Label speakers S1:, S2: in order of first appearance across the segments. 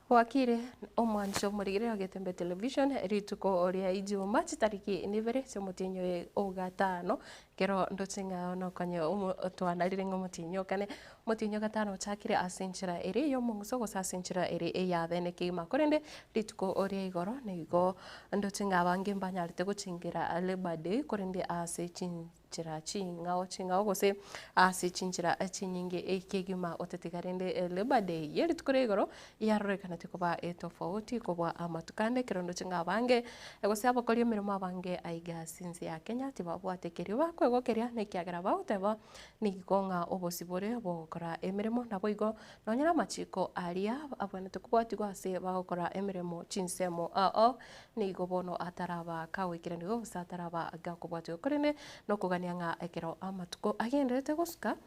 S1: wakire omwancho murigire ogetembe television rituko oria ijuma chitariki nibere chomutinyo ogatano kero ndochinga no konye twanarire ngomutinyo kane mutinyo gatano chakire asenchira ere yo munguso gosasenchira ere eyathene kima korende rituko oria igoro nigo ndochinga bange mbanyarite guchingira Labor Day korende asechin chingao gose asichinjira chinyinge ekegima otetigarende Labor Day yeri tukore igoro yarorekana tikoba tofauti kobwa amatukande kirondo chinga bange gose abakori emirimo abange aiga sinzi ya Kenya tibabwatekerio bakwegokeria nekiagera bauteba nigonga obosibore bokora emirimo nabo igo nonyera machiko aria abana tukubwati gwase bagokora emirimo chinsemo nigo bono ataraba kawikire nigo ataraba gakubwati okorene no kugania ekero amatuko agenderete gusuka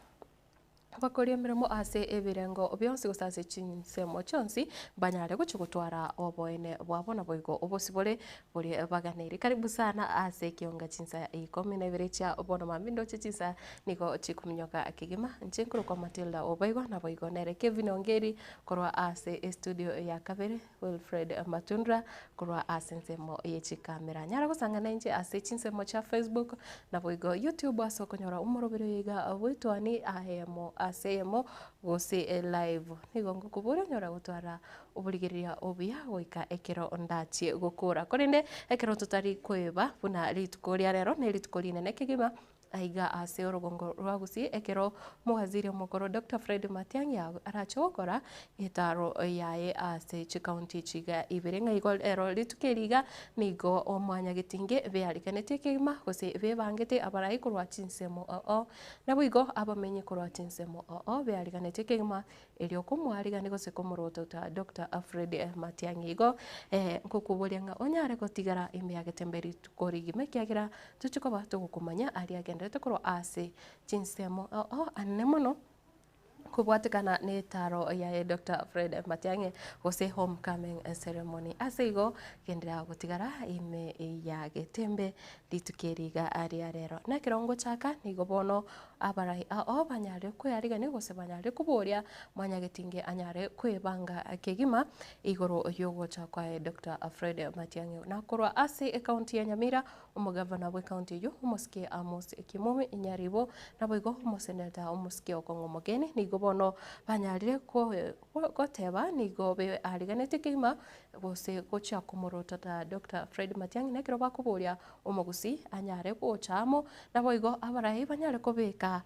S1: bakori emirimo ase ebirengo byonsi gusase chinsemo chonsi banyare guchugutwara oboene bwabona boigo obosibore buri baganeri karibu sana ase kionga chinsa ikomi na ibiricha obono mamindo chinsa niko chikuminyoka akigima nchenkuru kwa Matilda obaigo na boigo nere Kevin Ongeri korwa ase studio ya kabere Wilfred Matundra korwa ase nsemo yechi kamera nyara gusangana nje ase chinsemo cha Facebook na boigo YouTube aso konyora umurobero yiga abwitwani ahemo asemo gose live nigongo kubura nyora gutwara uburigiria obia goika ekero ondachi gukura korende ekero tutari kweba buna rituko ria rero ne rituko rinene kigima aiga ase orogongo rwagusi ekero muwaziri omukoro Dr. Fred Matiang'i arachokora etaro yae ase county chiga iberenga igol ero litukeriga nigo omwanya gitinge bearikanete kigima gose bebangete abarai kurwa chinsemo nabo igo abamenye kurwa chinsemo bearikanete kigima elio kumwariga gose kumuroto ta Dr. Fred Matiang'i igo nkukuburenga onyare gotigara imyagitemberi tukorigime kiagira tuchikoba tugukumanya ariage ndete kuro ase chinsemo anemono kubwatikana ne taro ya Dr. Fred Matiang'i gose homecoming ceremony aseigo gendera gutigara ime ya getembe litukeriga aria rero na kirongo chaka nigo bono abarai banyare kwariga ni gose banyare kuboria mwanya getinge anyare kwebanga akegima igoro yogo chakwa Dr. Fred Matiang'i na kurwa ase county ya Nyamira umugavana wa county yo umuske Amos Kimumi Inyaribo nabo igo umuseneta umuske Okongo Mogeni nigo bono banyarire ko goteba nigo be ariganete kima gose gocha kumurota ta Dr. Fred Matiang'i nekiro bakuburia umugusi anyare gochamo nabo igo abarai banyare kobeka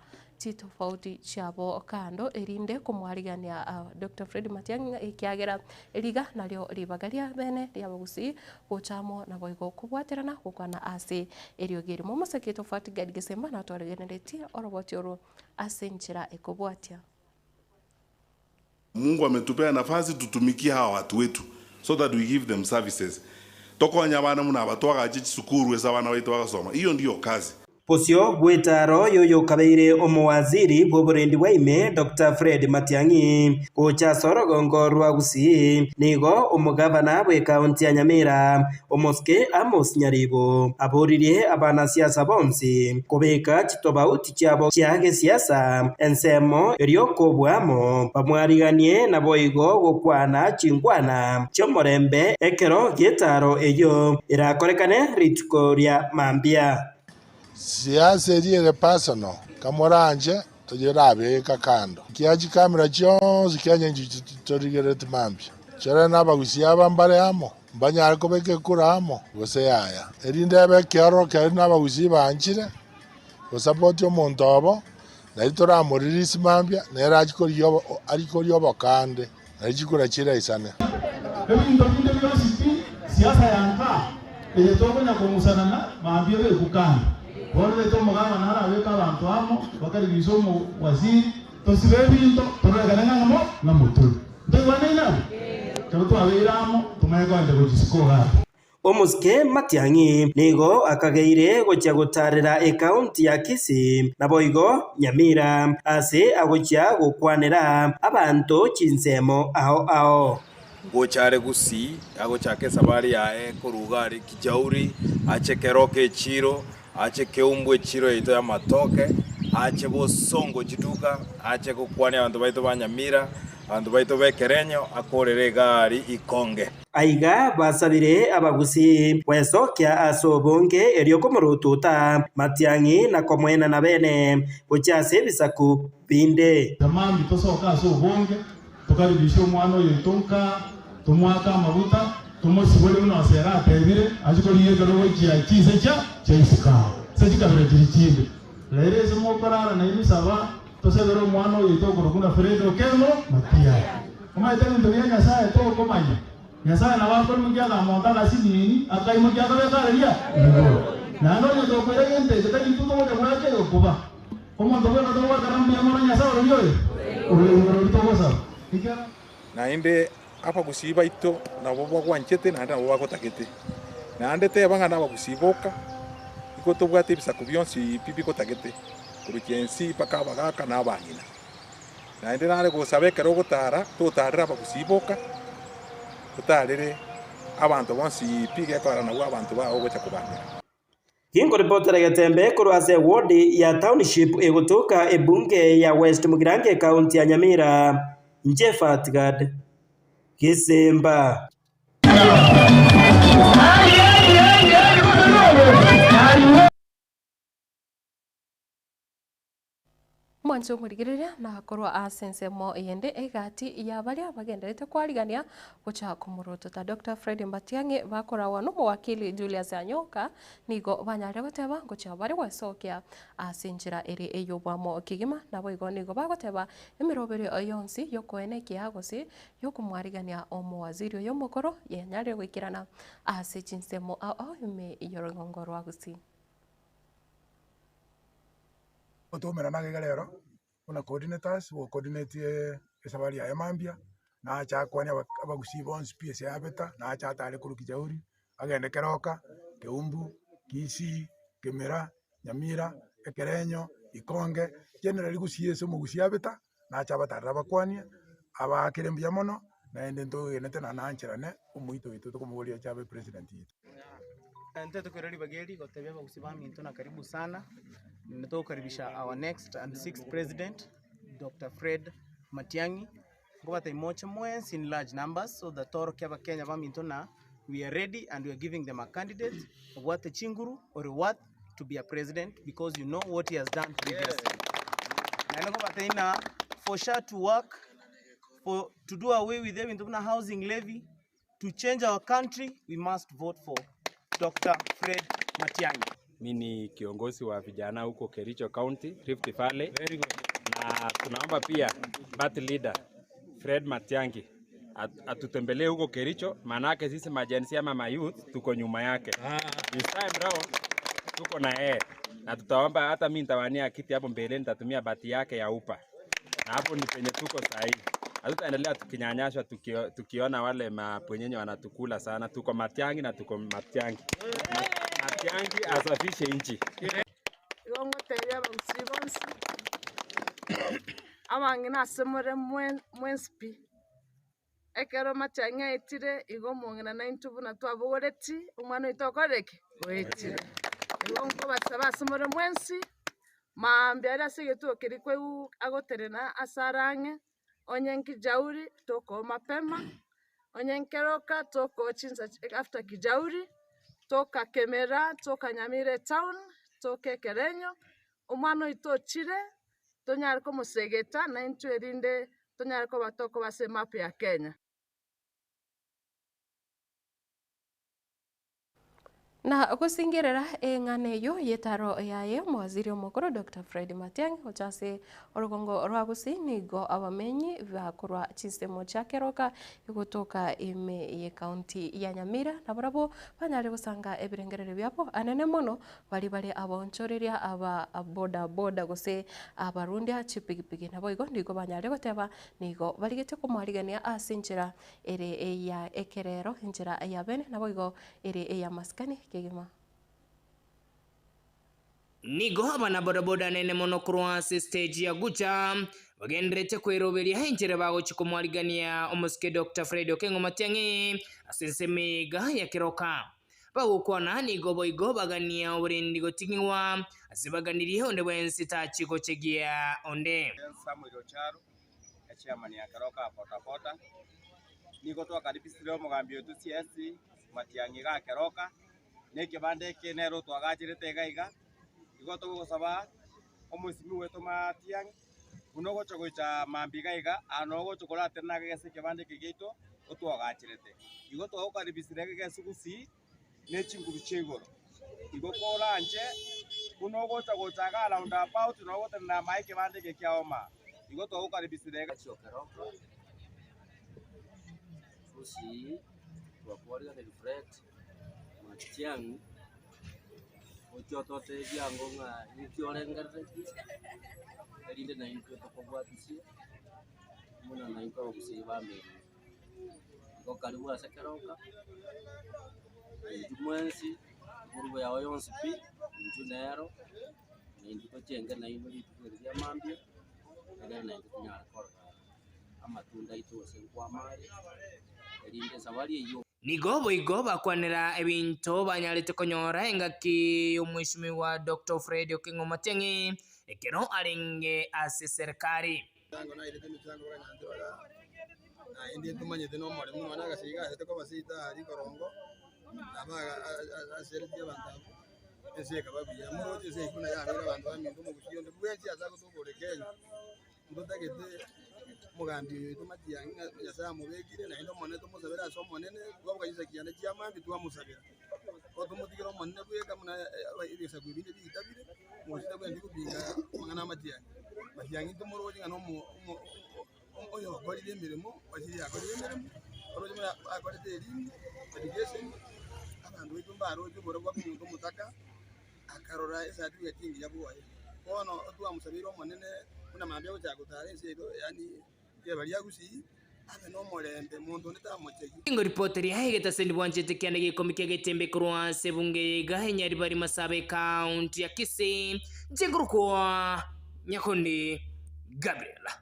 S1: tofauti chabo kando erinde kumwarigania Dr. Fred Matiang'i ikiagera eriga naryo ribagaria bene ryabagusi gochamo nabo igo kubwaterana gukwana ase eriogeri mu museke tofauti gadigesema na twaregeneretie oroboti oro asenchira ekobwatia.
S2: Mungu ametupea nafasi tutumikie hawa watu wetu so that we give them services. Tokonya bana muna batwaga chisukuru eza bana wetu wakasoma. Hiyo ndio kazi.
S3: Posio gwetaro yoyo kabeire omuwaziri bwoburendi waime Dr. Fred Matiang'i gocha sorogongo rwagusi nigo omugavana bwe county ya Nyamira omuske Amos Nyaribo aburirie abana siasa bonsi kubeka chitobauti cyabo cyage siasa ensemo eryokobwamo bamwariganie na boigo gokwana chingwana cyomorembe ekero getaro eyo irakorekane rituko rya mambia.
S4: Siasa iriye personal kamoranje tugerabe kakando kiaji kamera chonzi kyanyenji torigere timambi chara nabagusi abambare amo banyare kobeke kuramo gose yaya erinde be kyaro kari nabagusi banchire osapoti omuntu abo naitora moririsi mambia nerajikoriyo arikoriyo bakande najikura chira isane
S5: ebindo binde byositi siasa yanka eyetokonya komusana mambia be kukanda Borde to muganga nara abeka abantu amo bakari bisomo waziri to sibebinto turegananga mo na mutu ndebane na to abiramo tumayegande kujisikoga
S3: Omuske Matiang'i nigo akageire gocha gutarira county ya Kisii na boigo Nyamira ase agocha gukwanira abantu chinsemo ao
S6: gochare gusi agochake sabari yae kurugari kijauri achekeroke chiro ache keumbwe chiro ito ya matoke ache bosongo chituka ache kukwania abantu baitu banyamira bantu baito bekerenyo akorere gari ikonge
S3: aiga basabire abagusi wesokia asobonge erioko murututa Matiang'i na komwena na bene buchase bisaku binde
S5: zamani tosoka asobonge tukaribisha umwana oyo itonka tumwaka amabuta tumusibole uno asera atebire azikoriye garo chia chise cha isuka sekikabira kirikinde lere zimokorara na imisaba tosebero umwana oyo itokorokuna Fred Okengo Matiang'i umaite bintu bya Nyasaye tokomanya Nyasaye na wako mugiaga monda sinini akai mugiaga bekareria na no nyo kwere gente kitaki tuto wote mwake yokuba omuntu bwe no wakarambi amona Nyasaye oriyo uri tokosa ikera
S7: na inde apa kusiba ito na bobo kwanchete na nda bobo kotakete na ande te banga na bakusiboka iko to bwate bisa kubyonsi pipi kotakete kurukensi paka bagaka na bangina na inde na ko sabe kero gutara to tarira bakusiboka utarire abantu bonsi pige kwa na abantu ba ogocha kubanira
S3: Kingo reporter Gatembe kurwase ward ya township egotoka ebunge ya West Mugirange county ya Nyamira Njefat Gad Kisemba
S1: mwanzo murigiriria na korwa asensemo yende egati ya baria bagenderete kwarigania gucha kumuruto ta Dr. Fred Matiang'i bakorawa no wakili Julius Anyoka nigo banyare goteba gucha bari gwesokia asinjira eri eyobamo kigima nabo igo nigo bagoteba emirobere yonsi yokoenekia gosi yokumwarigania omuwaziri oyo mukoro yenyare gwikirana asichinsemo ime iyorongo rwa gusi
S8: otomera nagega rero una coordinators wo coordinate esabari ya mambia na acha kwani abagusi bonse PS ya beta na acha tale kuruki jauri agende keroka keumbu kisi kemera Nyamira ekerenyo ikonge generally gusiese mugusi ya beta na acha batarra bakwani abakirembia mono na ende ndo yenete na nanchirane umuito witu tukumubulya chabe president yitu
S9: Nteto kirali bageli gotebya bagusibami ntona karibu sana. Nimetoka karibisha our next and sixth president Dr. Fred Matiang'i. Ngobata imoche mwens in large numbers so the toro kyaba Kenya bami ntona we are ready and we are giving them a candidate of what the chinguru or what to be a president because you know what he has done previously. Na ngobata ina for sure to work to do away with them in housing levy to change our country we must vote for Dr. Fred Matiang'i.
S10: Mimi ni kiongozi wa vijana huko Kericho County, Rift Valley. Very good. Na tunaomba pia party leader Fred Matiang'i atutembelee huko Kericho, manake sisi majensi ama mayouth tuko nyuma yake. This time round tuko na yeye. Na tutaomba hata mimi nitawania kiti hapo mbele, nitatumia bati yake ya upa. Na hapo ni penye tuko sahihi. Hatutaendelea tukinyanyashwa tukiona wale mapwenyenye wanatukula sana. Tuko Matiang'i na tuko Matiang'i. Matiang'i asafishe nchi.
S11: Igongo teria bagusibonsi. Amangina asemore mwenspi. Ekero Matiang'i etire igomongena na intubu na twabogoreti umwana itokoreke wetire. Igongo basaba asemore mwensi maambiara sigetu kirikwe agoterena asarange onyenki jauri toko mapema onyenkeroka toko chinsa after kijauri toka Kemera toka Nyamira town toke Kerenyo umwana itochire tonyariko musegeta na intu erinde tonyariko batoko base map ya Kenya.
S1: Na gusingirira eng'ane yo yetaro yaye mwaziri omukuru Dr. Fred Matiang'i ochase orugongo rwa gusi nigo abamenyi bakorwa chisemo cha keroka igutoka ime ye county ya Nyamira na barabo banyare gusanga ebirengerere byabo anene mono bali abonchoreria aba boda guse abarundi chipigipigi nabo igo ndigo banyare goteba nigo barigete kumwarigania asinjira ere ya ekerero injira ya bene nabo igo ere ya maskani kigima
S12: nigo abana bodaboda nene mono kurwase stage ya gucha bagenderete kweroberia henjere bago chikumwarigania omusike Dr. Fred Okengo Matiang'i asesemega ya kiroka bagukona nigo boigo bagania uburendi gotingiwa asibaganiriye onde bwensi tachiko chegia onde
S6: Samuel Ocharo
S13: chairman ya Keroka Potapota niko twakaribisire omugambi otu CS Matiang'i ga Keroka nekibande kinero twagachirite igaiga igo tugusaba omusimi wetu Matiang'i uno gocha gocha mambi gaiga ano gocha koratena gese kibande kigeito otwagachirite igo twakaribisire gese gusi nechinguru chegoro igo koranje uno gocha gocha ga round about no gotena mai kibande kiaoma igo twakaribisire gese Keroka
S14: Gusi wakwariga ni Fred Matiang'i ochotote byango nga nikiorengerere erinde na into tokobwatisi muna na into Gusi bambe ko karibu asa Keroka jumwensi murugo yawe yonse pi njunero nindi ko chenga na ino litu ya mambia era na into nyara korka amatunda itu senkwa mari erinde sabari iyo
S12: nigo boigo bakwanira ebinto banyarete konyora engaki omwishimiwa Dr. Fred Okengo Matiang'i ekero arenge ase serikali
S15: tango na irete mitango banyandora na indi tumanyete no mori muno na gasiga ate ko basita ari korongo abaga aserite abantu ese kababiya muro ese kuna ya bera abantu bamindu mu gusiyo ndubwensi azago tugore Kenya ndotagete mugambi Matiang'i yasa mubegire na ndo monene tumusabira so monene gobwa yise kiyane cyamambi twamusabira ko tumutigiro monene bwega muna ibisa gwibinde bitabire musita bwendi kubinga mwana Matiang'i tumuro jinga no oyo gori demiremo wajiri agori demiremo oroje agori deri education abantu bitumbaro juboro kwa muntu mutaka akarora esatu yatingi yabuwaye kono twamusabira monene kuna mambi yo cyagutare sero yani yebalia Gusi ave no morembe muntu nditamochegi
S12: ingo reporter ya hegeta sendi bwanjete kyane gikomike getembe kurwa sebunge gahenyari bari Masabe county ya Kisii jeguruko Nyakondi Gabriela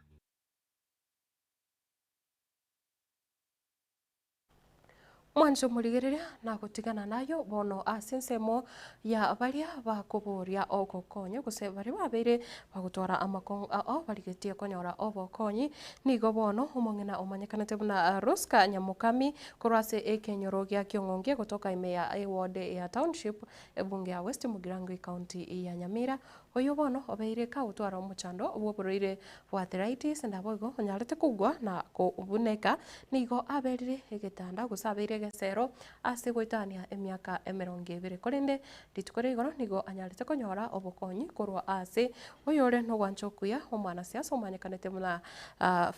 S1: mwanjo murigereria na gutigana nayo bono asensemo ya baria bakuburia ogokonyo guse bari babere bagutwara amakong ao barigetie konyora obokonyi nigo bono umongena umanyekanete buna Roska Nyamukami kurase ekenyoro gya Kiongonge kutoka imeya ward ya township ebunge ya West Mugirango county ya Nyamira oyo bono obeire ka utwara omuchando obwoburire bwa arthritis ndabogo onyarete kugwa na kubuneka nigo aberire egetanda gusabire gesero ase goitania emiaka 20 korende ritukore igoro nigo anyarete konyora obokonyi korwa ase oyore no gwanchokuya omwana siasa omanyekanete muna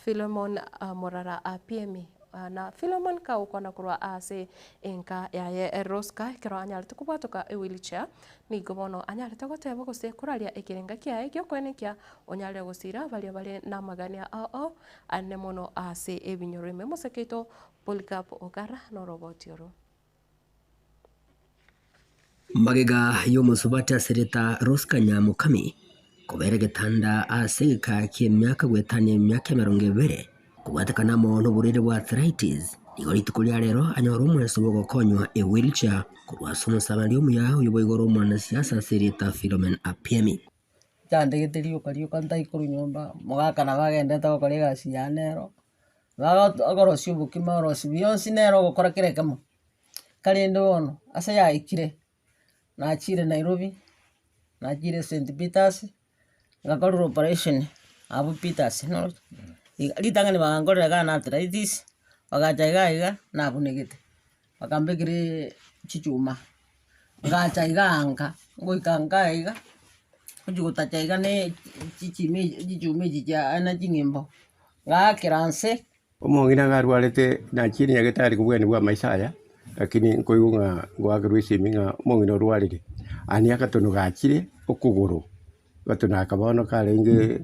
S1: Philemon Morara PME na Philemon ka ukona kurwa ase enka ya Roska kero anyarete kubatoka wheelchair nigo bono anyarete goteba gose kuraria ekirenga kiae gyo kwenekia onyare gusira bali na magania ao ane mono ase ebinyoro memo seketo Polycarp Ogara no robotioro
S16: magega yo musubata sereta Roska Nyamukami kubere getanda ase ka kimyaka gwetanye myaka 20 kubatakana mono burire bwa arthritis igori tukulia rero anyoro mweso gokonywa wheelchair kurwasoma sabali omuya uyo boigoro mwana siasa sereta Philemon PME
S17: tande geterio kariyo kanta ikuru nyomba mugakana bagendete gukora gasi ya nero baga agorosio bukima orosi bionsi nero gukora kirekamo kalende wono asa ya ikire na achire Nairobi na achire St Peters ngakora operation abu Peters no litangani bagangorera gana arthritis bagachaiga na bunegete bakambegire chichuma ngachaiga ngoikangaiga ujugutachaiga ne chichime jija ana jingimbo ngakiranse
S18: omongina ngarwarete na chini yagetari kubwani bwa maisaya lakini nkoigunga gwagirwisi minga mongino rwarire ani akatono gachire okuguru gatono akabono karenge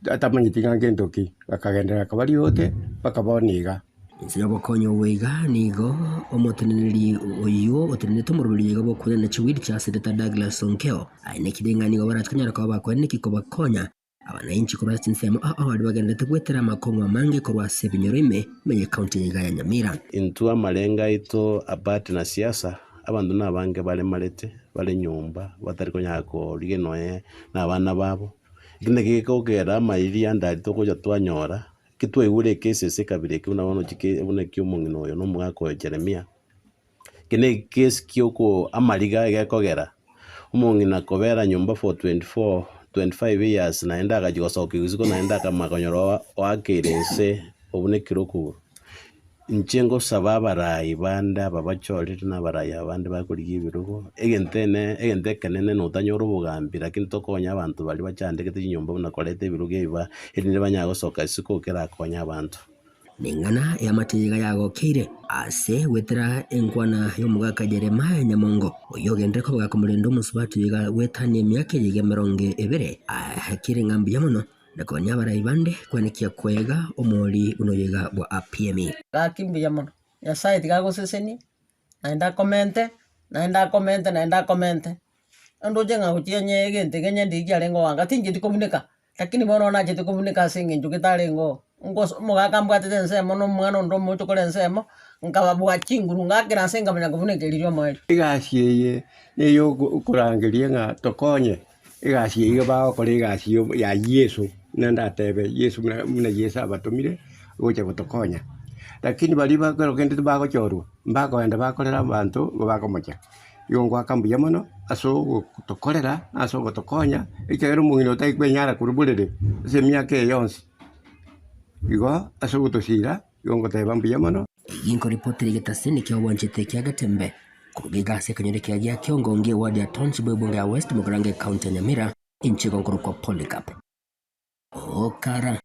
S18: atamanyitinga ngendoki bakagendera kabari yote bakaboniga
S16: insi yabokonyo weiga nigo omoteneri oyo otenete murubiri yego bokune na chiwiri cha Senator Douglas Onkeo aine kidengani go baratanyara ko bakwane kiko bakonya abananchi kurasi nsemo bari bagendete gwetera makongo mange korwa sebinyorime menye county ya Nyamira
S19: intua malenga ito abati na siasa abandu nabange bale malete bale nyumba batari konyako rigenoe na abana babo gine gikogera mairi andari tokoja twanyora kitwe ure cases kabire kuna wono chike una kyumungino yo no mwako Jeremia kene case kyoko amaliga gekogera umungina kobera nyumba for 25 years naenda akajigosoka uziko naenda kama konyoro wakirense obune kiroku nchengo sababa rai banda babachole tuna barayi abandi bakuriye ibirugo egente kenene notanyoro bugambi lakini tokonya abantu bali bachandekete nyumba bunakolete ibirugo iba irinde banyagosoka siko kera konya abantu
S16: ningana ya matiga yago kire ase wetera enkwana y'omugaka Jeremiah Nyamongo oyogende ko bagakomulendo musubatu yiga wetanye myaka yiga 20 hakire ngambi yamono nakonya barayi bande kwanikia kwega omoli unoyega bwa APME
S17: gakimbi yamono ya site gago seseni naenda komente ando jenga kuchienye egente kenye ndikia lengo wanga tinje dikomunika lakini bono na je dikomunika singe njukitalengo ngo mugaka mbwatete nsemo no mwana ndo mucho kole nsemo nkababwa chinguru ngakira senga manya kuvunekeliryo mwali
S18: igasiye niyo kurangirie nga tokonye igasiye ba ko igasiye ya Yesu nanda tebe Yesu muna Yesu abatumire gocha kutokonya lakini bali bakoro kende bako chorwa mbako enda bakolera abantu bakomocha yongo akambuya mono aso kutokolera aso kutokonya ikero mungino taikwenyara kurubulere semyake yonsi igo aso kutosira yongo taibambuya mono
S16: yinko ripoti gitasini kya wanchete kya gatembe kurugiga sekanyere kya ya kiongo ngie wadi ya Township Bunga West Mugarange County Nyamira inchi gonkuru kwa Polycarp okara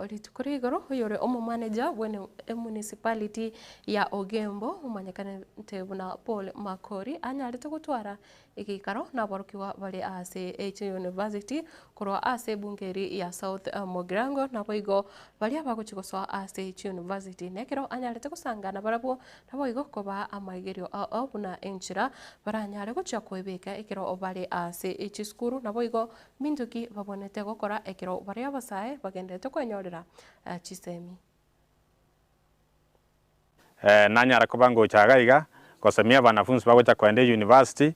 S1: ritukuri igoro yore omo manager wene municipality ya Ogembo umanyakane ntebuna Paul Makori anyarite gutwara igikaro nabarukiwa bali ase University kurwa ase bungeri ya South Mugirango naboigo bali abaguchigoswa ase University nekero anyarite gusangana barabo naboigo koba amagerio obuna enchira baranyare gucha kwebeka ikero bali ase skuru naboigo minduki babonete gukora ikero bari abasae bagendete kwenyorera chisemi
S20: nanyara kubango chagaiga kosemia wanafunzi bagocha kwende university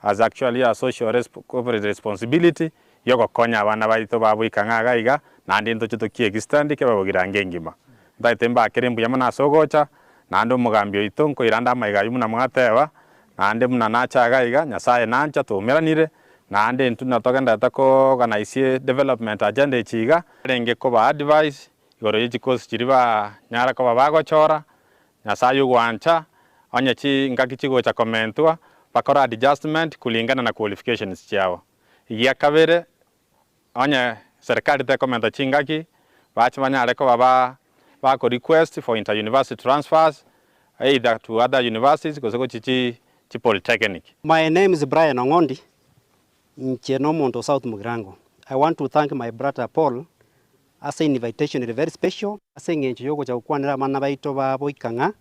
S20: as actually a social corporate responsibility yoko konya abana baito babwikanga iga nandi ndo chito kiegistandi ke bagogira ngengima ndaitemba kerembu yamana sogocha nando mugambio itonko iranda maiga yumuna mwatewa nande muna nachaga iga nyasaye nancha tumeranire nande ntuna togenda tako organize development agenda ichiga renge ko ba advice igoro yichikosi chiriba nyara ko bagochora nyasaye gwancha onye chi ngakichigo cha commentwa bakora adjustment kulingana na qualifications chao ya kabere onye serikali te komenta chingaki bachi banyare ko ba ko request for inter university transfers either to other universities kosoko chi polytechnic.
S21: My name is Brian Ongondi Chenomondo South Mugirango. I want to thank my brother Paul as an invitation is very special asenge nchi yoko cha ukwanira mana baito ba boikanga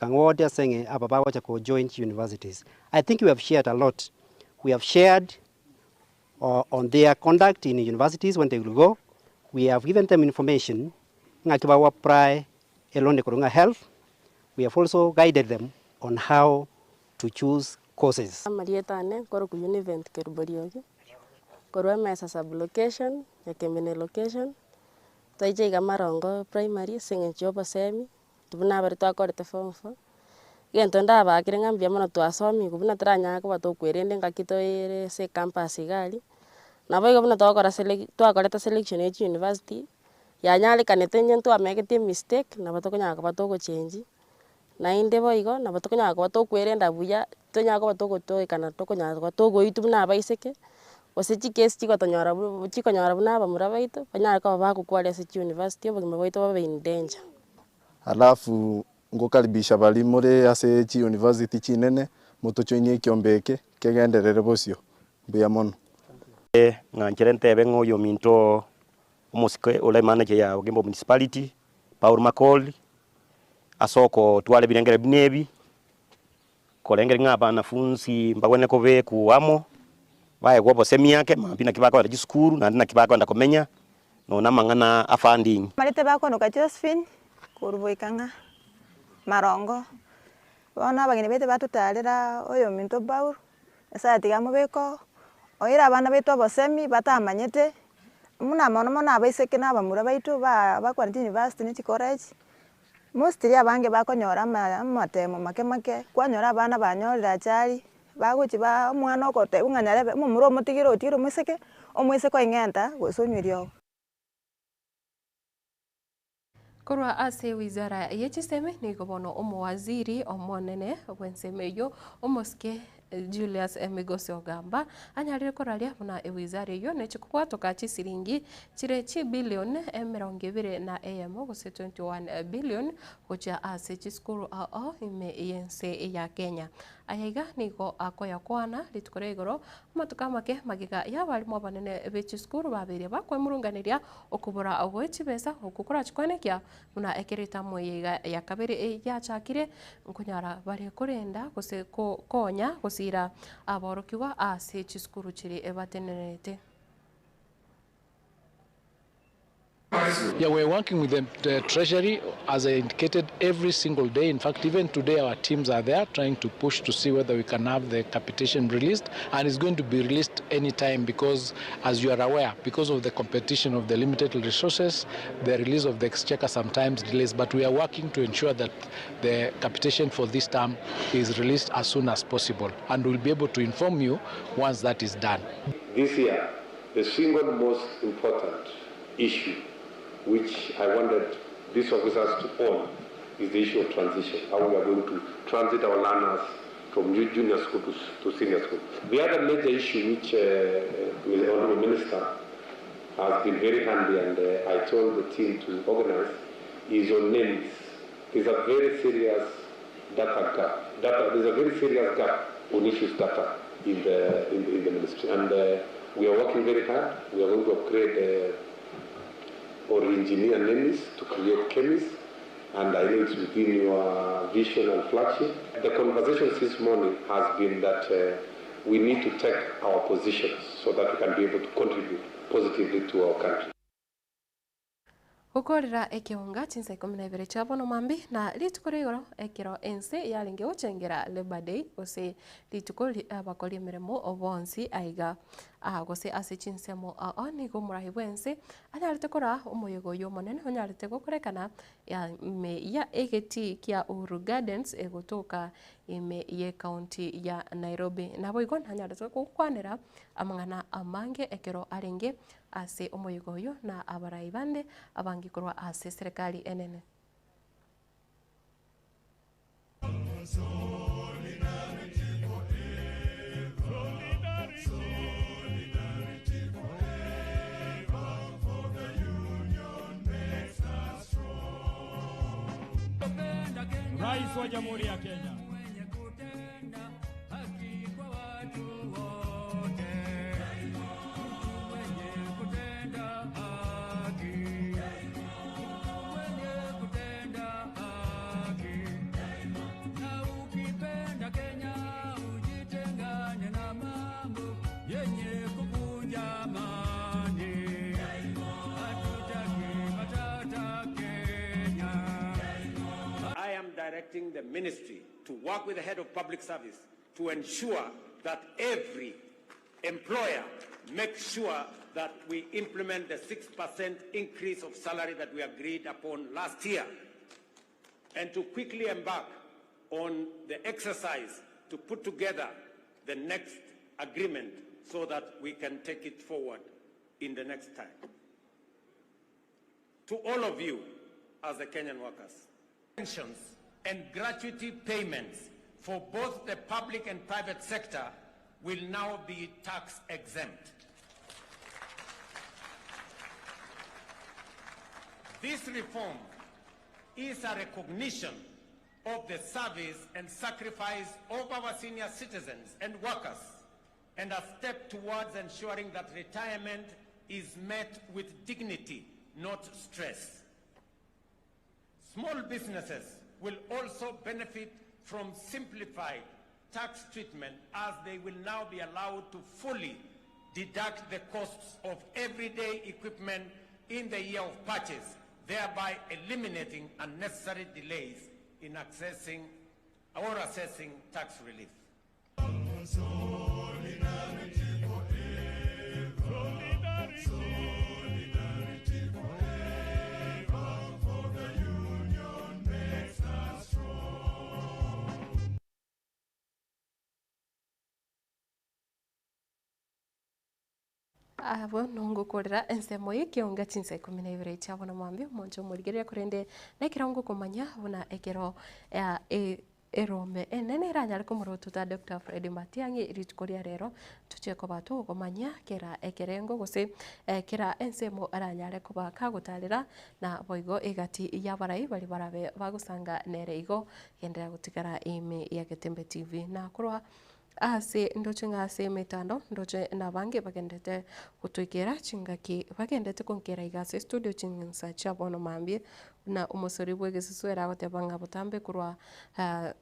S21: wote asenge ababa wacha ko join universities. I think we have shared a lot. We have shared on their conduct in universities when they will go. We have given them information ngakiba wa apply elonde kurunga health. We have also guided them on how to choose courses.
S22: Marieta ane koro ku univent kerboriogi. Koro mesa sub location ya kemene location. Taije Marongo primary singe choba semi. Tubuna bari twakorete form 4. Gento ndaba kirengambia mono twasomi kubuna tranya ko batokwerende ngakitoere se campus igali. Nabo igobuna twakorete selection ya university. Ya nyali kanete nyentu amegete mistake na batokonya ko batoko change. Na inde boigo na batokonya ko batokwerenda buya tonya ko batoko kana tokonya ko togo itu na baiseke. Osechi case chikotonyora buna bamurabaito banyara ko bakukwale se university obugime boito babe in danger.
S23: Alafu ngokaribisha bali muri ase university chinene mutochoinie kiombeke kegenderere bosio buya mono
S24: ngankere ntebe ngoyo minto umusike ule manager ya Ogembo municipality Paul Makoli asoko twale birengere binebi kolengere ngaba nafunzi mbagwene ko be kuamo bae gwobo semi yake mapina kibako ya skuru na ndina kibako anda komenya no namangana afanding
S25: marite bako no ka Josephine kuruboikanga Marongo bona bagene bete batutalera oyo minto Paul esa tiga mubeko oira abana baitu abasemi batamanyete muna mono abaiseke n'abamura baitu bakwanite university niti college mostly abange bakonyora amatemo make kwanyora abana banyorera achari baguchi ba omwana okote ung'anyarebe mumura omotigire otire omwiseke oing'enta gwesonywerio
S1: korwa ase wizara yechiseme ni gobono omowaziri omonene bwensemeyo omoske Julius Migosi Ogamba anyarire koraria buna ewizara iyo nechikukwatoka chisiringi chire bilioni 20 na AM gose 21 billion gocha ase chiskuru ime yense ya Kenya ayaga nigo akoya kwana litukore igoro matuka make magiga y'abarimu abanene b'chiskuru babiri bakwemurunganiria okubura ogwechi besa okukora chikwenekia buna ekereta moyiga ya kabiri yachakire nkunyara bari kurenda gose konya gusira aborokiwa ase chiskuru chiri ebatenerete.
S2: Yeah, we're working with the Treasury, as I indicated, every single day. In fact, even today, our teams are there trying to push to see whether we can have the capitation released. And it's going to be released anytime because, as you are aware, because of the competition of the limited resources, the release of the exchequer sometimes delays. But we are working to ensure that the capitation for this term is released as soon as possible. And we'll be able to inform you once that is done.
S3: This year, the single most important issue which I wanted these officers to own is the issue of transition, how we are going to transit our learners from junior school to senior school. The other major issue which the Honourable Minister has been very handy and I told the team to organize is on names. There's a very serious data gap. There's a very serious gap on issues data in the ministry, and we are working very hard. We are going to upgrade or engineer names to create chemists, and I know it's within your vision and flagship. The conversation this morning has been that we need to take our positions so that we can be able to contribute positively to our country.
S1: Gukorera ekiunga chinsa 12 chabono mambi na litukore igoro ekiro ense yalinge ochengera Labor Day ose litukori abakori miremo obonsi aiga gose ase chinsemo nigo murahi bwense anyarite kora omoyego yo monene onyarite gokorekana ya me ya egeti kia Uhuru Gardens egotoka ime ye county ya Nairobi nabo igon anyarite gukwanera amangana amange ekero arenge ase omoyego yo na abaraibande abangikorwa ase serikali enene.
S4: Rais wa Jamhuri ya Kenya.
S5: Directing the ministry to work with the head of public service to ensure that every employer makes sure that we implement the 6% increase of salary that we agreed upon last year, and to quickly embark on the exercise to put together the next agreement so that we can take it forward in the next time. To all of you as the Kenyan workers, pensions and gratuity payments for both the public and private sector will now be tax exempt. This reform is a recognition of the service and sacrifice of our senior citizens and workers, and a step towards ensuring that retirement is met with dignity, not stress. Small businesses will also benefit from simplified tax treatment, as they will now be allowed to fully deduct the costs of everyday equipment in the year of purchase, thereby eliminating unnecessary delays in accessing or assessing tax relief.
S1: abo nongukorera ensemo y'ekionga chinsa 12 chiabona mwambio moncho murigeria kurende nekero ngukumanya buna ekero erome enene iranyare kumurutu ta Dr. Fred Matiang'i ritukoria rero tucheko batu kumanya kera ekerengo gose kera ensemo aranyare kuba kagutarira na boigo igati yabarai bari barabe bagusanga nere igo yendera gutigara ime ya Getembe TV na kurwa ase ndoche ngase metando ndoche na bange bagendete kutwikera chingaki bagendete konkera igase studio chinsa chabono mambie na umusori bwegesiswera gotebanga butambe kurwa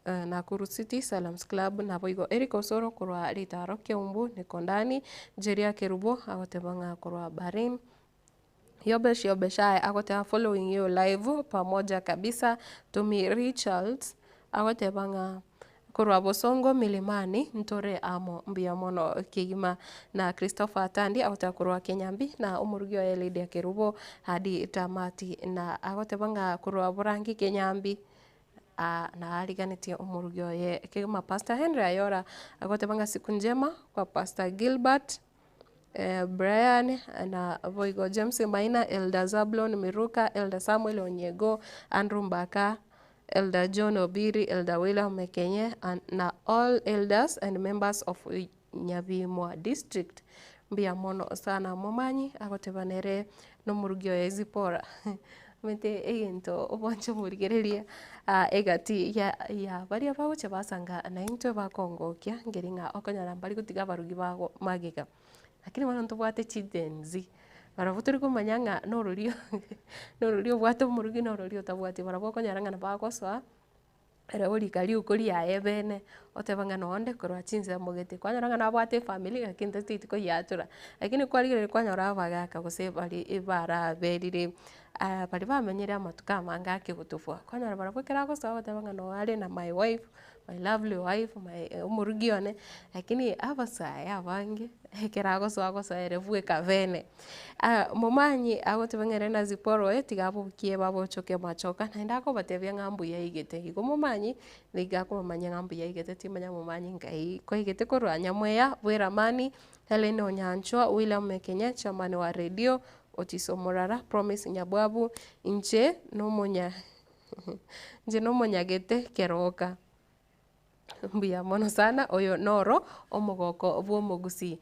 S1: Nakuru City Salams Club na boigo Eric Osoro kurwa Ritaro Keumbu Nikondani Jeria Kerubo agotebanga kurwa Barin Yobesha agoteba following you live pamoja kabisa Tommy Richards agotebanga kurwa Bosongo Milimani Ntore Amo mbia mono kigima na Christopher Atandi agota kurwa Kenyambi na umurugio Elidia Kerubo hadi tamati na agotebanga kurwa Burangi Kenyambi na aliganitia umurugio ye kigima Pastor Henry Ayora agotebanga siku njema kwa Pastor Gilbert Brian na Voigo James Maina Elder Zablon Miruka Elder Samuel Onyego Andrew Mbaka Elder John Obiri, Elder William Mekenye, and na all elders and members of Nyabimwa district. Mbia mono sana momanyi, agotebanere no murugio ya Zipora. Mente egento oboncho murigereria egati ya bari abagoche basanga na into bakongokia ngeringa okonyara bari gutiga barugi bago magiga. Lakini wana ntobwate chidenzi. Baravutori kumanyanga norurio bwato murugi norurio tabwati baraboko nyaranga na bagoswa era uri kali ukuri ya ebene otebanga nonde korwa chinza mogete kwanyaranga na bwate family akinta titiko yatura lakini kwali kwanyara bagaka gose bari ibara berire bari bamenyere amatuka manga kigutufwa kwanyara barabokera goswa otebanga no ari na my wife my lovely wife my umurugione lakini abasaya abange hekerago swago erevue kavene momanyi agotebengere na Ziporo tigabo kie babo choke machoka na ndako batebya ngambu ya igete igo momanyi nigako momanya ngambu ya igete timanya momanyi ngai ko igete korwanya mweya Bweramani Helen Onyanchwa William Mekenya chamani wa radio Otiso Morara Promise Nyabwabu nje no monyagete keroka mbia mono sana oyo noro omogoko bwo mogusi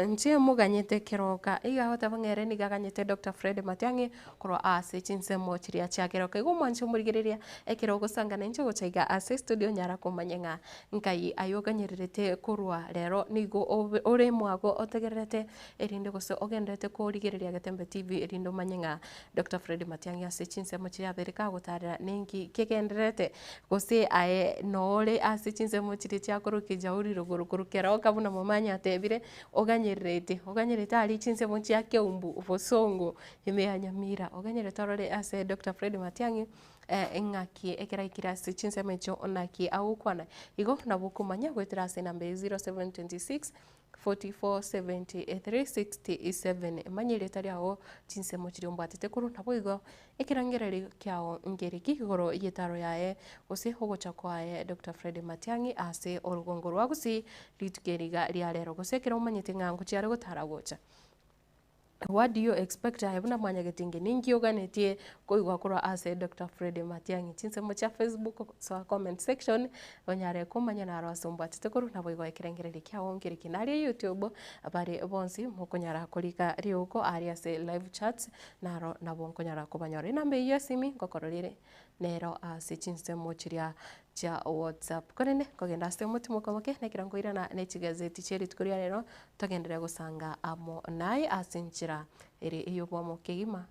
S1: nche muganyete keroka iga hota bangere ni gaganyete Dr. Fred Matiang'i koro ase chinse mochiria cha keroka igo mancho murigereria ekerogo sanga na nche gochaiga ase studio nyara kumanyenga nkai ayoganyerete kurwa rero nigo ore mwago otegerete erinde gose ogendete ko rigereria Getembe TV erindo manyenga Dr. Fred Matiang'i ase chinse mochiria bereka gotarira ninki kegenderete gose ae nore ase chinse mochiri chiakoro kijauri ruguru keroka buna momanya atebire oganyerete ari chinse monchia Keumbu Bosongo ime Nyamira oganyerete orore ase Dr. Fred Matiang'i engaki ekiraikira ase chinse mecho onaki agukwana igo nabukumanya gwetera ase namba 0726 447367 manyire tari aho chinse mochiri mbwatete kuru nabo igo ekirangereri kyao ngeriki igoro yetaro yae gose hogocha kwae Dr. Fred Matiang'i ase orugongo rwa gusi ritukeriga riarero gose kira umanyete ngangu chiare gotaragocha. What do you expect? Habuna mwanya getinge ningi oganetie koigwa kura ase Dr. Fred Matiang'i chinse mocha Facebook so comment section onyare kumanya na arasumba tetekuru na boigwa ekirengereri kya ongere kinari YouTube abari bonsi mukonyara kolika riuko ari ase live chats naro na bonkonyara kubanyore nambe yesimi ngokororire nero ase chinse mochiria cha WhatsApp korene kogenda ase mutimo komoke nekirango irana nechigazeti cheri tukuria rero togendere gusanga amo nai asinchira ere iyo bomo kegima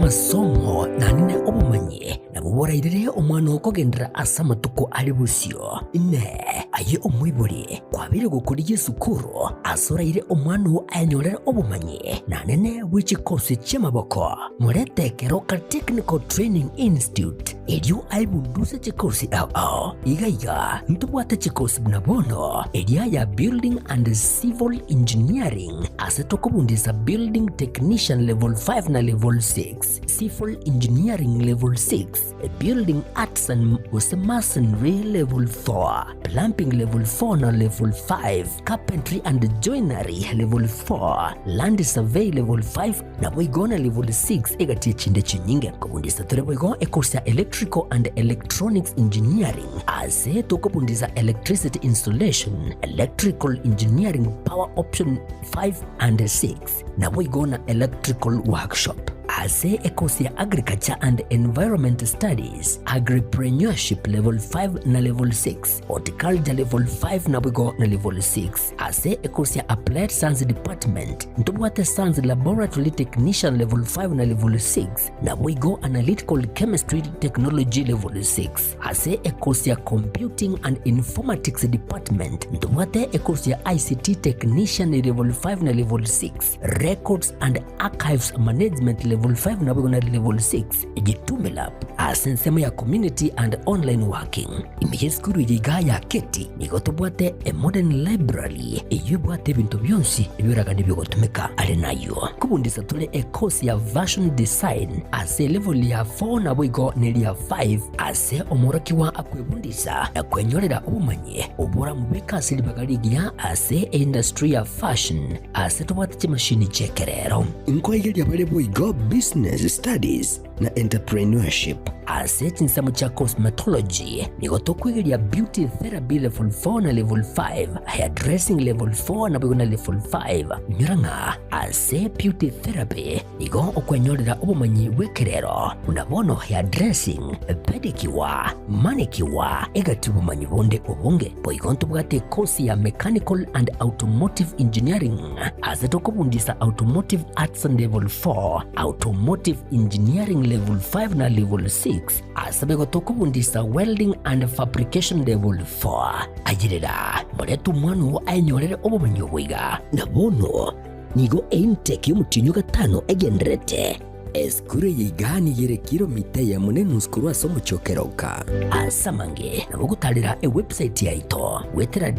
S16: amasomo na nine obumanyi na buborairire omwana okogendera asa matuko ali busio ine aye omwibori kwabire gukuri Yesukuru asoraire omwana ayanyorera obumanyi na nene w'ekikosi ky'amaboko murete Keroka Technical Training Institute eryo aibunduse ekikosi ao igaiga ntubwate ekikosi bunabono erya ya Building and Civil Engineering asetokobundisa Building Technician Level 5 na Level 6, Civil Engineering Level 6, Building Arts and Masonry Level 4, Plumbing Level 4 na Level 5, Carpentry and Joinery Level 4, Land Survey Level 5 na boigona Level 6 egatie chinde chinyinge kubundisa tore boigo ekosia Electrical and Electronics Engineering ase tokobundisa Electricity Installation, Electrical Engineering Power Option 5 and 6 na boigona Electrical Workshop ase ekosia Agriculture and Environment Studies, Agripreneurship Level 5 na Level 6, Horticulture Level 5 na boigo na Level 6 ase ekosia Applied Science Department ntubwate Science Laboratory Technician Level 5 na Level 6 na boigo Analytical Chemistry Technology Level 6 ase ekosia Computing and Informatics Department ntubwate ekosia ICT Technician Level 5 na Level 6, Records and Archives Management Level 5 na boigo na Level 6 ejitumela asensema ya Community and Online Working imejeskuru iriga ya keti nigotubwate a Modern Library eyubwate bintu byonsi ibiraga nibyogotumeka ale nayo kubundisa tole ekosi ya Version Design ase level ya 4 na boigo neli ya 5 ase omuraki wa akwebundisa na kwenyorera ubumanyi obura mubeka silibagaligia ase industry ya fashion ase tubwate chimashini chekerero inkoigeli ya bale boigo Business Studies na Entrepreneurship ase chinsamu cha Cosmetology nigotokwigelia Beauty Therapy Level 4 na Level 5, Hairdressing Level 4 na boigo na Level 5 nyuranga ase Beauty Therapy nigo okwenyorera ubumanyi bwekerero unabono Hairdressing, Pedicure, Manicure egati ubumanyi bonde obunge boigo ntubwate kosi ya Mechanical and Automotive Engineering ase tokobundisa Automotive Arts Level 4, Automotive Engineering Level 5 na Level 6 asabego tokobundisa Welding and Fabrication Level 4 ajirira muretu mwanu ainyorere obumanyi bwiga nabono nigo intake y'umutinyo gatano egenderete eskure yigani yere kilomita ya munene uskuru asomo chokeroka asamange nabogutalira website yaito wetera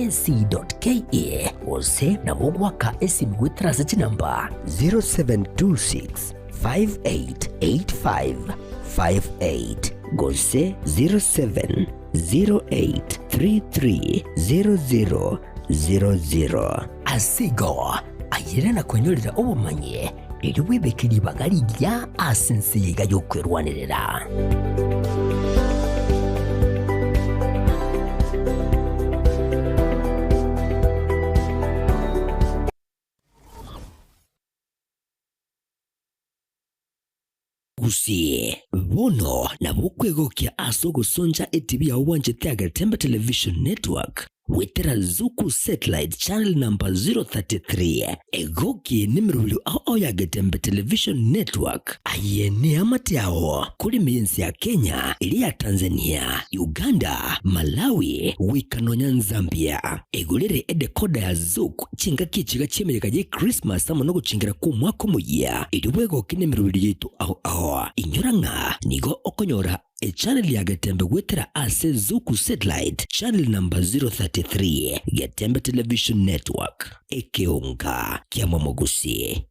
S16: www.kerokatechnical.ac.ke ose nabogwaka esimu wetera sechi namba 0726 588558 gose 0708330000 asigo ayire na kwenyorera obumanyi riri wibekiri bagari ya asense yiga yo kwerwanirira gusie bono na bukwegokia asogo sonja etv ya wanje Tiger Tembe Television Network wetera Zuku Satellite Channel number 033 egoki nimrulu au ya Getembe Television Network ayene amatiao kuri miensi ya Kenya ili ya Tanzania, Uganda, Malawi, Wikanonya Zambia egulere edekoda ya Zuku chinga kichiga chemereka je Christmas amono guchingira ku mwaka muya ili wego kinemrulu yitu au inyuranga nigo okonyora channel ya Getembe wetera ase Zuku Satellite Channel number 033 Getembe Television Network ekeonga kia Mwamogusi.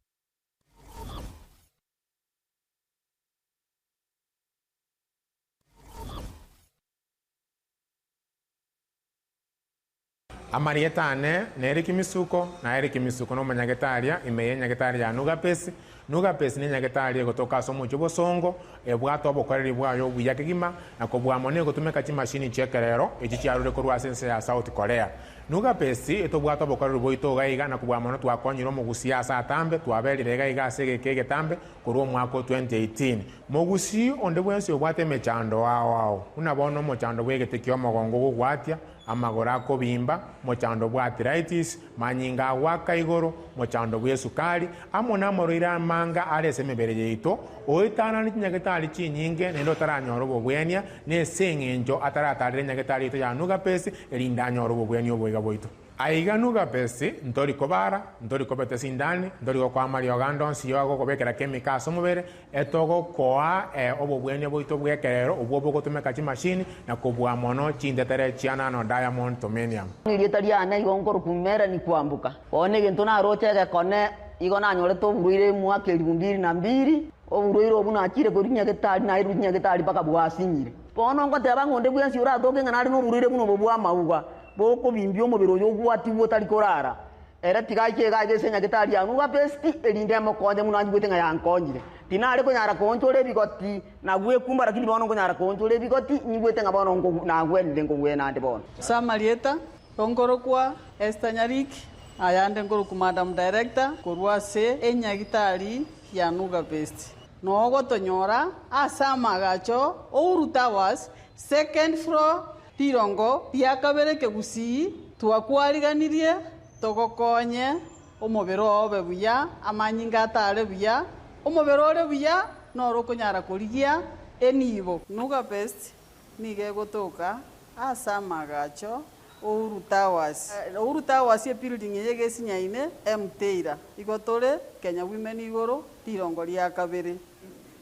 S7: Amarietane neri kimisuko na eri kimisuko no manyagetaria imeye nyagetaria nugapesi nugapesi ni nyagetaria gotoka somo chobosongo ebwato bokoreri bwayo buyakigima na kobwamone gotumeka chimashini chekerero echichiarure korwa sense ya South Korea nugapesi etobwato bokoreri boito gaiga na kobwamone twakonyiro Mogusi asa atambe twaberire gaiga segeke tambe korwa mwako 2018 Mogusi onde bwensi obwate mechando wao unabono mochando bwegete kyomogongo gwatia amagoro akobimba mochando bwa arthritis manyinga gwaka igoro mochando bwa esukari amo namoroire amanga arese emebere yaito oitana ni nyagetari chinyinge nendo taranyora obobwenia nese eng'encho ataratarire nyagetari yaito ya Nuga Pace erinda anyora obobwenia obwoiga boito aiga Nuga Pace ntori kobara ntori kobete sindani ntori gokwamaria oganda onsi yogo kobekera chemicals omubere etogo koa obobwenia boito bwekerero obwo bogotumeka chimashini na kobwa mono chindetere chiana no diamond tomenium
S6: irietaria ane igongoro kumera ni kwambuka one gento na rochege kone igo na nyore to buruire mwaka 2002 oburuire obuna akire ko nyagetari na iru nyagetari baka bwasinyire bono ngoteba ngonde bwensi ura toke nganari no buruire buno bobwa mauga boko bimbio omubiri oyo gwati bwotari korara era tigaike gaige nyagetari ya Nuga Pace erinde mokonje muno anjibwete nga yankonyire tinare konyara konchore bigoti na gwe kumba lakini bono konyara konchore bigoti nyibwete nga bono ngo na gwende ngo gwe nande bono
S8: Samarieta ongoro kwa Esther Nyariki ayande ngoro ku Madam Director korwase enyagitari ya Nuga Pace nogo tonyora asama gacho Ouru Towers second floor tirongo tiakabere kegusi twakwariganirie togokonye omobero obe buya amanyinga atare buya omobero ore buya noro konyara korigia enibo Nuga Pace nige gotoka asama gacho Ouru Towers Ouru Towers ye building yege sinyaine Mteira igotore Kenya Women igoro tirongo ria kabere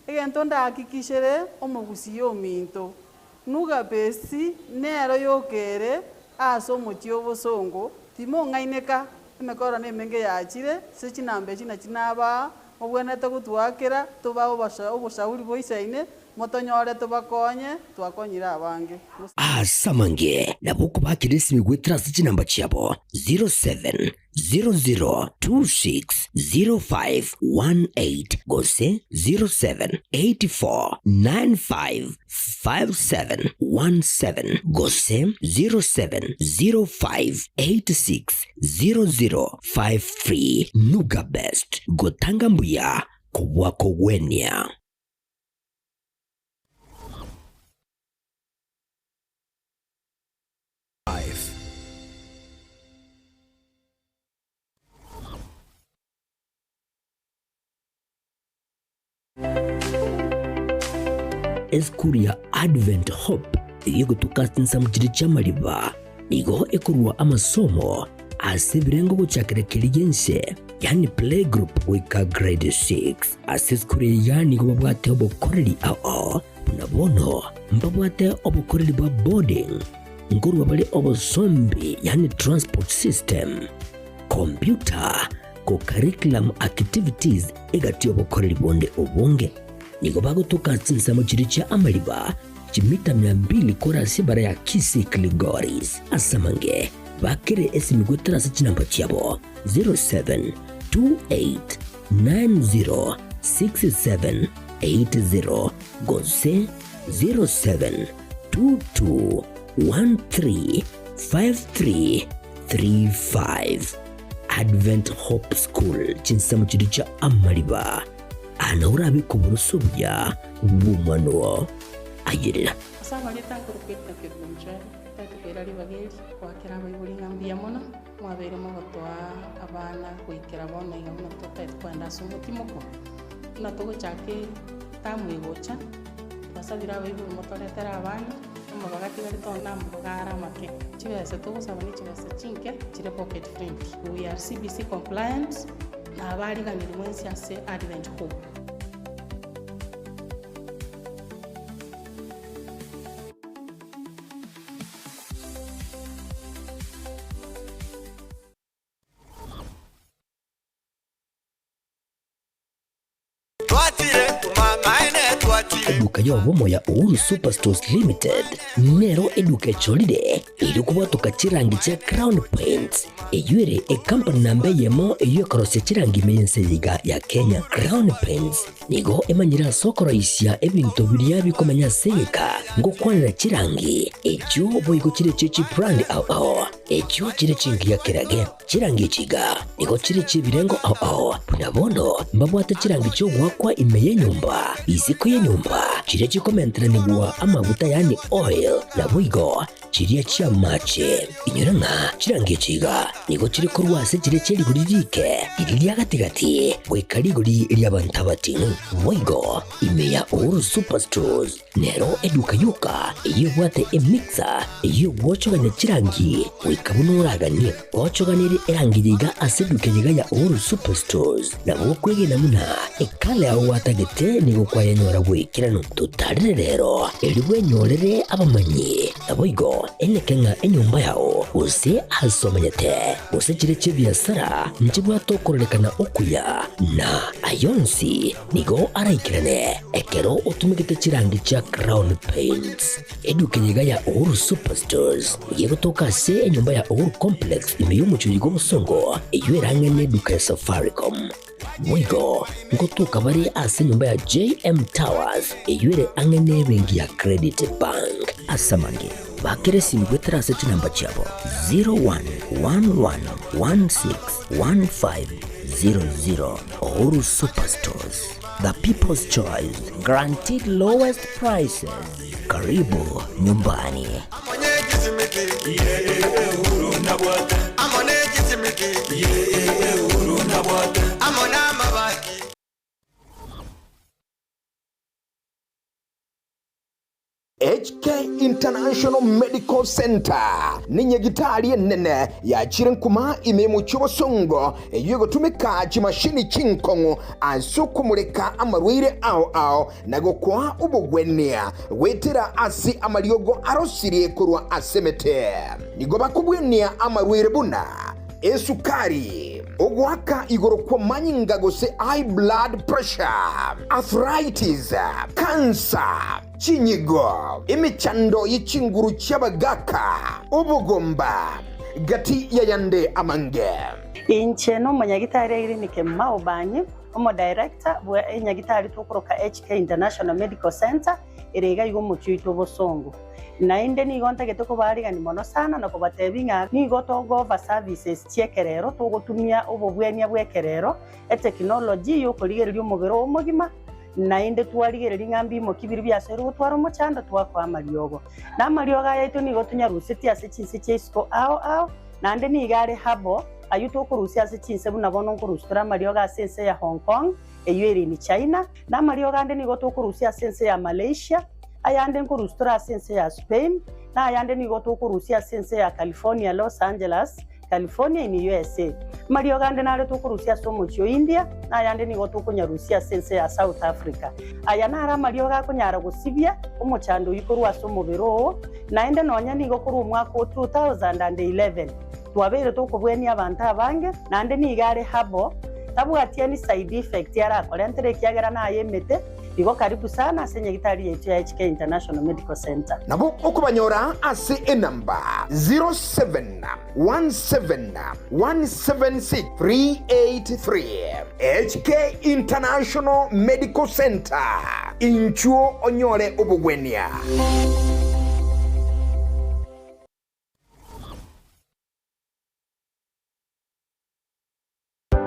S8: egento ndahakikishere omogusi yominto Nuga Pace nero yokere aso mochio bosongo timo ngaineka emekora nemenge yachire sechinambe china chinaba obwenete gutwakira tuba oboshauri boisaine motonyore tubakonye twakonyira abange
S16: asamange nabuko bakirisimi gwetrasi chinamba chiabo 0700260518 gose 0784955717 gose 0705860053 Nuga Best gotanga mbuya kubwako gwenia. Eskuria Advent Hope iyo gutukatinsa mukiri cy'amariba nigo ekurwa amasomo asibirengo gucyakerekerigense yani playgroup wika grade 6 aseskuria yani go babwate obokoreri ao nabono mbabwate obokoreri ba boarding ngurwa bali obosombi yani transport system computer ko curriculum activities egati obokoreri bonde obonge nigo bagotoka tsinsa mukiri cya amariba chimita 200 korasi bara ya Kisi Kligoris asamange bakire esimigwe tarasi chinamba chiabo 0728906780 gose 0722135335 Advent Hope School chinsa mukiri cya amariba anaurabi kuburusobya bumano ayirira
S8: asaba leta kurupeta kebunche tatukera libageri kwakira bayibuli ngambia mona mwabere magotwa abana kuikira bona ingamo tota kwanda sumutimoko natogo chake tamwigocha basabira bayibuli motoretera abana amabagati bari tonda mbugara make chibese tugusaba ni chibese chinke chire pocket friendly we are CBC compliant na abari ganiri mwensi ase Advent Hope.
S16: Eduka yobomo ya Uhuru Superstores Limited nero eduka cholide ili kubatuka chirangi cha Crown Paints eyure company nambe yemo iyo karose chirangi meyense yiga ya Kenya. Crown Paints nigo emanyira sokoro isya ebintu biriya bikomanya seka ngo kwanira chirangi echo boyiko chire chichi brand ao echo chire chingi ya kirage chirangi chiga nigo chire chibirengo ao punabono mbabwata chirangi cyo gwakwa imeye nyumba iziko ya nyumba chire chikomentra nibwa amavuta yani oil na bwigo chiria chia mache inyoranga chirangie chiga nigo chiri korwase chire chiri guririke iriria gatigati gwikari guri ria bantabati moigo imeya Uhuru Superstores nero eduka yuka iyo gwate emixer iyo gwochoganya chirangi wikabunuraganie gwochoganire erangiga aseduke yiga ya Uhuru Superstores na gwokwege namuna ekale aho watagete nigo kwayanyora gwikirano tutarire rero eliwe nyorere abamanyi naboigo enekenga enyumba yao use asomanyete use chire chibiasara nchibwa tokorelekana okuya na ayonsi nigo araikirane ekero utumikite chirangi cha Crown Paints eduke yiga ya Uhuru Superstores yego toka se enyumba ya Uhuru Complex imeyumuchuyigo musongo eywerangene duka ya Safaricom mwigo ngotuka bari ase nyumba ya JM Towers eyure angene bengi ya Credit Bank asamange bakere simgwe traseti namba chabo 0111161500 Uhuru Superstores, the people's choice, guaranteed lowest prices. Karibu nyumbani.
S9: HK International Medical Center ni nyegitari nene ya chirenkuma imemu chobosongo yugo tumika chimashini chinkongo asukumureka amarwire ao nago kwa ubugwenia wetera asi amariogo arosirie kurwa asemete nigo bakubwenia amarwire buna esukari ogwaka igoro kwa manyinga gose high blood pressure, arthritis, cancer, chinyigo, imichando yichinguru chabagaka, ubugomba, gati yayande amange.
S10: Incheno manyagitari irinike maobanyi, omo director bwa nyagitari tukoroka HK International Medical Center irega yugo muchuito bosongo. Na inde ni gonta getoko bariga ni mono sana na kubatebinga ni gotogo va services chiekerero tugotumia obobwenia bwekerero e technology yo koligererio mubero omugima na inde twarigereria ngambi mo kibiri byasero gutwara umuchanda twakwa amariogo na amarioga yaito ni gotunya ruseti ase chinse chesko ao na inde ni gare habo ayuto kurusia ase chinse buna bono kurustura amarioga asense ya Hong Kong eyeri ni China na amarioga inde ni gotokurusia asense ya Malaysia ayande nkurustura sense ya Spain na ayande nigoto kurusia sense ya California, Los Angeles, California in USA. Mario gande nare to kurusia somocho India na ayande nigoto kunyarusia sense ya South Africa. Ayana ara Mario ga kunyara gusibia umuchando yikorwa somobero na ende nonya nigokuru mwaka 2011. Twabere to kubweni abantu abange na ande nigare habo tabu atiani side effect yara kolentere kiagera na ayemete. Igo karibu sana ase nyagitari yetu ya HK International Medical Center.
S9: Nabo okubanyora ase enamba 0717176383 HK International Medical Center inchuo onyore obugwenia.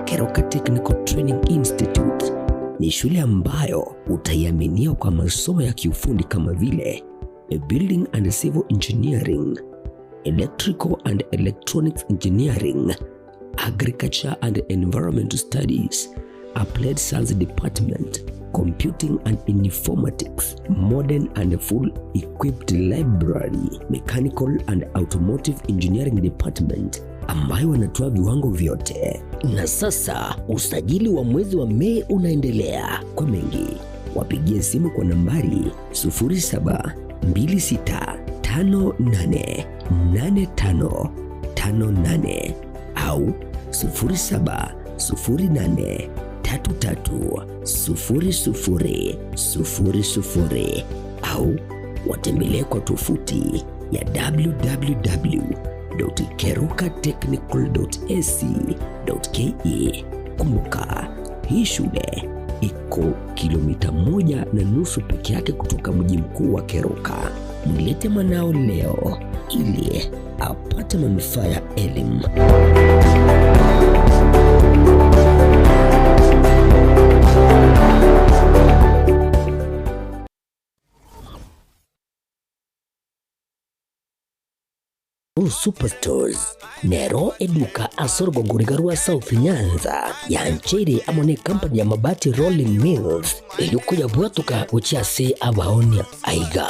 S16: Keroka Technical Training Institute ni shule ambayo utaiaminia kwa masomo ya kiufundi kama vile Building and Civil Engineering, Electrical and Electronics Engineering, Agriculture and Environmental Studies, Applied Science Department, Computing and Informatics, Modern and Full Equipped Library, Mechanical and Automotive Engineering Department, ambayo wanatoa viwango vyote. Na sasa usajili wa mwezi wa Mei unaendelea. Kwa mengi wapigie simu kwa nambari 0726588558 au 0708330000 au watembelee kwa tovuti ya www.kerukatechnical.ac.ke. Kumbuka, hii shule iko kilomita 1.5 peke yake kutoka mji mkuu wa Keroka. Mlete mwanao leo ili apate manufaa ya elimu. Superstores nero eduka asorgo ngurigarua South Nyanza yanchiri amone company ya mabati Rolling Mills eyukuya bwatuka uchiase abaonia aiga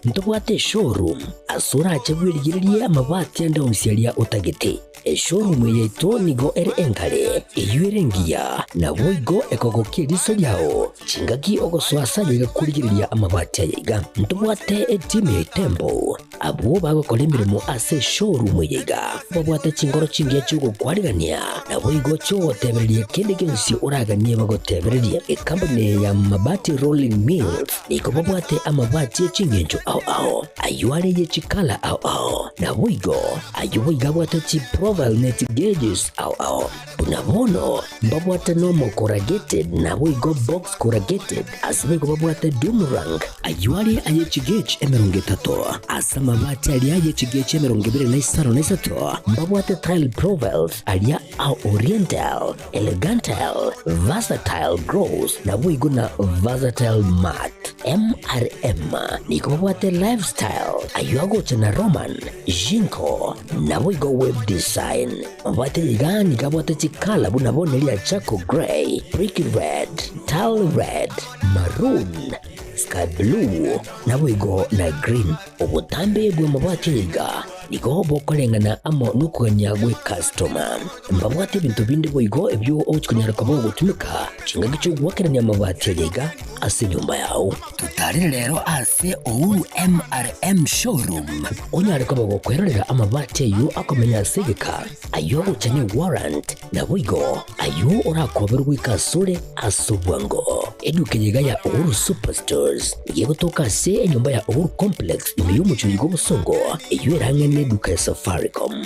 S16: ntobwate showroom asura achagwirigirie amabati ande umsialia utagete showroom yeito nigo ere engale eyuerengia na boigo ekogokie riso yao chingaki ogoswasa yega kurigiriria amabati aiga ntobwate team Tembo abo bagokora imirimo ase showroom yega babwate chingoro chingia chugo kwarigania na boigo cho tebererie kende gensi uraganie bagotebererie company ya mabati Rolling Mills niko babwate amabati chingenjo ao ayuare ye chikala ao na boigo ayuiga bwate chi profile net gauges ao unabono babwate normal corrugated na boigo box corrugated asibego babwate Dumarang ayuare aye chigage emerongetato asa mabati alia aye chigage emerongibire na isaro na isato babwate tile profiles alia au oriental elegantal versatile gross na boigo na versatile mat MRM niko babwate lifestyle ayuago chana Roman Jinko na boigo web design babwate yigani kabwate chikala bunabonelia Chaco Grey, Brick Red, Tile Red, Maroon, Sky Blue na boigo na green obutambe bwe mabwate yiga niko bokolengana amo nukuganya gwe customer mbabwate bintu bindi boigo ebyo ochikunyara kabo gutumika chinga gicho gwakeranya mabwate yiga ase nyumba yao tutari rero ase Ouru MRM showroom onyare kabo gukwerera amabwate yu akomenya segeka ayo uchanye warrant na boigo ayo urakoberwa ikasure asubwango eduke yiga ya Ouru Superstores yego toka se nyumba ya Ouru Complex imiyumucho yigo busongo eyuerangene duka ya Safaricom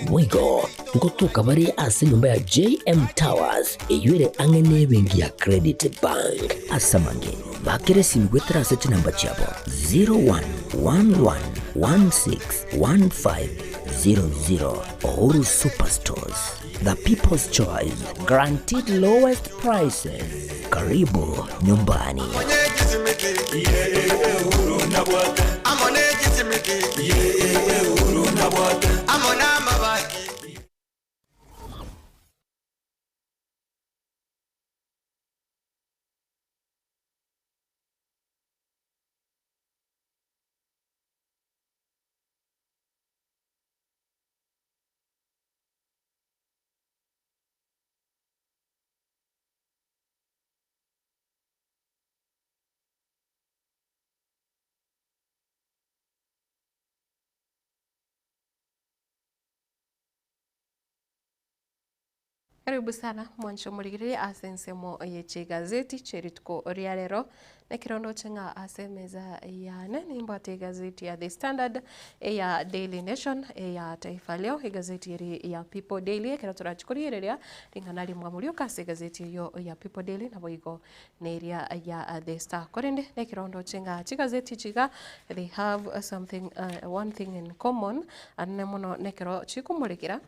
S16: boigo ngotoka bari ase nyumba ya JM Towers eyuere angene bengi ya Credit Bank asamange bakere simgwetera ase namba chabo 0111161500 Ouru Superstores, the people's choice, guaranteed lowest prices. Karibu nyumbani.
S1: Karibu sana mwancho murigiri asensemo yeche gazeti cherituko ria rero na kirondo chenga asemeza yane nimbate gazeti ya The Standard ya Daily Nation ya Taifa Leo gazeti ya People Daily kera turachikurireria ringanali mwamulio kase gazeti yo ya People Daily na boigo neria ya The Star korende na kirondo chenga chigazeti chiga they have something one thing in common anemono nekero chikumurikira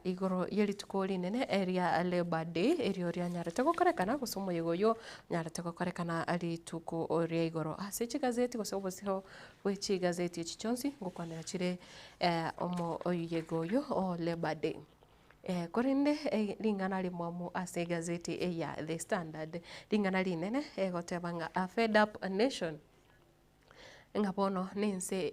S1: igoro yerituko rinene area Labor Day ria nyarete gukorekana gusomo yigoyo nyarete gukorekana ari tuko ria igoro ase chigazeti gosobo siho wechi gazeti chichonsi ngukwana chire omo oyigoyo o Labor Day korinde lingana limwamu ase gazeti ya The Standard lingana linene gotebanga a fed up nation ngabono nense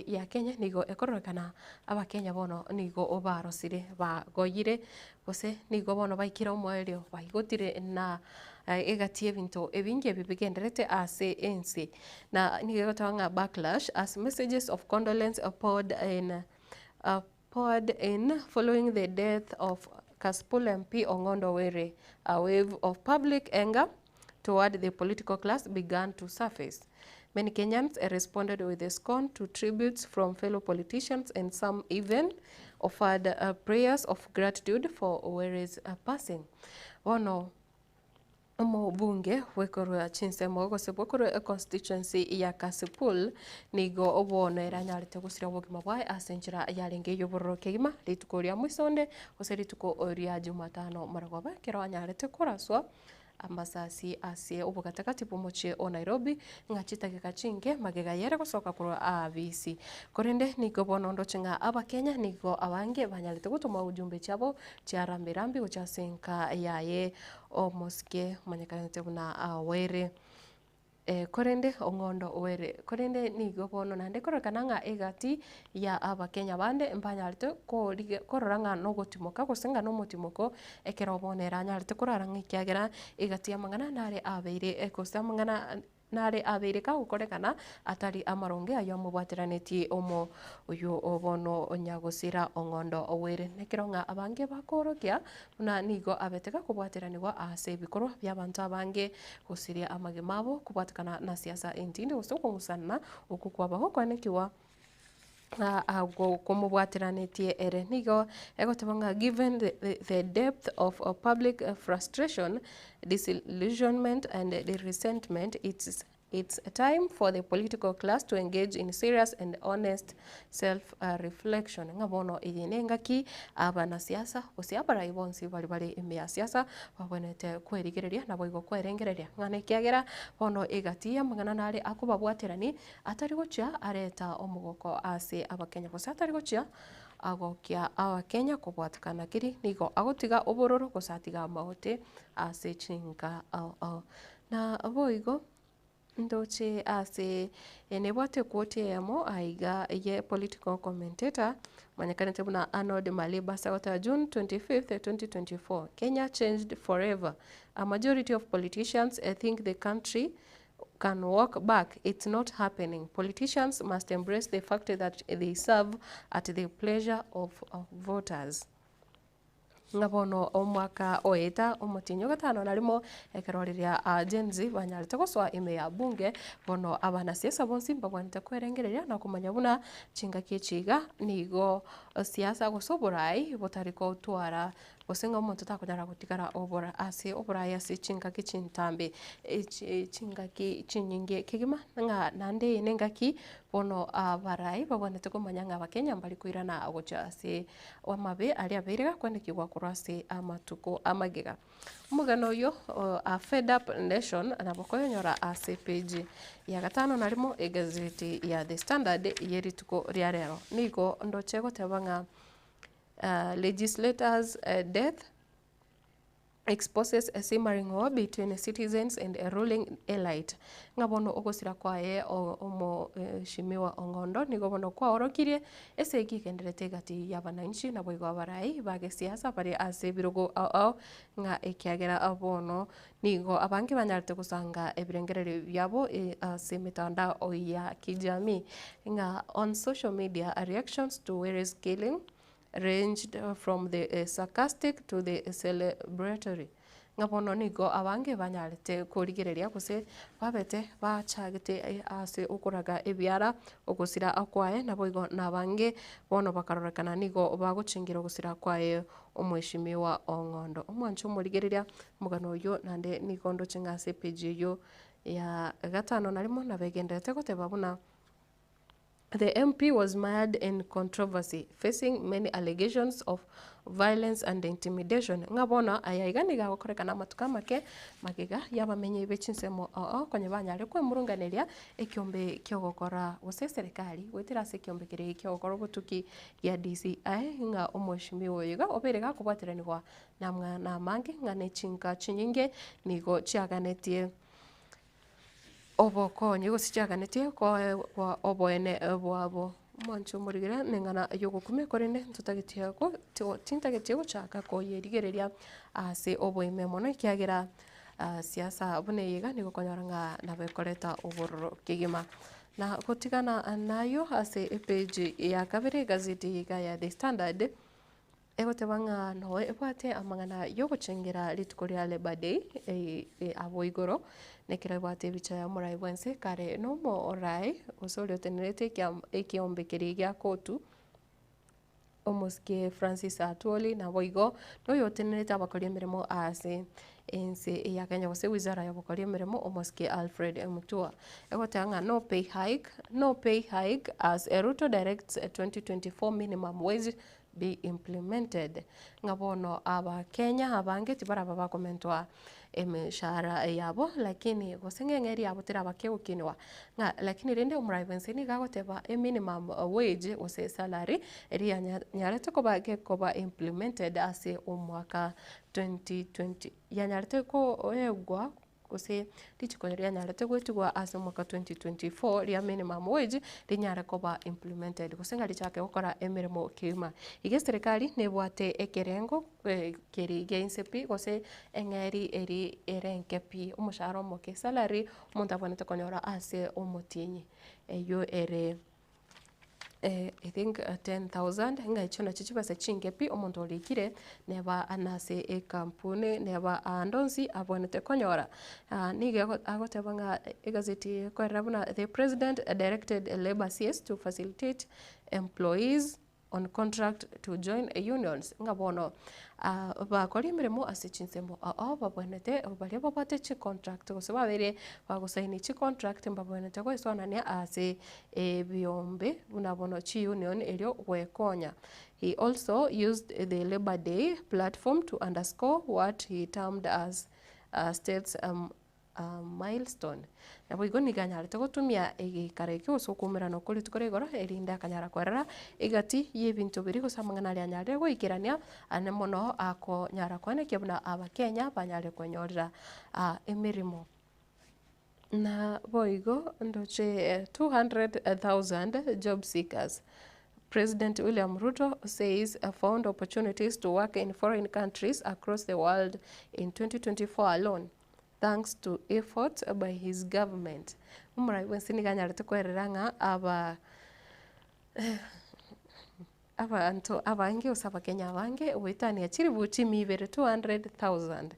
S1: ya Kenya nigo ekorokana abakenya bono nigo obarosire bagoyire gose nigo bono baikira omwerio baigotire na egatie bintu ebinge bibigenderete ase ense na nigo gotanga backlash as messages of condolence poured in following the death of Kasipul MP Ong'ondo Were. A wave of public anger toward the political class began to surface. Many Kenyans responded with a scorn to tributes from fellow politicians, and some even offered prayers of gratitude for Were's passing. Ono omo bunge wekorwa chinsemo gose wekorwa constituency ya Kasipul nigo obono eranyarite gusira bogima bwae asenjira yarenge yobororo kegima lituko ria mwisonde gose lituko ria Jumatano maragoba kero anyarite kuraswa amasasi ase obugatakati bw'omochie o Nairobi ng'achitageka chinge magega yere gosoka korwa abisi korende nigo bono ndoche ng'a abakenya nigo abange banyalete gotuma ujumbe chabo chiarambirambi gochasenka yaye omosike manyakanete buna Were korende Ong'ondo Were korende nigo bono nande korokana ng'a egati ya abakenya bande mbanyalete korora ng'a nogotimoka gose ng'a nomotimoko ekero bono eranyalete korara ng'ikiagera egati amang'ana nare abeire gose amang'ana nare abeire kagokorekana atari amaronge ayo amobwateraneti omo oyo obono onyagosira Ong'ondo Were nekero ng'a abange bakorokia buna nigo abeteka kubwateraniwa ase ebikorwa bia abanto abange gosiria amagema abo kubwatekana na siasa entinde gose okong'usana oku kwabaho kwanekiwa agwo komobwateranetie ere nigo egoteba ng'a given the depth of public frustration, disillusionment and the resentment, it's a time for the political class to engage in serious and honest self-reflection. Ngabono iginengaki abana siasa gose abarai bonsi bari ime siasa babonete kwerigereria nabo igo kwerengereria ng'ana kiagera bono egati amang'ana nare akubabwaterani atari gocha areta omugoko ase abakenya gose atari gocha agokia abakenya kubwatikana kiri nigo agotiga obororo gose atiga amaote ase chinka na boigo ndoche ase enebwate kwote yamo aiga ye political commentator manyakanete buna Arnold Maliba sagota June 25th 2024 Kenya changed forever. A majority of politicians think the country can walk back. It's not happening. Politicians must embrace the fact that they serve at the pleasure of voters. Ngabono omwaka oeta omotinyo gatano narimo ekeroreria Gen Z banyalite goswa ime ya bunge bono abana siasa bonsi mbagwanite kwerengereria na kumanya buna chinga kichiga nigo siasa gosoborai botariko twara gosenga omonto takonyara gutigara obora ase oborai ase chinga kichintambe chinga kichinyinge kigima nga nande nengaki bono abarai babwanite kumanya nga abakenya mbali kuirana agocha ase wamabe ali abeirega kwandikirwa kurase amatuko amagega umugano yo a Fed Up Nation anabokoyonyora ase page ya gatano narimo egazeti ya The Standard yerituko ria rero nigo ndochego tebanga legislators death exposes a simmering war between citizens and a ruling elite. Ngabono ogosira kwae omo shimiwa Ong'ondo nigo bono kwa orokirie ese gikenderete gati y'abananchi na boigo abarai bage siasa bari ase birogo nga ekiagera abono nigo abange banyarite kusanga ebirengerere byabo ase mitandao ya kijamii nga on social media reactions to Were's killing ranged from the sarcastic to the celebratory. Ngabono nigo abange banyalete kurigereria gose babete bachagite ase ukuraga ebyara ogosira akwae na boigo nabange bono bakarorekana nigo baguchingira ogosira kwae omweshimiwa Ong'ondo omwancho murigereria mugano yo nande nigo ndo chingase page yo ya gatano narimo nabegendete goteba buna the MP was mired in controversy, facing many allegations of violence and intimidation. Ngabona ayaiganiga gukorekana matuka make magega yabamenye bechinsemo konye banyare kwe murunganeria ekiombe kyogokora gose serikali gwetira se kiombe kire kyogokora butuki ya DCI nga omweshimiwo yiga oberega kubwateranirwa namwa na mange ngane chinka chinyinge nigo chiaganetie obokonye gosichaganetie kwa oboene bwabo mwancho murigira nengana yogokume korene tutagitie ko tintagitie guchaka ko yerigereria ase oboime mono kiagera siasa bune yiga nigo konyoranga nabekoreta obororo kigima na gotigana nayo ase page ya kabere gazeti yiga ya The Standard egotebanga no ebwate amangana yogochengera litukoria Labor Day abo igoro nekira bwate bicha ya murai bwense kare no mo orai osole tenerete ekiombe kirigia kotu omoske Francis Atwoli na boigo no yotenerete abakoria mirimo ase ense ya Kenya gose wizara ya bokoria mirimo omoske Alfred Mutua egotanga no pay hike as Ruto directs a 2024 minimum wage be implemented. Ngabono aba Kenya abange tibara baba komentwa emishahara yabo lakini goseng'eng'eri yabo terabakegukinwa ng'a lakini rende omurabense niga agoteba minimum wage gose salary eri nyarete koba implemented ase omwaka 2020 yanyarete koegwa gose richiko rianyarete gwetigwa ase omwaka 2024 ria minimum wage rinyare koba implemented gose ng'a richake gokora emirimo kiuma iga serikali nebwate ekerengo keri geinsepi gose eng'eri eri erenkepi omoshahara omoke salary omonto abwanete konyora ase omotienyi eyo ere I think 10,000 nga icho nacho chibasa chingepi omonto orikire neba anase ekampuni neba andonsi abonete konyora nige agoteba nga egazeti korera buna the president directed labor CS to facilitate employees on contract to join unions nga bono bakora emirimo ase chinsemo babonete baria babate chi contract gose babere bagosaini chi contract mbabonete goisonania ase ebiombe buna bono chi union erio gwekonya. He also used the Labor Day platform to underscore what he termed as states milestone nabo igo niganyarete gotumia egikara ekio gosokumira nokuri tukore igoro erinde akanyara kwerera igati y'ebintu biri gosamangana ria nyare goikirania ane mono ako nyara kwane kebuna abakenya banyare kwenyorera emirimo na boigo ndoche 200,000 job seekers. President William Ruto says found opportunities to work in foreign countries across the world in 2024 alone, thanks to efforts by his government. Umurai wensini ganyarete kwerera ng'a abange osaba Kenya abange witani achiri buti mibere 200,000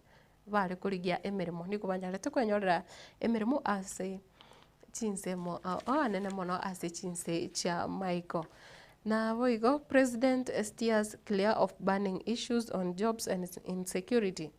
S1: bari kurigia emirimo niko banyarete kwenyorera emirimo ase chinsemo anene mono ase chinse cha Michael. Na boigo president steers clear of burning issues on jobs and insecurity.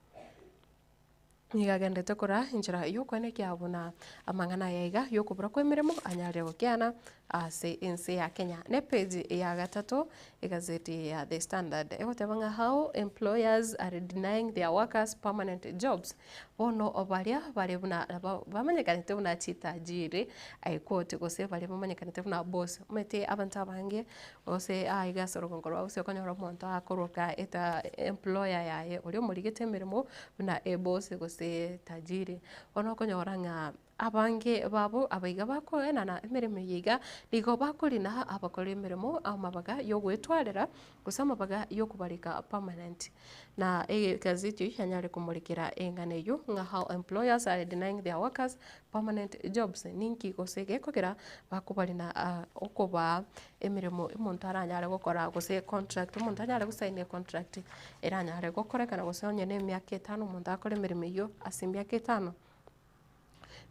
S1: Nigagendete kora injira yokwene kiabuna amang'ana yaiga yokubura kwemirimo anyare gokiana ase ense ya Kenya. Ne page ya gatatu egazeti ya The Standard egotebanga how employers are denying their workers permanent jobs. Bono obaria bari buna bamenyekanete buna chitajiri aikote gose bari bamenyekanete buna boss mete abantu abange gose aiga sorogongoro ose konyora monto akoroka eta employer yaye uri omurigete emirimo buna boss gose tajiri ono konyora ng'a abange babo abaiga bakoena na emirimo yiga ligo bakolina abakora emirimo amabaga yogwetwarera gusa amabaga yokubarika permanent na gazeti yanyare kumurikira engane yo nga how employers are denying their workers permanent jobs ninki gosege kokera bakubarina okoba emirimo umuntu aranyare gukora gose contract umuntu aranyare gusaine contract eranyare gukora kana gusonye ne myaka 5 umuntu akora emirimo yo asimbya 5.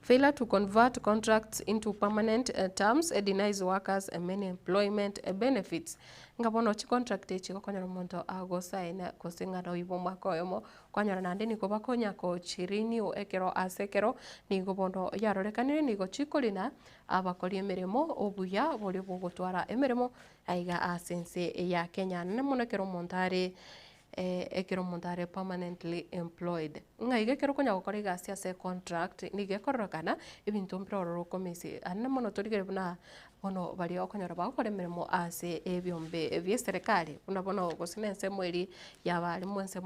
S1: Failure to convert contracts into permanent terms denies workers many employment benefits. Ngabono chi contract echi gokonyora omonto agosaina kosingana oibo mwaka oyomo kwanyora nande niko bakonya ko chirini o ekero asekero nigo bono yarorekanire nigo chikolina abakori emirimo obuya bori bugotwara emirimo aiga asense ya Kenya ne monekero montare ekero montare permanently employed ngaiga kero konya gukora igasi ase contract nige kororokana ebintu mpiroro komisi anna mono torigere buna bono bari okonyora bagukora emirimo ase ebyombe ebye serikali buna bono gosinense mweri yabali mwense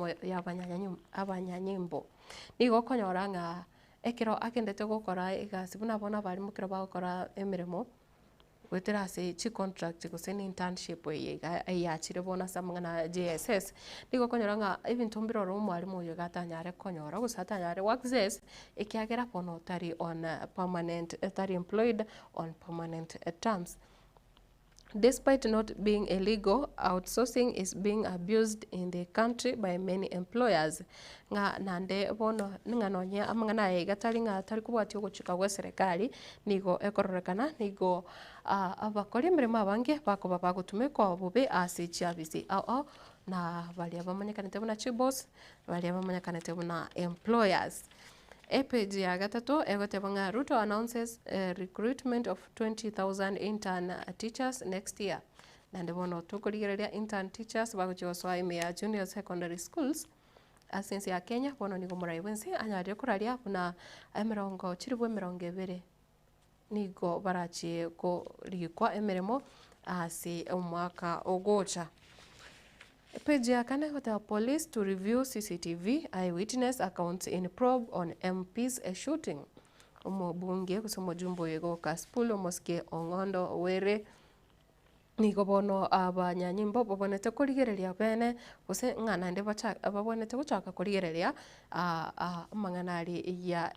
S1: abanyanyimbo nigo okonyora ng'a ekero akendete gukora igasi buna bono bari mukiro bagukora emirimo wetera ase chi contract gose ni internship yachire bona samangana JSS nigo konyora ng'a ebintu mbiroro mwarimu oyo gatanyare konyora gusatanyare access ekiagera bono tari on permanent tari employed on permanent terms. Despite not being illegal, outsourcing is being abused in the country by many employers. Nga nande bono nga nonye amangana gatari nga tari kubwati ogochika gwa serikali nigo ekororekana nigo abakori emirimo abange bakoba bagutumekwa bube ase chiabisi na bali abamanyekanete buna chibos bali abamanyekanete buna employers. Page ya gatatu egotebanga Ruto announces recruitment of 20,000 intern teachers next year. Nande bono tukurigereria intern teachers bagochoswa ime ya junior secondary schools asense ya Kenya bono nigo murai wense anyarire kuraria buna emirongo chiribwe 20 nigo barachie kurikwa emirimo ase omwaka ogocha. Page ya kane hotel police to review CCTV eyewitness accounts in probe on MP's shooting. Omobunge kusoma jumbo yego Kasipul Omoske Ong'ondo Were nigo bono abanyanyimbo babonete kurigereria bene gose ng'ana nde babonete guchaka kurigereria manganari ya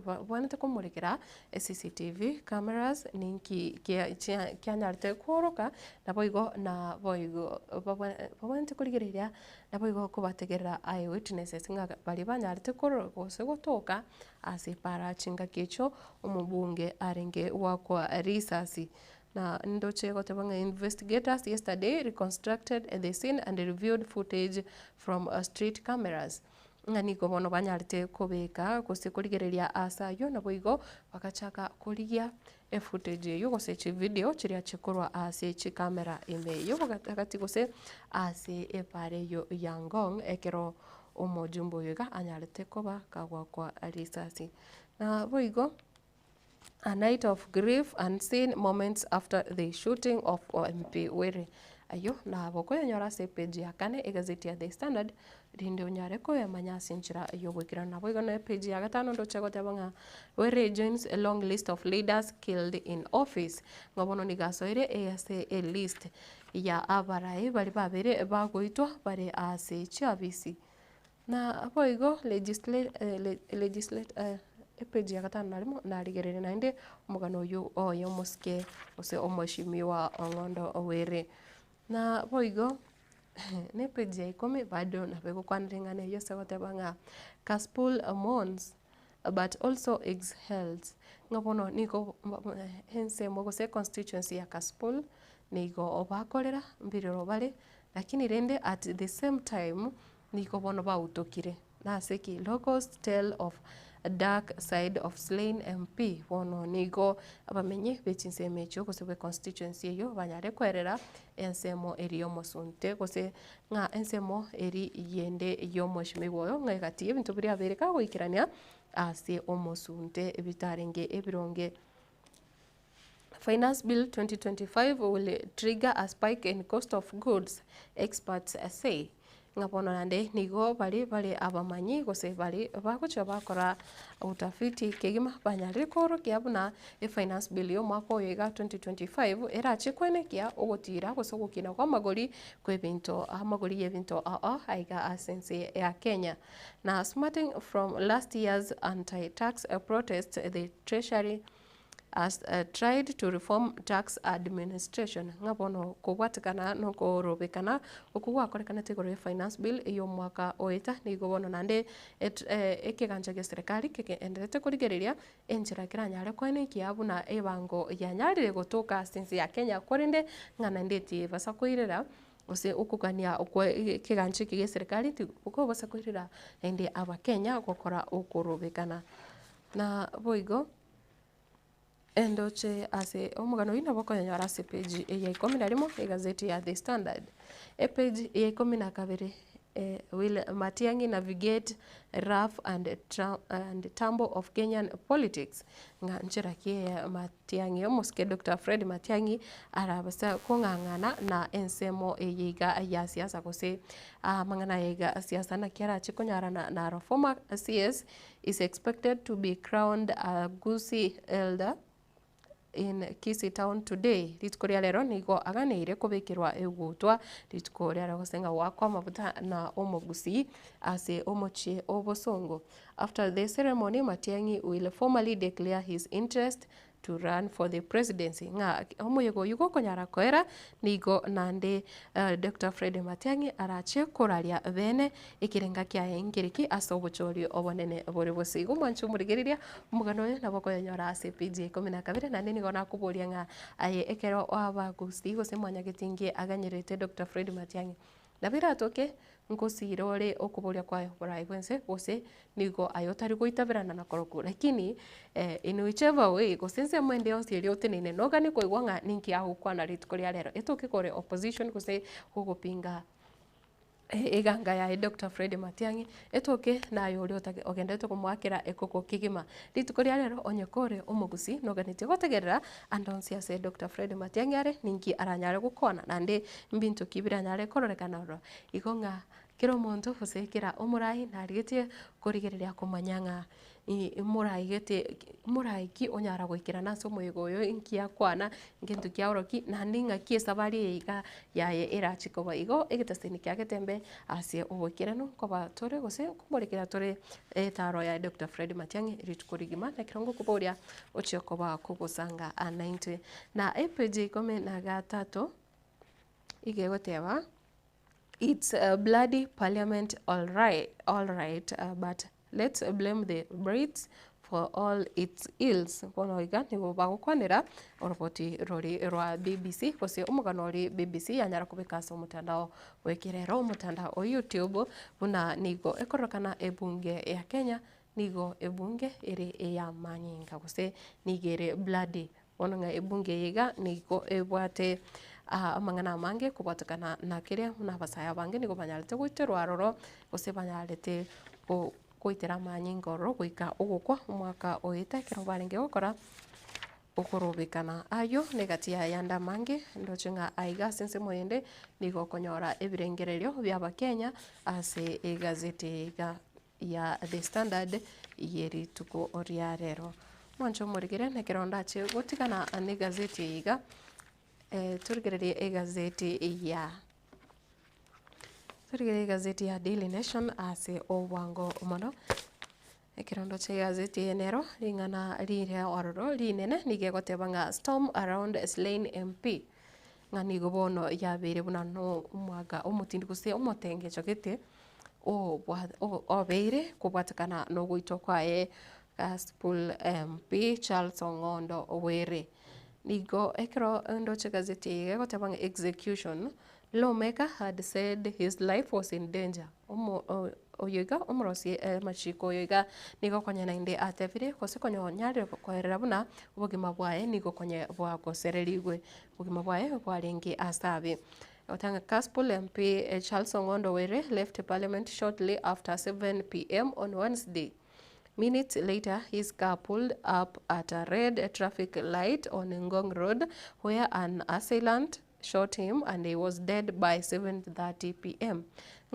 S1: babonete kumurekera CCTV cameras ninki kianyarte kworoka na boigo babonete kurigereria na boigo kubategerera eyewitnesses nga bali banyarte korora gose gotoka ase para chinga kicho omubunge arenge wakwa risasi na ndoche gotebanga investigators yesterday reconstructed the scene and reviewed footage from street cameras ngani ko bono banyarite kubeka gose kurigereria asayo na boigo bakachaka kurigia footage yo gose chi video chiria chikorwa ase chi camera ime yo gati gose ase epare yo Yangong ekero omojumbo yoga anyarite koba kagwa kwa risasi na boigo. A night of grief and seen moments after the shooting of MP Were. Ayo na boko nyora se page ya kane egazeti ya The Standard rinde unyare ko ya manyasi nchira yo gwikira na boigo na page ya gatano ndo chego tabanga Were joins a long list of leaders killed in office. Ngobono ni gasoire ase a list ya abarai bali babere bagoitwa bare ase chabisi. Na boigo legislate epeji ya gatano narimo narigerere nainde omugano uyu oyo Moske ose omoshimiwa Ong'ondo Were na boigo ne peji ya 10 bado na bego kwanringane yose gotebanga Kasipul mourns but also exhales ngabono niko hense mogose constituency ya Kasipul nigo obakorera mbiriro bale lakini rende at the same time niko bono bautokire na seki locals tell of a dark side of slain MP bono nigo abamenye bechinseme cyo gose be constituency yo banyare kwerera ensemo eri omosunte gose nga ensemo eri yende yomoshime boyo nga gati ebintu biri abereka goikirania ase omosunte ebitarenge ebironge. Finance Bill 2025 will trigger a spike in cost of goods, experts say. Ngapono nande nigo bali abamanyi gose bali bakucha bakora utafiti kegima banyari koro kiabuna finance bill yo mwako yega 2025 era chikwene kia ogotira gose gukina kwa magori kwebinto amagori yebinto aiga asense ya Kenya na smarting from last year's anti-tax protest the treasury has tried to reform tax administration ngabono kubwatikana no korobekana okugwa korekana tegoro finance bill iyo mwaka oeta nigobono nande ekiganja gya serikali enderete kurigereria enjira kiranyare kwene kiabuna ebango yanyarire gotoka since ya Kenya korinde ngana ndeti basa koirera ose ukugania okwa kiganje kige serikali uko basa koirera ende aba Kenya gukora okorobekana na boigo endoche ase omugano ina boko nyara se page ya 11 egazeti ya The Standard page ya 12 will Matiang'i navigate rough and tumble of Kenyan politics nga nchira kie Matiang'i Omoske Dr. Fred Matiang'i arabasa kongangana na ensemo eyiga ya siasa kose mangana yiga siasa na kiara chikonyara na former CS is expected to be crowned a Gusii elder in Kisii town today. Ritikoria lero nigo aganeire kubikirwa egutwa ritikoria lero senga wakwa mabuta na Gusii ase omochie obosongo. After the ceremony, Matiang'i will formally declare his interest to run for the presidency. Nga omoyego yugo konyara koera nigo nande Dr. Fred Matiang'i arache koraria bene ikirenga kya engiriki asobochori obonene bore bosigo mwanchu murigeriria mugano na boko yanyora ase page 12 na nigo nakuboria nga aye ekero aba Gusii gose mwanyagetingie aganyerete Dr. Fred Matiang'i nabira atoke nkosirore okuboria kwayo borai bwense gose nigo ayotari goitabirana na koroku lakini in whichever way gosense mwende yonse iri otenene nogani koigwa nga ninki ahukwa na ritikoria lero etoke kore opposition gose hugopinga iganga ya Dr. Fred Matiang'i etoke nayo uri ogendete kumwakira ekoko kigima rituko ria rero onyekore umugusi noganite gotegerera andonsi ase Dr. Fred Matiang'i are ninki aranyare gukona nande mbintu kibira nyare kororekana ro igonga kero muntu gusekera umurai narigetie kurigereria kumanyanga murai gete murai ki onyara gwikira naso muigoyo inkia kwana ngintu kia oroki na ninga kie sabari iga yaye irachikoba igo egetasini kia getembe asie ubukira no koba tore gose kumurikira tore etaro ya Dr. Fred Matiang'i ritukurigima na kirongo kuboria ochiokoba kugusanga a 90 na EPG kome na gatatu igegoteba it's a bloody parliament all right but let's blame the Brits for all its ills. Bono iga ni bagukwanira oroboti rori rwa BBC kose umugano ri BBC yanyara kubikasa umutandao wekirero umutandao o YouTube buna nigo ekorokana ebunge ya Kenya nigo ebunge iri ya manyinga kose nigere bloody bono nga ebunge yiga nigo ebwate amangana mange kubatakana na kire na basaya bange nigo banyarete gwiterwa roro kose banyarete goitera manyingo ro goika ugukwa umwaka oite kero barenge gukora ukurubikana ayo negatia yanda mange ndochenga aiga sense moyende nigo konyora ebirengererio bya bakenya ase egazeti ya The Standard yeri tuko oria rero mwancho morigere nekeronda che gotikana ane gazeti iga turigererie egazeti ya Daily Nation ase obwango mono ekirondo che gazeti enero ringana rire ororo rinene nigegotebanga storm around Slain MP ngani gobono yabere buna no umwaga omutindi guse omotenge chogete obeire kubwatakana no goito kwae Gospel MP Charles Ong'ondo Owere nigo ekiro ndo che gazeti egotebanga execution lawmaker had said his life was in danger. Oyoga omorosi machiko oyoga nigo konye nainde atevire kose konyo nyare kwerera buna ubugima bwae nigo konye bwa kosererigwe ubugima bwae bwarengi asabe Otanga Gospel MP Charles Ong'ondo Owere left Parliament shortly after 7 p.m. on Wednesday. Minutes later, his car pulled up at a red traffic light on Ngong Road, where an assailant shot him and he was dead by 7:30 p.m.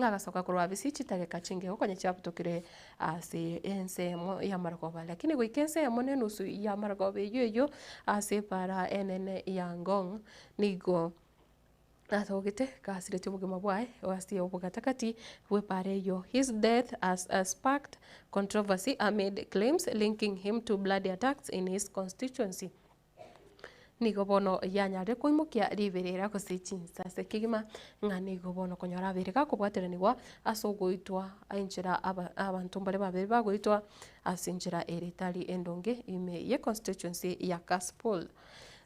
S1: Ngagasoka kurwa bisichi tage kachinge okonye chaputokire ase ensemo ya Maragoba lakini gwikense yamone nusu ya Maragoba yoyo ase para enene ya Ngong nigo atogete kasirete ubugima bwae wasi obugatakati wepare yo his death has sparked controversy amid claims linking him to bloody attacks in his constituency. Nigo bono yanyare kuimukia riberera kosichinsa sekigima ngani go bono konyora bereka kubwateranirwa asogoitwa ainjira abantu mbare babiri bagoitwa asinjira eritari endonge ime ye constituency ya Gospel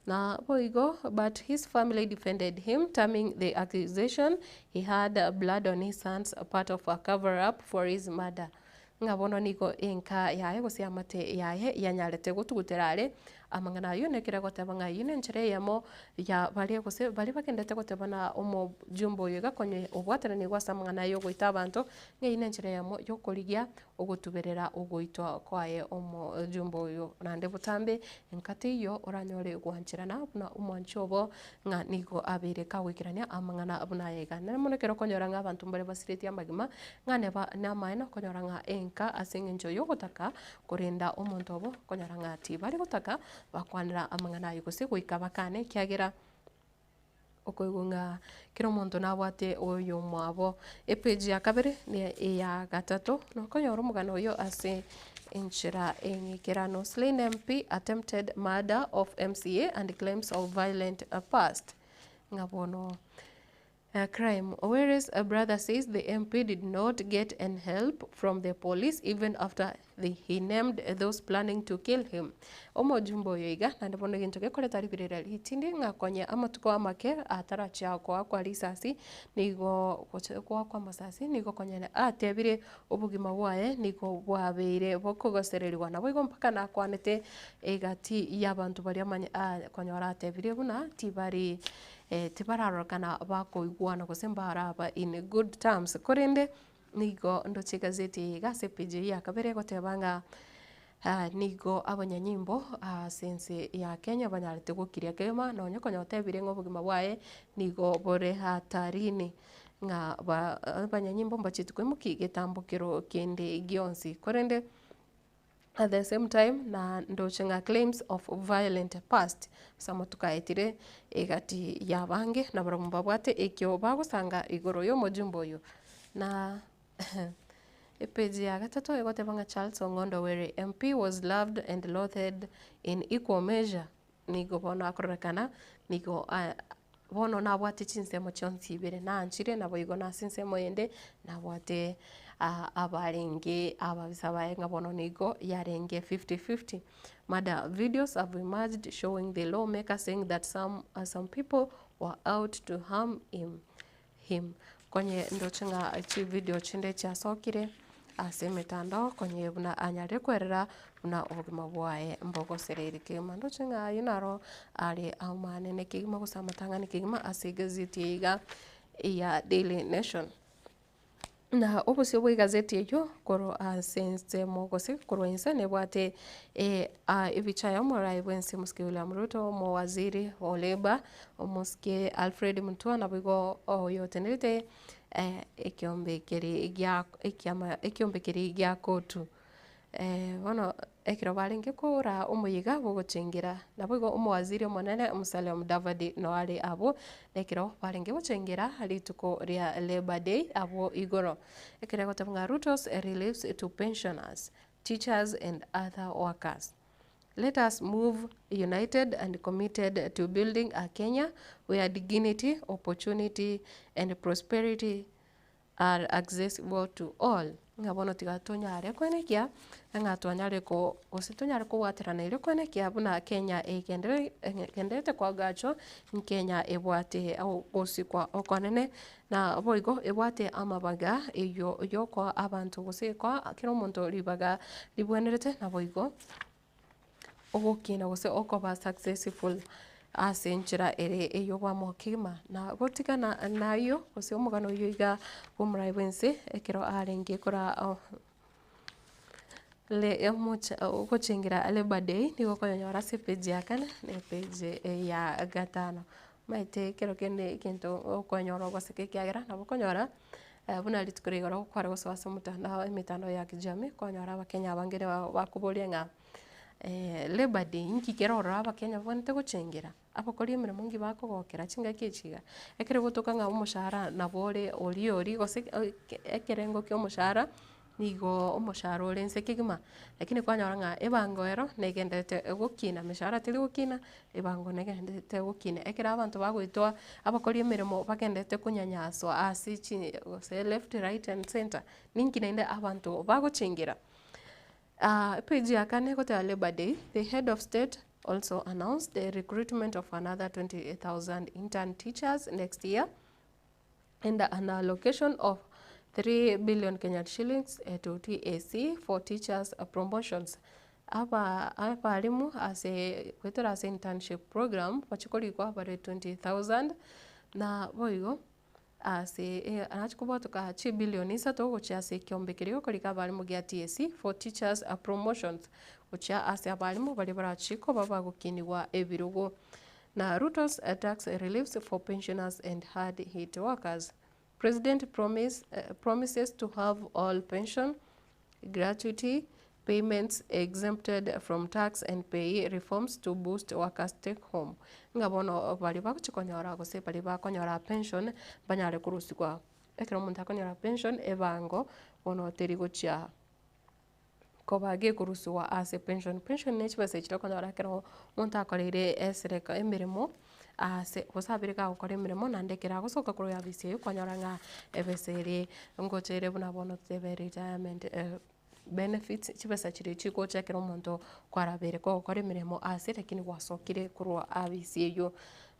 S1: na boigo but his family defended him terming the accusation he had blood on his hands, a part of a cover up for his murder. Ngabono niko enka yae gosiamate yae yanyarete gutuguterare amangana yo nekira gotabanga yine nchere yamo ya bali gose bali bakendete gotabana omo jumbo yoga konye obwaterani gwasamangana yo goita abantu ngine nchere yamo yo koligia ogutuberera ogoitwa kwae omo jumbo yo nande butambe enkati yo oranyore gwanchirana na umwanchobo nga niko abere kawikirania amangana abuna yega na monekero konyora nga abantu mbale basireti amagima ngane ba na maina konyora nga enka asengenjo yo gotaka kurinda omuntu obo konyora nga ati bali gotaka bakwanira amangana yugose goikabakane kiagira okoigunga kiro muntu nabwate oyo mwabo epeji ya kabere ni ya gatatu no konyora omugano oyo ase inchira engikirano Slain MP attempted murder of MCA and claims of violent past ngabono crime. Owere's brother says the MP did not get any help from the police even after he named those planning to kill him. Omo jumbo yoiga na ndebono gintoke kole taribirira litindi ngakonye amatuko amake ataracha kwa risasi nigo kwa masasi nigo konye atebire obugima bwae nigo bwabeire bokogosererwa nabo igo mpaka nakwanete egati y'abantu bari amanye konyora atebire buna tibari tibararorokana bakoiguana gose mbaraba in good terms korende nigo ndoche gazeti gase page ya kabere gotebanga nigo abanyanyimbo sense ya Kenya banyarete gukiria kema na onye konyotebire ng'obugima bwaye nigo bore hatarini nga abanyanyimbo mbachiti kwemuki getambukiro kende gionsi korende at the same time na ndochenga claims of violent past samotukaetire egati yabange na barumba bwate ekyo bagusanga igoro yo mojumbo yo na epeji ya gatatu egotebanga Charles Ong'ondo where MP was loved and loathed in equal measure nigo bono akorekana nigo bono nabwate chinsemo chionsi ibere nanchire nabo igo nasinsemo yende nabwate abarenge ababisa baenga bono nigo yarenge 50-50 mada videos have emerged showing the lawmaker saying that some people were out to harm him kwenye ndochenga chi video chinde cha sokire ase mitandao kwenye buna anyare kwerera buna obugima bwaye mbogo sereri kema ndochenga yinaro ari amanene kigima gusamatangani kigima ase gazeti ya Daily Nation na obusio bwa gazeti eyo koro sense mogose koro insane bwate ibichaya morai bwense muske William Ruto mo waziri wa leba muske Alfred Mutua na bigo yotenete ekiombekeri gya kotu bono ekiro baringe kora umuyiga buguchengira nabigo umwaziri omonene Musalia Mudavadi no ari abo ekiro baringe buchengira rituko ria Labor Day abo igoro ekiro gotabanga Ruto's reliefs to pensioners, teachers and other workers. Let us move united and committed to building a Kenya where dignity, opportunity and prosperity are accessible to all. Ngabono tigatonyare kwenekia ngatonyare ko ositonyare ko waterana ile kwenekia buna Kenya kendete kwa gacho Kenya ebwate au osikwa okonene na boigo ebwate amabaga iyo yoko abantu gosekwa kiro muntu libaga libwenerete na boigo ogokina gose okoba successful asenchira ere eyo bwa mokima na gotikana nayo gose omugano yoiga bomrai wense ekero arenge kora le emucha ogochengira Labor Day nigo konyora se page yakana ne page ya gatano maite kero kende kento okonyora goseke kyagira na bokonyora buna litkurigora kwara goswasa mutandao emitandao ya kijamii konyora abakenya bangere bakuboria nga Labor Day nkikera orora abakenya bonete guchengira abakori emirimo ngi bakogokera chinga kichiga ekere gotoka nga omushahara nabore ori gose ekerengo kyo omushahara nigo omushahara orense kigima lakini kwanyora nga ebangoero negendete gukina mishahara tiri gukina ebango negendete gukina ekera abantu bagwitwa abakori emirimo bagendete kunyanyaswa asichi gose left right and center ninki nende abantu baguchingira page ya kane kota Labor Day, the head of state also announced the recruitment of another 28,000 intern teachers next year and an allocation of 3 billion Kenyan shillings to TAC for teachers promotions. Apa alimu ase kwetera ase internship program pachikori kwa bare 20,000 na boigo ase anachikubotoka chi billion isato gocha ase kyombekerio kolika abalimu gya TSC for teachers promotions gocha ase abalimu bali barachiko babagukiniwa ebirugo na Ruto's tax reliefs for pensioners and hard hit workers. President promises to have all pension gratuity payments exempted from tax and pay reforms to boost workers take home. Ngabono bali bakuchikonyora gose bali bakonyora pension banyare kurusikwa ekero muntu akonyora pension ebango bono teri gocha kobage kurusiwa ase pension nechibase chirokonyora kero muntu akorire esereka emirimo ase gosabirika gukora emirimo nandekera gosoka kuro ya bise kwanyora nga ebesere ngochere buna bono tebe retirement benefits chibasa chiri chiko chekero omonto kwarabere ko gukora emirimo ase lakini gwasokire kurwa abisi eyo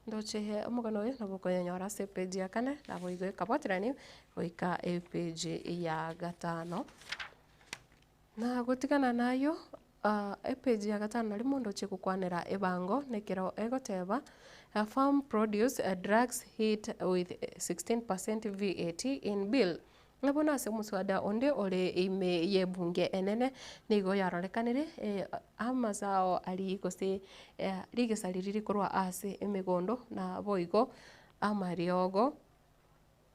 S1: ndoche omugano oyo nabo konyora ase page ya kane nabo igo kabotirani oika page ya gatano na gotikana nayo page ya gatano nari mundu chikukwanira ebango nekero egoteba Farm produce drugs hit with 16% VAT in bill. Ngabona se muswada onde ole ime ye bunge enene nigo yarorekanire amazao ali gose rigesari riri korwa ase emigondo na boigo amariogo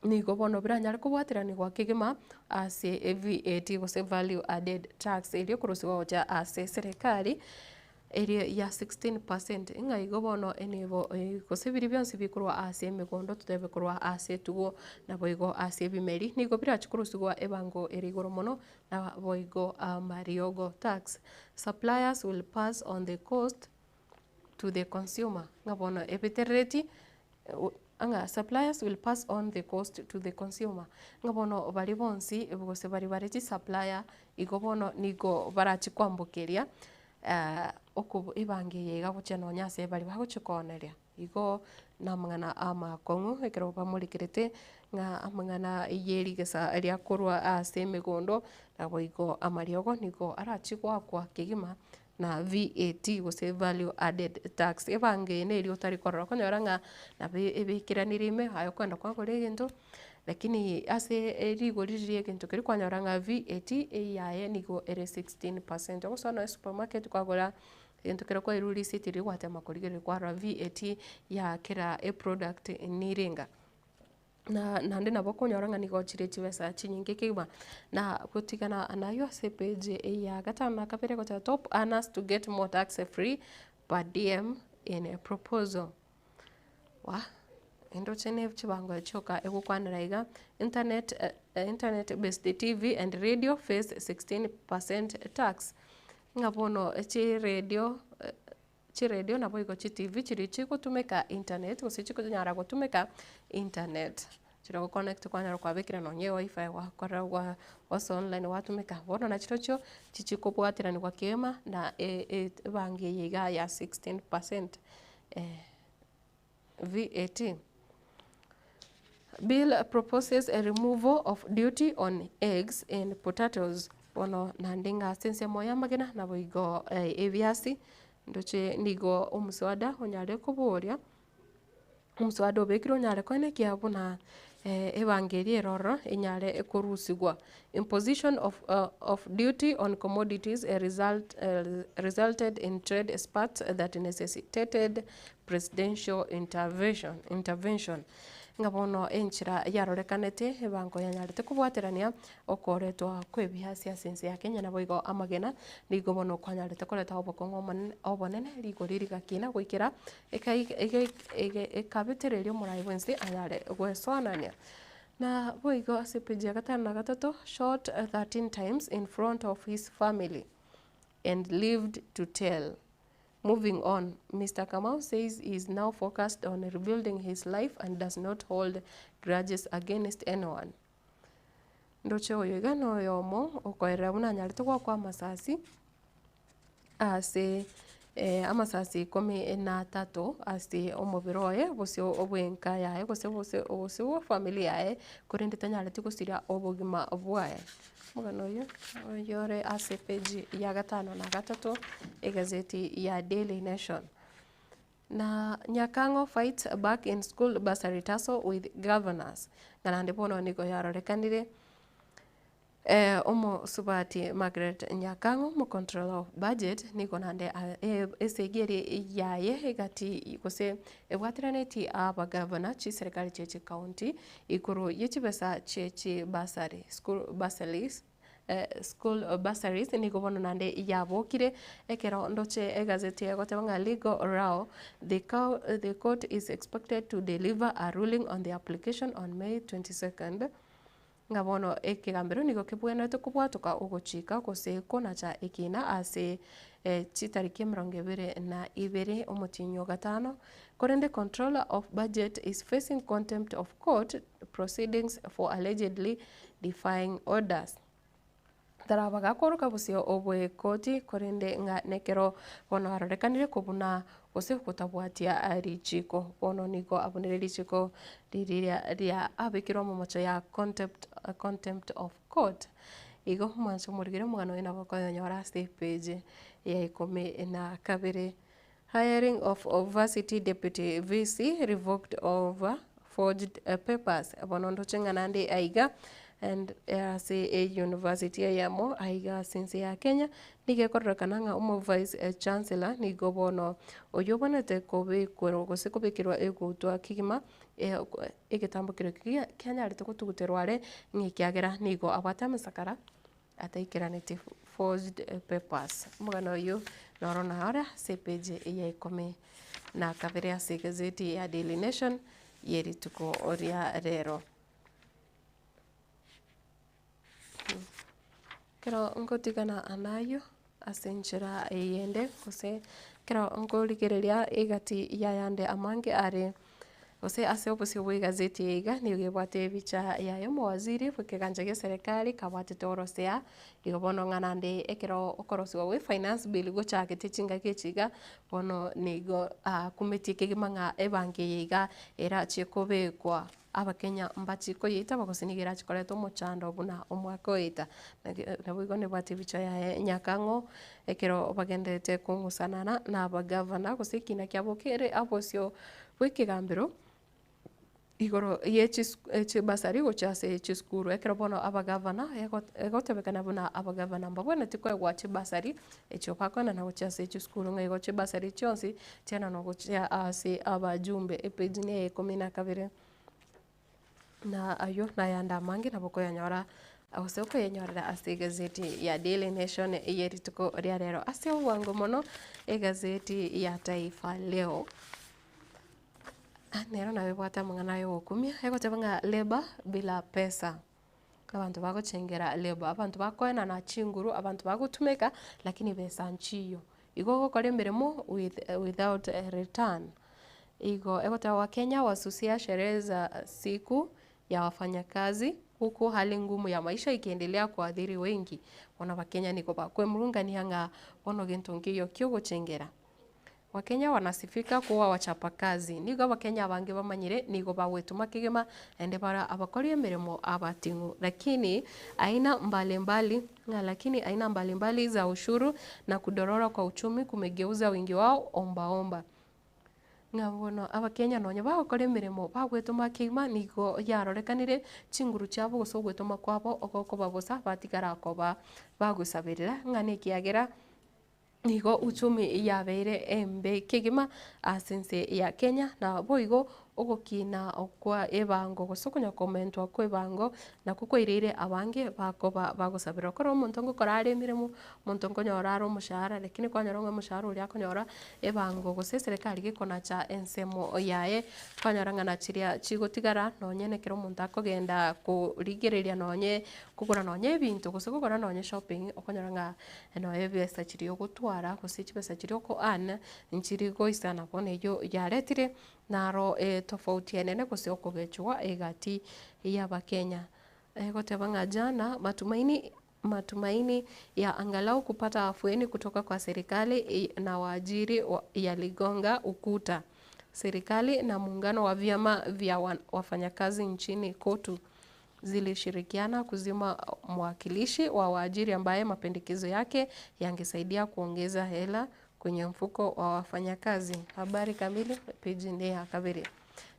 S1: nigo bono biranyare kubwatirani gwa kigima ase VAT gose value added tax ili kurusiwa oja ase serikali area ya 16% inga igo bono enebo gose biri byonse bikorwa ase emigondo tutebe korwa ase tugo na boigo ase bimeri nigo birachukurusigwa ebango erigoro mono na boigo amariogo tax. Suppliers will pass on the cost to the consumer ngabono ebitereti anga suppliers will pass on the cost to the consumer ngabono bari bonsi ebogose bari bareti supplier igobono nigo barachikwambukeria okubo ibange yega gucheno nyase bari baguchikoneria igo namangana amakongu ekero bamurikirete nga amangana yeri gesa eria korwa ase migondo nabo igo amariogo nigo arachigwa kwa kigima na VAT gose value added tax ebange ne iri utari korora konyoranga na ebikiranirime ayo kwenda kwa gore gento lakini ase erigo ririye gento kiri kwanyoranga VAT yaye nigo ere 16% ogosona supermarket kwagora gento kero kwa iruri city gwatema kurigere kwa VAT ya kira a product nirenga na nande nabo konyoranga nigo chire chibesa chinyinge kiba na kutigana anayo ase page ya gatano na kapere kwa top earners to get more tax free per DM in a proposal wa endo chene chibango choka egukwanira iga internet based TV and radio face 16% tax ngabono chi radio na boigo chi TV chiri chigutumika internet gose chikunyara gutumika internet chiro connect kwanyara kwa bekira no nye wifi wa kora wa online watumika bono na chirocho chichikobwatira ni kwa kema na bangi yiga ya 16% VAT. Bill proposes a removal of duty on eggs and potatoes bono nandinga sense moya magena na boigo ebiasi ndoche nigo omuswada onyare kuburia omuswada obekiro onyare kwene kiabuna evangeli eroro enyare ekorusigwa imposition of duty on commodities resulted in trade spats that necessitated presidential intervention ngabono enchira yarorekanete ebango yanyarete kubwaterania okoretwa kwebihasia sense ya Kenya na boigo amagena nigo bono kwanyarete koreta obokongo obonene ligo lirigakina gwikira ekabetererio murai wensi anyare gweswanania na boigo asipejia gatano na gatatu shot 13 times in front of his family and lived to tell. Moving on, Mr. Kamau says he is now focused on rebuilding his life and does not hold grudges against anyone. Ndoche oyegano yomo okoera buna nyarite kwa masasi ase amasasi 13 ase omobiroye bose obwenka yae bose wo familia yae kurindite nyarite kusiria obogima bwaye mugano yo yore ase page ya gatano na gatatu egazeti ya Daily Nation. Na Nyakango fights back in school bursary tussle with governors. Ganande bono nigo yarorekanire omo subati Margaret Nyakango mu control of budget nigo nande esegeri yaye egati kose ebwatiraneti aba governor chi serikali chechi county ikuru yechibesa chechi bursary school bursaries nigo bono nande yabokire ekero ndoche egazeti egotebanga legal row the court is expected to deliver a ruling on the application on May 22nd ngabono ekigambiro nigo kibwenete kubwatuka ugochika goseko na cha ikina ase chitariki 22 omutinyo gatano korende controller of budget is facing contempt of court proceedings for allegedly defying orders. Tarabaga koroka busio obwe koti korende nga nekero bono arorekanire kubuna ose kutabwatia arichiko bono niko abonere richiko riria abikiro mu macho ya contempt of court igo mancho murigire mugano ina bako nyora state page ya 12 Hiring of varsity deputy VC revoked over forged papers. Bonondo chenganande aiga and a university yamo aiga since ya Kenya nige korrakananga umo vice chancellor ni gobono oyobonete kobe kwero gose kubikirwa egutwa kigima egetambukiro Kenya ari tuguterware ngikiagera nigo abata masakara ataikiranite forged papers mugano yo norona ora sepeje ya ikome na kabere ase gazeti ya Daily Nation yeri tuko oria rero kero ngotigana anayo asenjera eyende kose kero ngoligereria igati yayande amange are ose ase obusio bwe gazeti yiga niyo gebwate bicha yayo mawaziri bukiganja ge serikali kabwate torosea igobono nganande ekero okoroswa we finance bill gochake tichinga kechiga bono nigo kumeti kegimanga ebange yiga era chikobekwa abakenya mbachiko yita bagosinigira chikoreto mochando buna omwako yita nabo igone bwate bicha ya nyakango ekero bagendete kungusanana na abagavana gosekina kyabokere abosio bwekigambiro igoro yechi basari gochase chiskuru ekero bono abagavana egotebekana buna abagavana mbabona tiko egwache basari echo pakona na gochase chiskuru ngai goche basari chonsi tena no gocha ase abajumbe epejine ekomina kabere na ayo na yanda mangi na boko yanyora ose uko yenyorera ase gazeti ya Daily Nation yeri tuko ria rero ase wango mono gazeti ya Taifa Leo nero nawe bwata mangana yo okumia egotebanga labor bila pesa abantu bagochengera labor abantu bakoena na chinguru abantu bagotumeka lakini besa nchiyo igogo kore mberemo without a return igo egota wa Kenya wasusia sherehe za siku ya wafanyakazi huku hali ngumu ya maisha ikiendelea kuadhiri wengi wana Wakenya niko bakwe murungania nga bono gentongiyo kyogo chengera Wakenya wanasifika kuwa wachapakazi nigo Wakenya bange bamanyire nigo bawetuma kigema ende bara abakori emirimo abatingu lakini aina mbalimbali za ushuru na kudorora kwa uchumi kumegeuza wingi wao omba ngabono abakenya nonye bagokora emirimo bagwetuma kigima nigo yarorekanire chinguru cyabo gusogwetuma kwabo okoko babosa batigara koba bagusabirira ngane kiagera nigo uchumi yabeire embe kigima asense ya Kenya na boigo ogokina okwa ebango gosokonya komentwa kwa ebango na kukoirire abange bakoba bagosabira koro omonto ngokora ari emirimo omonto nkonyora ari omushahara lakini kwanyora omushahara uri akonyora ebango gose serikali gikona cha ensemo yaye kwanyora ngana chiria chigotigara nonye nekero omonto akogenda kurigereria nonye kugura nonye ebinto gose kugura nonye shopping okonyora nga eno ebesa chirio gotwara gose chibesa chirio ko ana nchiri goisana bone yo yaretire naro tofauti enene gose okogechwa egati ya Bakenya gotebanga jana matumaini ya angalau kupata afueni kutoka kwa serikali na waajiri yaligonga ukuta. Serikali na muungano wa vyama vya wafanyakazi nchini KOTU zilishirikiana kuzima mwakilishi wa waajiri ambaye mapendekezo yake yangesaidia kuongeza hela kwenye mfuko wa wafanyakazi. Habari kamili page ni ya kabiri.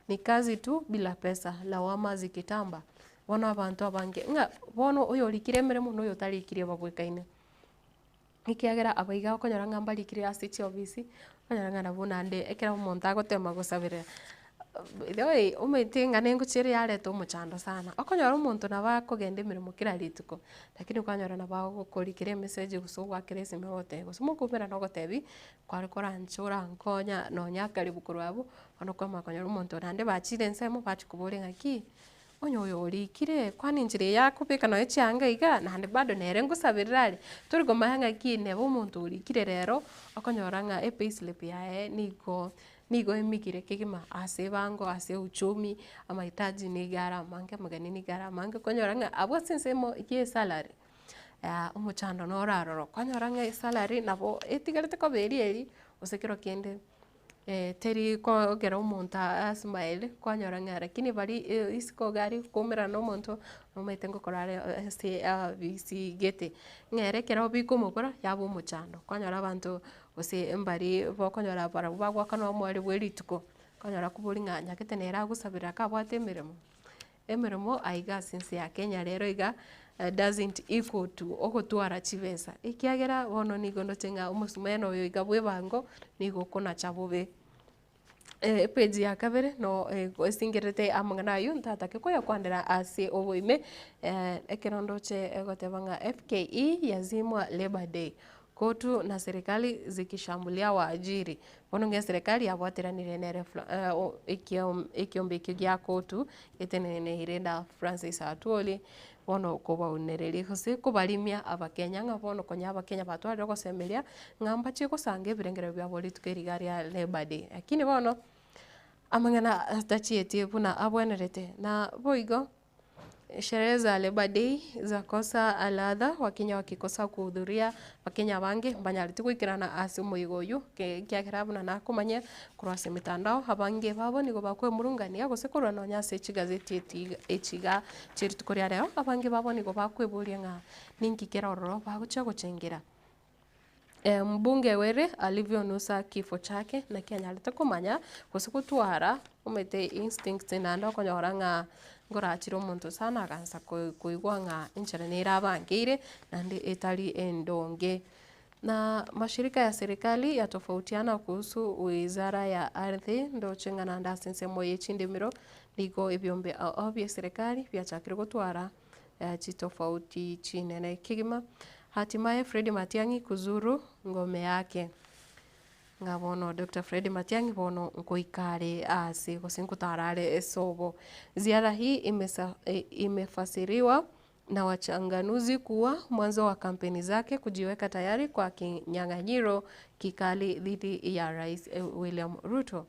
S1: Ni kazi tu bila pesa, lawama zikitamba. Wana abantu abange nga bono uyo likire meremo no yo talikire babwekaine. Ikiagera abaiga okonyora ngamba likire asichi office okonyora ngana bunande ekera omonto agotema gosabire. Ithoi umetinga nengo chiri yareto omochando sana. Okonyora omonto naba kogenda emirimo kira rituko. Lakini ukanyora naba gokorikire message gusogwa kiresi megote. Gusumo kumera no gotebi kwari koranchura nkonya nonya karibu kurwabo ono kwa makonyora omonto nande bachire nsemo bachikubore ngaki. Onyo yo likire kwani njire yakubika no echianga iga nande bado nere ngusabirari. Turi gomahanga ki nebo omonto likire rero okonyora nga payslip yae nigo emigire kigima ase bango ase uchumi amahitaji ni gara mange magani ni gara mange konyora nga abo sensemo ye salary umuchando no raroro konyora nga salary nabo etigarete ko beri osekero kende teri ko gera omonto asmaile konyora nga lakini bari isiko gari komera no monto no metengo korare se bisigete ngere kero biko mobora yabo umuchando konyora abantu ose mbari bokonyora bara bagwakana mwari bwerituko konyora kuburinga nyakete nera gusabira kabwate emirimo aiga since ya Kenya rero iga doesn't equal to ogotwara chibesa ikiagera bono nigondo tenga umusumeno yo iga bwebango nigo kona chabobe page ya kabere no singerete amangana yu ntatake koya kwandera ase oboime ekerondo che egotebanga FKE yazimwa Labor Day kotu na serikali zikishambulia waajiri bononge serikali yabwatiranire nere ikiombekio gya kotu etenene hirenda Francis Atwoli bono kuba unereri hose kubarimia abakenya nga bono konya abakenya batwara gosemeria ngamba chiko sange birengero bya boli tukerigari ya Labor Day lakini bono amangana tachieti buna abwenerete na boigo sherehe za Labor Day za kosa aladha wakenya wakikosa kuhudhuria wakenya bange banyariti kwikirana ase muigoyu kiakirabuna na kumanya kurwase mitandao abange babo nigo bakwe murungania gosekorwa no nyase chigazeti echiga chiritukoria rero abange babo nigo bakwe buria nga ninki kerororo bagucha guchengira mbunge were alivyonusa kifo chake na kianyalite kumanya kusikutwara umete instinct na ndo konyora nga ngorachira omonto sana akansa kuigwa nga inchere nirabangire nandi etari endonge na mashirika ya serikali yatofautiana kuhusu wizara ya ardhi ndo chingana ndasense moye chindimiro ligo ebyombe obye serikali byachakire gutwara chitofauti chinene kigima. Hatimaye Fred Matiang'i kuzuru ngome yake ngabono Dr. Fred Matiang'i bono ngoikare ase gosinkutarare esobo. Ziara hii imefasiriwa na wachanganuzi kuwa mwanzo wa kampeni zake kujiweka tayari kwa kinyang'anyiro kikali dhidi ya Rais William Ruto.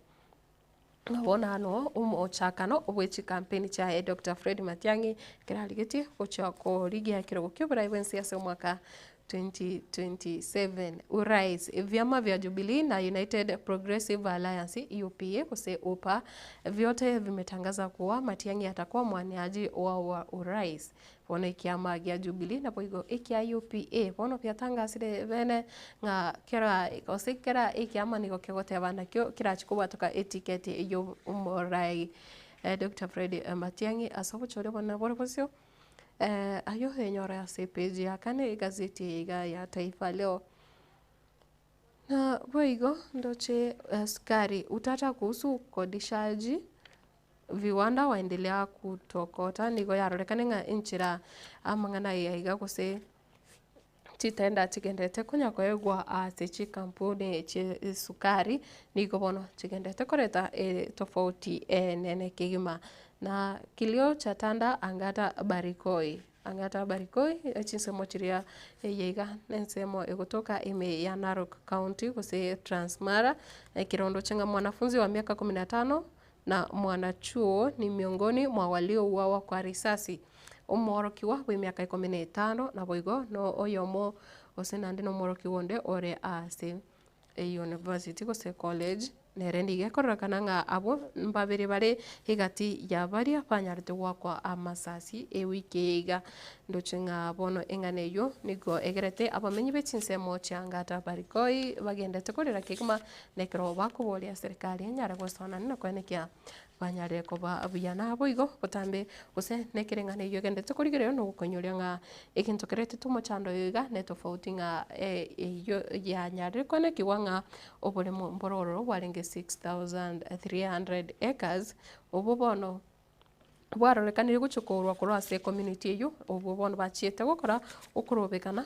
S1: Ngabona hano ochakano obwechi kampeni cha Dr. Fred Matiang'i kiraligeti gochako ligi ya kirogo kyobra iwensi ya mwaka 2027. Urais vyama vya Jubilee na United Progressive Alliance UPA kuse UPA vyote vimetangaza kuwa Matiang'i atakuwa mwaniaji wa urais. Bono ikiama gya Jubilee na boigo ikia UPA bono byatangasire bene nga kera ikosikera ikiama nigo kegotebana kyo kirachikuba toka etiketi yo umurai Dr. Fred Matiang'i asobochore bona borobosio ayo henyora ya page ya kane gazeti ya Taifa Leo na boigo ndoche askari utata kuhusu kodishaji viwanda waendelea kutokota nigo yarorekane nga inchira amangana yaiga kose chitenda chigendete kunya koegwa ase kampuni sukari nigo bono chigendete koreta tofauti nene kigima na kilio cha tanda Angata Barikoi chinsemo chiria yeiga nensemo egotoka ime ya Narok County kose Transmara kirondo chenga mwanafunzi wa miaka 15 na mwanachuo ni miongoni mwa waliouawa kwa risasi omorokiwa wa miaka 15 na boigo no oyomo osenande no moroki wonde ore ase university kose college nerendige korrakana nga abo mbabere bare higati ya baria panyarite wakwa amasasi ewikeiga ndochenga bono enganeyo nigo egerete abamenyi bechinsemo changata Barikoi bagendete korera kiguma nekro bakubolia serikali nyara gosona no kwenekia banyare ko ba abuyana boigo botambe ose nekerengane yo gendete korigere no konyoria nga ekinto kerete tumo chando yiga ne tofauti nga yo ya nyare kwenekiwa nga obole mbororo warenge 6,300 acres obobono bwarorekanire guchukurwa kurwase community eyo obobono bachiete gukora ukurobekana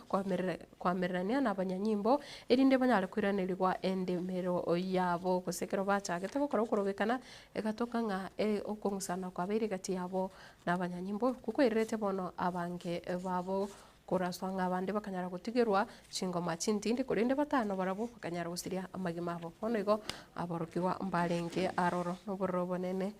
S1: kwamererania na abanyanyimbo erinde banyare kwiranirwa endemero yabo gusekero bachagete gukora ukurobekana egatoka nga okungusana kwa bere gati yabo na abanyanyimbo kuko irete bono abange babo kuraswa nga abande bakanyara gutigirwa chingoma chintindi kurinde batano barabo bakanyara gusiria amagima abo bono igo aborokiwa mbalenge aroro n'obororo nene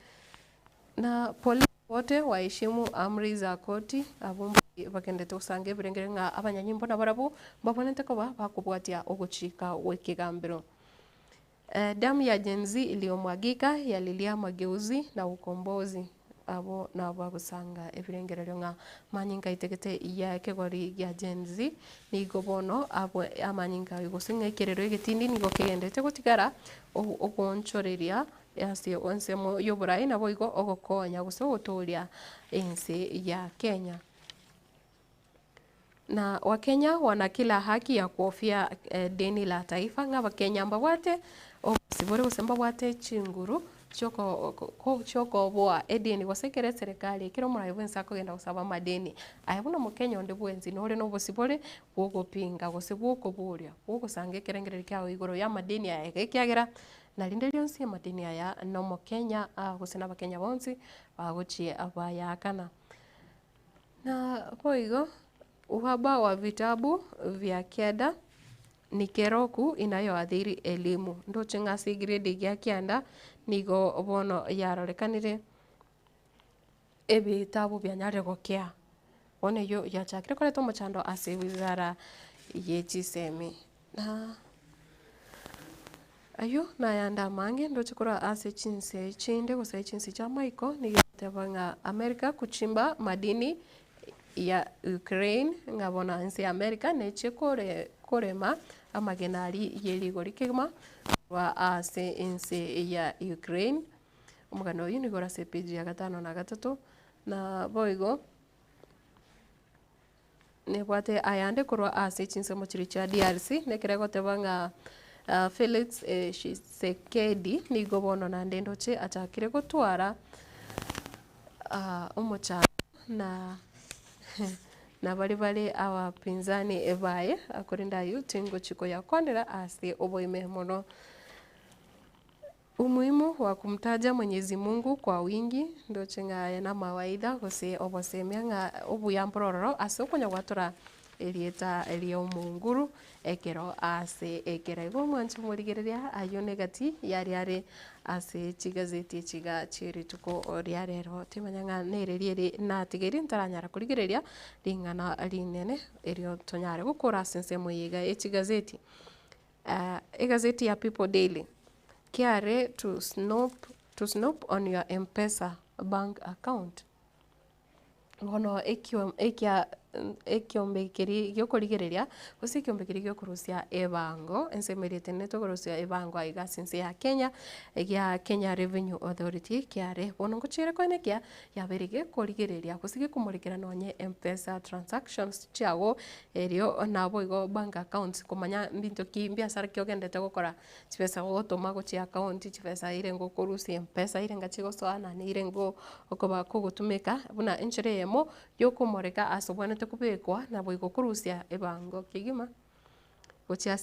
S1: na polisi wote waheshimu amri za koti abumbi bakendete usange birengere nga abanyanyimbo na barabu babonete ko bakubwatia oguchika wekigambiro. Damu ya Gen Z iliyomwagika yalilia mageuzi na ukombozi. abo nabo gusanga ebirengerero nga manyinga itegete ya kegori ya Gen Z nigo bono abo amanyinga igosinga ikerero igetindi nigo kigendete gutigara ogonchoreria yasi onsemo yoburai nabo igo ogokonya gusogotoria ense ya Kenya. Na Wakenya wana kila haki ya kuhofia deni la taifa nga Wakenya mbawate obusibore gusemba bwate chinguru choko boa edeni wasekere serikali kiro murayi bwensa kugenda gusaba madeni ayabuna Mukenya onde bwenzi nore no busibore bwogopinga gusibwoko buria bwogusanga ekerengereri kyawe igoro ya madeni aya kyagera nalinde lyonsi amadeni aya no Mukenya gusena Abakenya bonsi bagochie abayakana. Na boigo uhaba wa vitabu vya kiada ni keroku inayoathiri elimu ndo chingasi grade gya kianda nigo bono yarorekanire ebitabu bya nyarego kya one yo yachakire koreto mochando ase wizara yechisemi na ayo na yanda mange ndo chikora ase chinse chinde gose chinse cha Michael nigetebanga Amerika kuchimba madini ya Ukraine ngabona nsi ya Amerika neche korema amagenari yeligori kigma wa ase nsi ya Ukraine umugano uyu nigora se page ya 5 na 3 na boigo ne bwate ayande korwa ase chinse mochiri cha DRC nekirego tebanga Felix Tshisekedi nigo bono na ndendo che achakire gutwara umucha na bali abapinzani ebaye akorinda yutingo chiko ya kondera ase oboime mono. Umuhimu wa kumtaja Mwenyezi Mungu kwa wingi ndo chenga na mawaidha gose obosemia nga obuyambororo ase okunya gwatura elieta elio munguru ekero ase ekerego mwancho murigereria ayo negati yari ase chigazeti chiga chirituko oriarero timanyanga nereriere natigeri ntaranyara kurigereria ringana rinene erio tonyare gukora sense moyiga echigazeti egazeti ya People Daily kiare to snoop on your M-Pesa bank account ngono ekiombekeri gyokorigereria gose ekiombekeri gyokurusia ebango ensemerete netokurusia ebango aiga sinse ya Kenya ya Kenya Revenue Authority kiare bono ngochire konekia yaberige korigereria gosige kumurikira nonye M-Pesa transactions chiago erio nabo igo bank accounts kumanya mbinto ki biashara kyogendete gukora chipesa gotoma gochi account chipesa irengo kurusia M-Pesa irenga chigosoana ni irengo okoba kugutumika buna enchire yemo yokumoreka asobwanete kubekwa na boigo kurusia ebango kigima gochia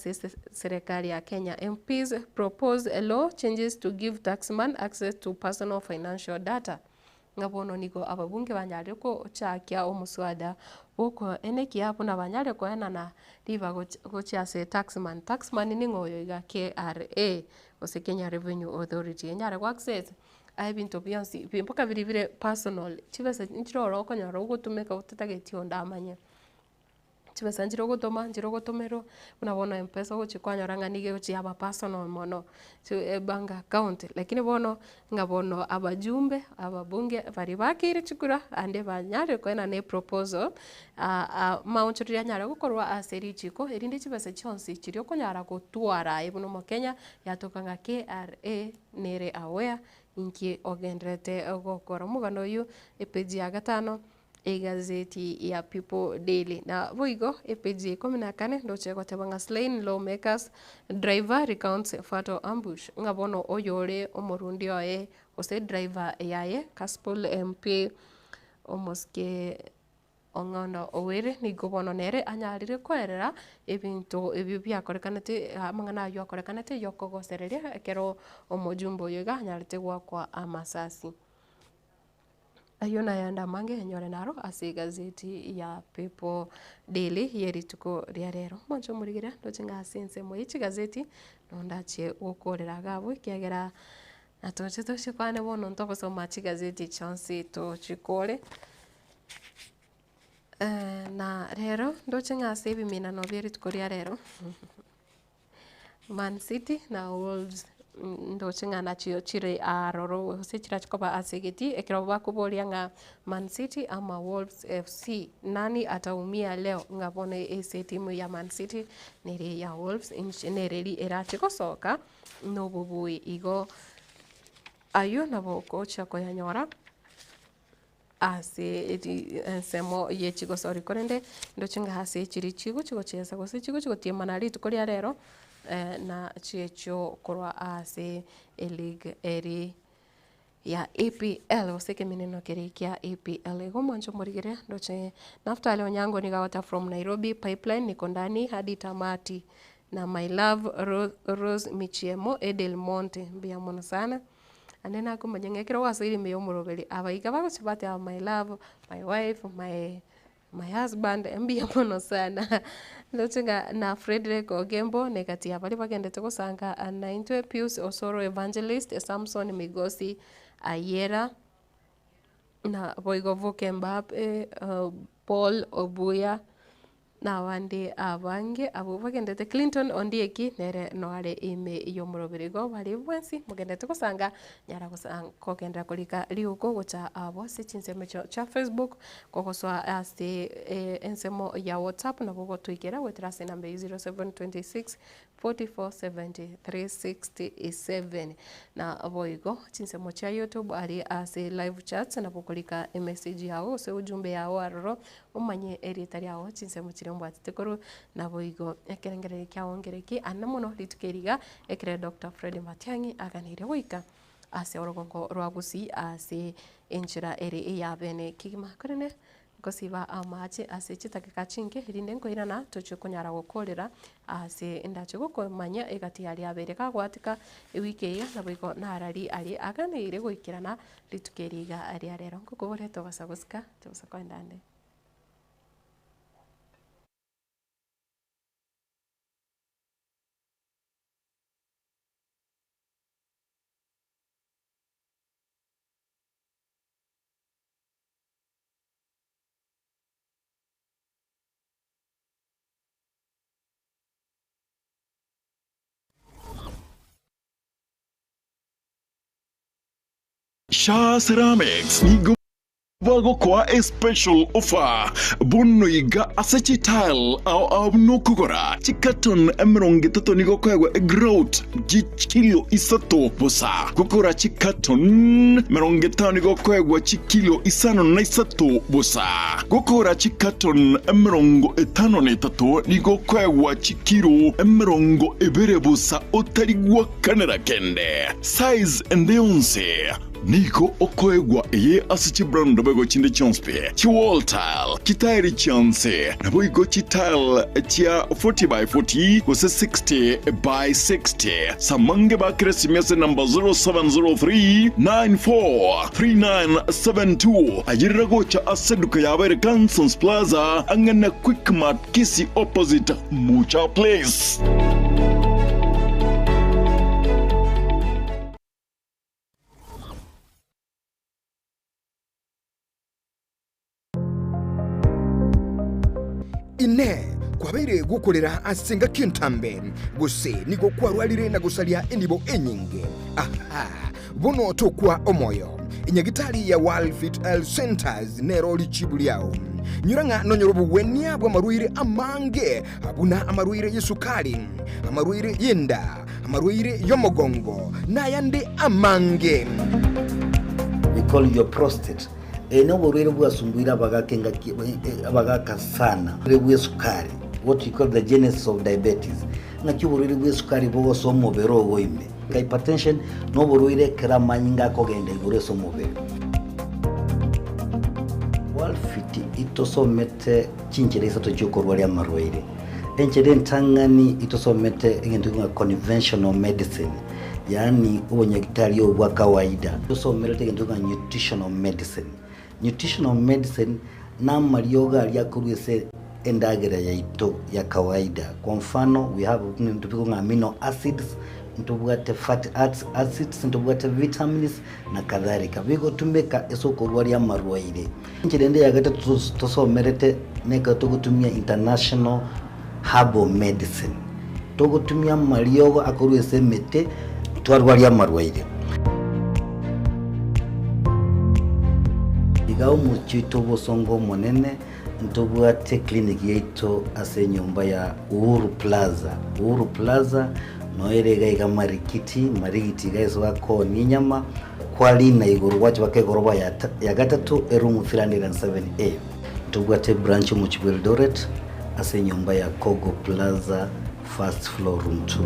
S1: serikali ya Kenya. MPs propose a law changes to give taxman access to personal financial data ngabono nigo ababunge banyare ko chakia omuswada uko eneki hapo na banyare ko na riva gochia se taxman ni ngoyo iga KRA ose Kenya Revenue Authority nyare ko access bintu byansi bimpoka biribire personal chibesa nchiro okonyara ugutumeka utatagetio ndamanya chibesa nchiro gutomero unabona M-Pesa gochikwanyaranga nige gochiaba personal mono to bank account lakini bono ngabono abajumbe ababunge bari bakire chikura ande banyare kwena ne proposal maunchuri nyare gukorwa aseri chiko erinde chibesa chonsi chirio konyara gutwara ibuno mu Kenya yatokanga KRA nere aware inki ogendrete gokora mugano uyu epeji ya 5 egazeti ya People Daily na boigo epeji 14 ndoche gotebanga slain lawmakers driver recounts fatal ambush ngabono oyore omurundi oye ose driver yaye Kaspol MP omoske ongono owere nigo bono nere anyarire kwerera ebintu ebyo byakorekanete amangana yo akorekanete yokogosereria ekero omojumbo yoga anyarite gwakwa amasasi ayo na yanda mange nyore naro ase gazeti ya People Daily yerituko ria rero moncho murigira ndochenga sense mo ichi gazeti nondache gukorera gabo kiagera atoche toshe kwane bono ntogosoma chi gazeti chonsi to chikore na rero ndochenga ase ebimina no byerituko ria rero Man City na Wolves ndocinga nacio chire aroro sechira chikoba asegeti ekero bakuboria nga Man City ama Wolves FC nani ataumia leo ngabone ese timu ya Man City nere ya Wolves nereri erachiko soka no bubui igo ayo nabo kocha ko yanyora ase ensemo yechigo sori korende ndochinga hase chiri chigo chesa gose chigo tiemanari tukoria rero na chiecho korwa ase league eri ya APL oseke mineno kerekia APL ego mwancho morigere ndoche Naftali Onyango nigawata from Nairobi Pipeline niko ndani hadi tamati na my love Rose Michiemo Edel Monte mbia mono sana anena kumanyengekero wasiri meyo murobeli abaiga bagosibate my love my wife my husband mbia mono sana ndotinga na Frederick Ogembo negatia bali bagendete gusanga anaintwe Pius Osoro Evangelist Samson Migosi Ayera na Boigo Vokembape Paul Obuya na wande abange abo bagendete Clinton Ondieki nere noare ime iyo muroberigo bali bwensi mugendete gusanga nyara gusanga kokenda kulika liuko gocha abo sichinse cha Facebook kokoswa ase ensemo ya WhatsApp na bogo twikera wetrase number 0726 447367 na boigo chinsemo cha YouTube ari ase live chats na bokolika message yao se ujumbe yao aroro umanye eritari yao chinsemo chirembo atitekoro na boigo ekerengerere kyaongereki anamuno litukeriga ekere Dr. Fred Matiang'i aganire wika ase orogongo rwagusi ase enchira ere ya bene kigima korene gosiba amache ase chitakika chinge rinde nkoirana tocho kunyara gukorera ase ndache gukomanya egati yari abere kagwatika ewike ya nabigo narari ari aganire guikirana litukeriga ari arero ngukubore tobasaguska tobasakwendande
S11: Shah Ceramics nigo bago kwa a special offer bunno iga asachi tile au nokugora chikaton emronge toto nigo kwa growth kilo isato bosa gukora chikaton meronge tani go kwa kilo isano na isato bosa gukora chikaton emrongo etano ne tato nigo kwa kilo emrongo ebere bosa otarigwa kanera kende size endonse Niko okoegwa eye asichi brand bego chinde chonspe chi wall tile kitairi chance na boigo chi tile chia 40 by 40 kose 60 by 60 samange ba kresi mese number 0703 943972 ajira gocha aseduka ya bere Kansons Plaza angana Quick Mart Kisi opposite Mucha Place.
S9: Ine kwabere gukorera asenga kintambe guse nigo kwarwalire na gusalia enibo enyinge aha bono tokwa omoyo inyagitari ya World Fit Health Centers nero lichibuliao nyuranga nonyorobu wenia bwa maruire amange abuna amaruire yesukali amaruire yenda amaruire yomogongo na yande amange.
S12: We call your prostate eno borwere bwasumbuira abagaka sana bwe sukari, what we call the genesis of diabetes ngaki borwere bwe sukari bogo somo bero goime hypertension no borwere kramanyinga kogenda igure somo bero walfiti itosomete chinchereza tochokorwa ya marwaire enchere ntangani itosomete ngentunga conventional medicine yani ubonyagitari obwa kawaida itosomete ngentunga nutritional medicine. Nutritional medicine na marioga aliakurwese endagera ya ito ya kawaida. Kwa mfano we have ntupiko amino acids, ntubwate fatty acids, ntubwate vitamins na kadhalika. Bigo tumeka esoko rwari ya marwaire. Nchirende yagata tosomerete neka tokutumia international herbal medicine. Tokutumia marioga akurwese mete twarwaria marwaire igao muchito bosongo monene ntobwate clinic yeito ase nyumba ya Uhuru Plaza noerega iga marigiti gaiso bako ninyama kwali na iguru wacho bakegoroba ya gatatu erumu 307A ntobwate branch mu Eldoret ase nyumba ya Kogo Plaza first floor room 2.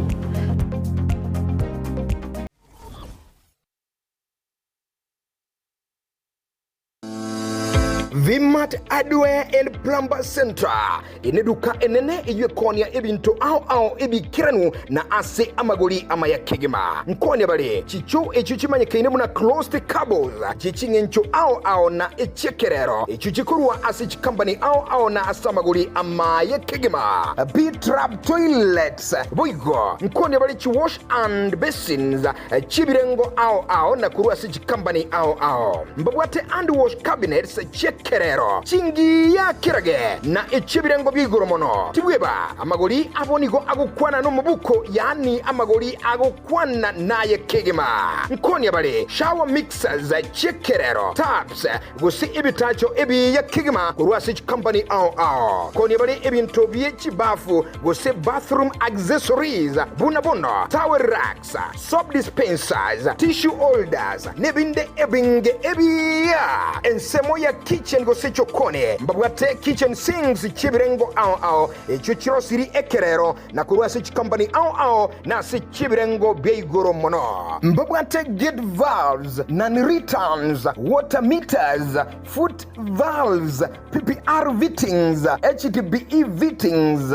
S9: Vimat Hardware and Plumber Center ineduka enene iwe konia ebintu ao ebikiranu na ase amagoli amaya kegema nkonia bale chicho echuchimanye kaine muna closed cables chichingencho ao na echekerero echuchikurwa ase chikambani ao na asamagoli amaya kegema B-trap toilets boigo nkonia bale chi wash and basins chibirengo ao na kurwa ase chikambani ao mbabwate and wash cabinets Kerero chingi ya kirage na echibirengo bigoromono tibweba amagoli abonigo agukwana no mubuko yani amagoli agukwana naye kegema nkoni bale shower mixers chekerero taps gusi ibitacho ebi ya kegema kurwasi company ao koni bale ebinto byechi bafu gusi bathroom accessories bunabono towel racks soap dispensers tissue holders nebinde ebinge ebiya ensemo ya kitchen gosecho kone mbabwate kitchen sinks chibirengo ao echuchiro siri ekerero na kurwasi company ao na si chibirengo beigoro mono mbabwate gate valves non-returns water meters foot valves PPR fittings HDPE fittings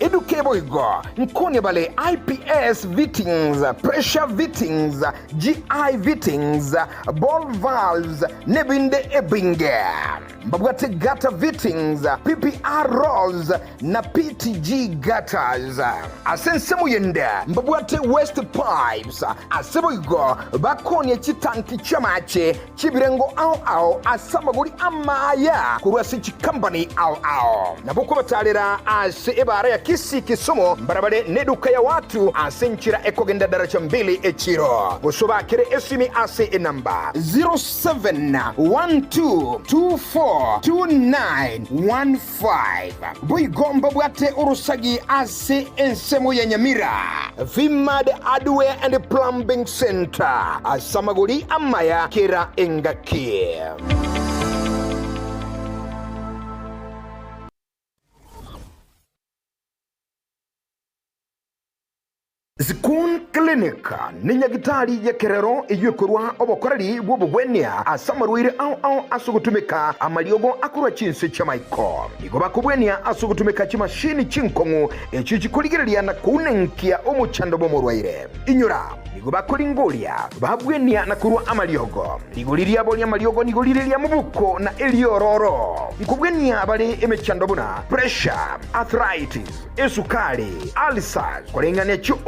S9: edukebo igo nkoni bale IPS fittings pressure fittings GI fittings ball valves nebinde ebinge mbabwate gutter fittings PPR rolls na PTG gutters asensemu yende mbabwate waste pipes asebo igo bakoni chitanki chamache chibirengo ao asamaguri amaya kurwasi chikambani ao naboko batalera ase ebara ya kisi kisomo mbarabale neduka ya watu asenchira ekogenda daraja 2 echiro gosoba kere esimi ase enamba 0712242915 buigomba bwate urusagi ase ensemo ya Nyamira Vimad Hardware and Plumbing Center asamaguri amaya kera engaki. Zikun Clinic ni nyagitari ya kerero iyukurwa obokorari bwobugwenia asamarwire ao asugutumika amaliogo akura chinse chamaiko igoba kubwenia asugutumika chimashini chinkongu echichikuligiria na kunenkia omuchando bomorwaire inyura igoba kulingolia babwenia na kurwa amaliogo igoliria boli amaliogo nigoliria mubuko na eliororo ikubwenia bali emechando buna pressure arthritis esukari ulcers kulingania chu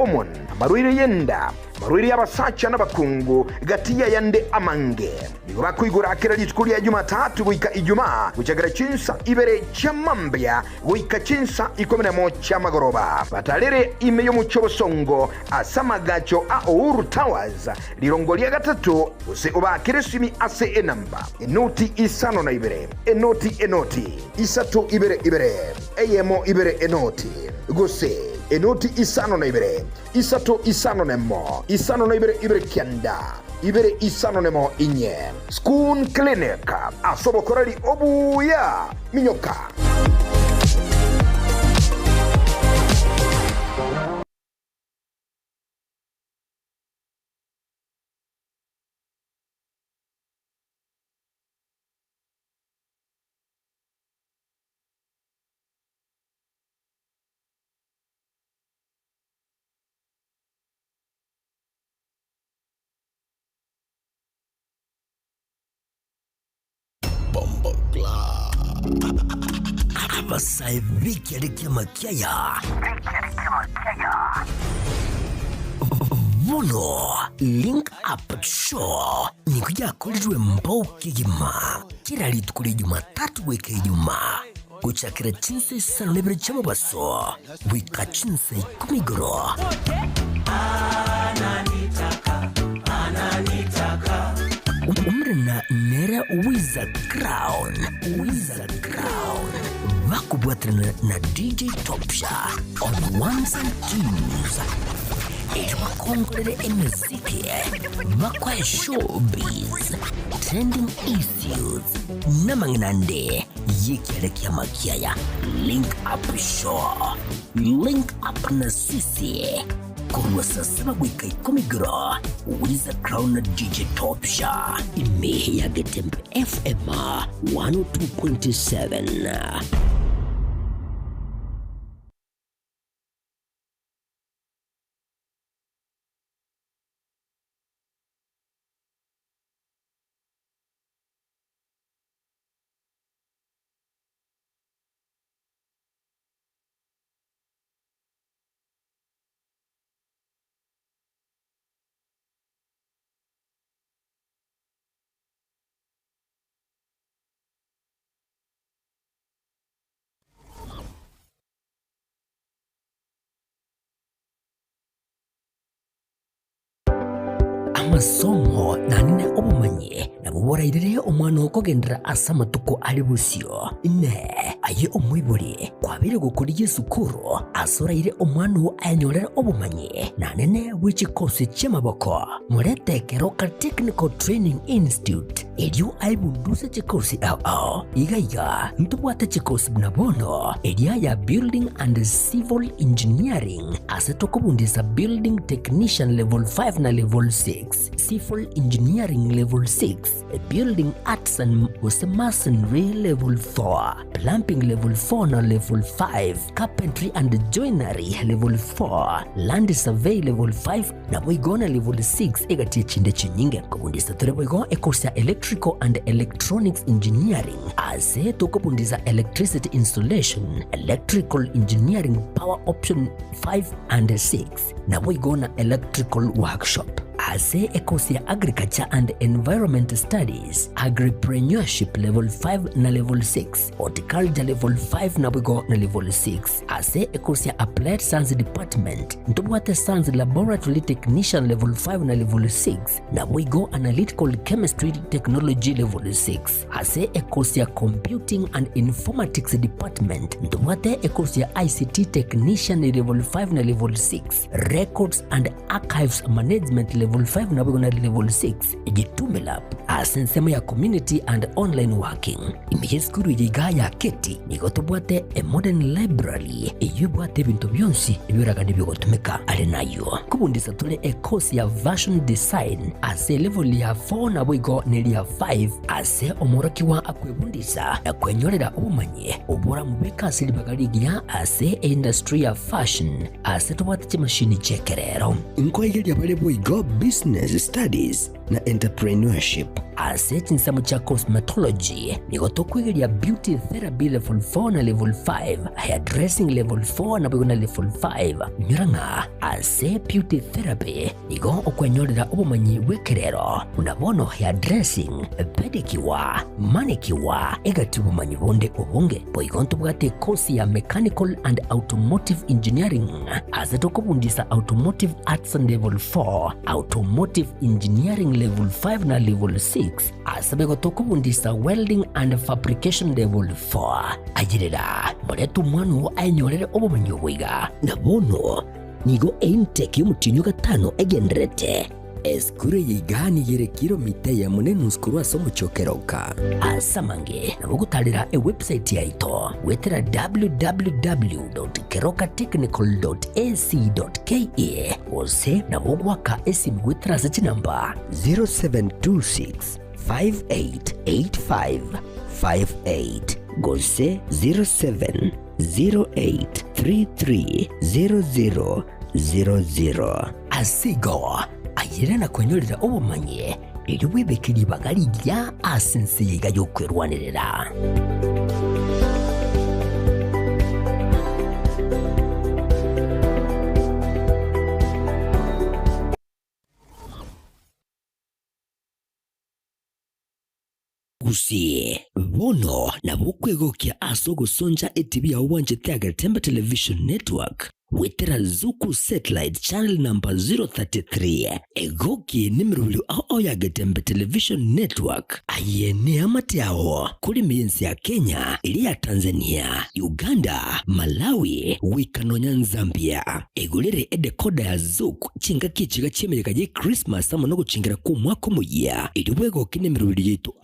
S9: marwire yenda marwire yabasacha n'abakungu gatiya yande amange nigo bakwigura akira litukuli ya Jumatatu wika Ijumaa kuchagara chinsa ibere chamambya wika chinsa 11 chamagoroba batalere imeyo muchobosongo asamagacho a Uhuru Towers lirongolia gatatu use obakiresimi ase enamba enoti isano na ibere enoti isatu ibere eyemo ibere enoti gose enoti isano na ibere isato isano nemo isano na ibere kianda ibere isano nemo inye Skun Clinic asobo korari obuya minyoka.
S16: Abasai Viki Arikia Makiaya Vono Link Up Show Nikuja kulijwe mbao kigima Kira litukuli Jumatatu weke Ijumaa kuchakira chinse sana lebere chama baso wika chinse kumigoro Ananita umrena nera Wizard Crown vakubwatrana na DJ Topsha on ones and twos. Makongolele emiziki, makwa showbiz, trending issues, namanginande, yekielekea makiaya. Link up show, link up na sisi. Kurwa sasa wika 10 gra, Wizard Crown na DJ Topsha. Imehe ya Getembe FM 102.7. Amasomo nanine obumanye nabuborairire omwana okogendera asama tuko ali busio ne aye omwibori kwabire gukuriye sukuru asoraire omwana anyorera obumanye nanene w'ikikosi cy'amaboko murete Keroka Technical Training Institute elio aibunduse chikosi igaiga ntubwate chikosi bunabono elia ya Building and Civil Engineering asetokobundisa Building Technician Level 5 na Level 6, Civil Engineering Level 6, Building Arts and Masonry Level 4, Plumbing Level 4 na Level 5, Carpentry and Joinery Level 4, Land Survey Level 5 na boigona Level 6 egatie chinde chinyinge kubundisa tore boigo ekosia Electrical and Electronics Engineering ase tokobundisa Electricity Installation, Electrical Engineering Power Option 5 and 6 na boigona Electrical Workshop ase ekosia Agriculture and Environment Studies, Agripreneurship Level 5 na Level 6, Horticulture Level 5 na boigo na Level 6 ase ekosia Applied Science Department ntubwate Science Laboratory Technician Level 5 na Level 6 na boigo Analytical Chemistry Technology Level 6 ase ekosia Computing and Informatics Department ntubwate ekosia ICT Technician Level 5 na Level 6, Records and Archives Management Level 5 na boigo na Level 6 ejitumela asensema ya Community and Online Working imiheskuru yiga ya keti nigotubwate a Modern Library eyubwate bintu byonsi ibiraga nibigotumeka ale nayo kubundisa tule a course ya Version Design ase level ya 4 na boigo neli ya 5 ase omoroki wa akwebundisa na kwenyorera ubumanye ubura mubeka silibagaligia ase industry ya fashion ase tubwate chimashini chekerero inkoigeli ya bale boigo Business Studies na Entrepreneurship ase chinsamu cha Cosmetology nigotokwigelia Beauty Therapy Level 4 na Level 5, Hairdressing Level 4 na boigo na Level 5 nyuranga ase Beauty Therapy nigo okwenyorera ubumanyi wekerero unabono Hairdressing, Pedicure, Manicure egati ubumanyi bonde obunge boigo ntubwate course ya Mechanical and Automotive Engineering ase tokobundisa Automotive Arts Level 4, Automotive Engineering Level 5 na Level 6 asabego tokubundisa Welding and Fabrication Level 4 ajirira moretu mwanu ainyorere obumanyi bwiga nabono nigo intake y'umutinyo gatano egendrete eskure yigani yere kilomita ya munenu skuru asomo chokeroka asamange nabogutalira e website yaito wetera www.kerokatechnical.ac.ke ose nabogwaka esimu wetera sechi namba 0726 588558 gose 0708330000 asigo ayirana kwenyorera obumanye eri webekiri bagaligia asense yiga yokwerwanirira gusie bono na bukwegokia asogo sonja etibia wanje Getembe Television Network wetera Zuku Satellite Channel number 033 egoki nimrulu ya Getembe Television Network ayene amatiao kuri mienzi ya Kenya, ilia Tanzania, Uganda, Malawi, Wikanonya Zambia. Egulere edekoda ya Zuku chinga kichiga chemereka je Christmas ama no guchingira ku mwaka muya iliwego kinemirulu yitu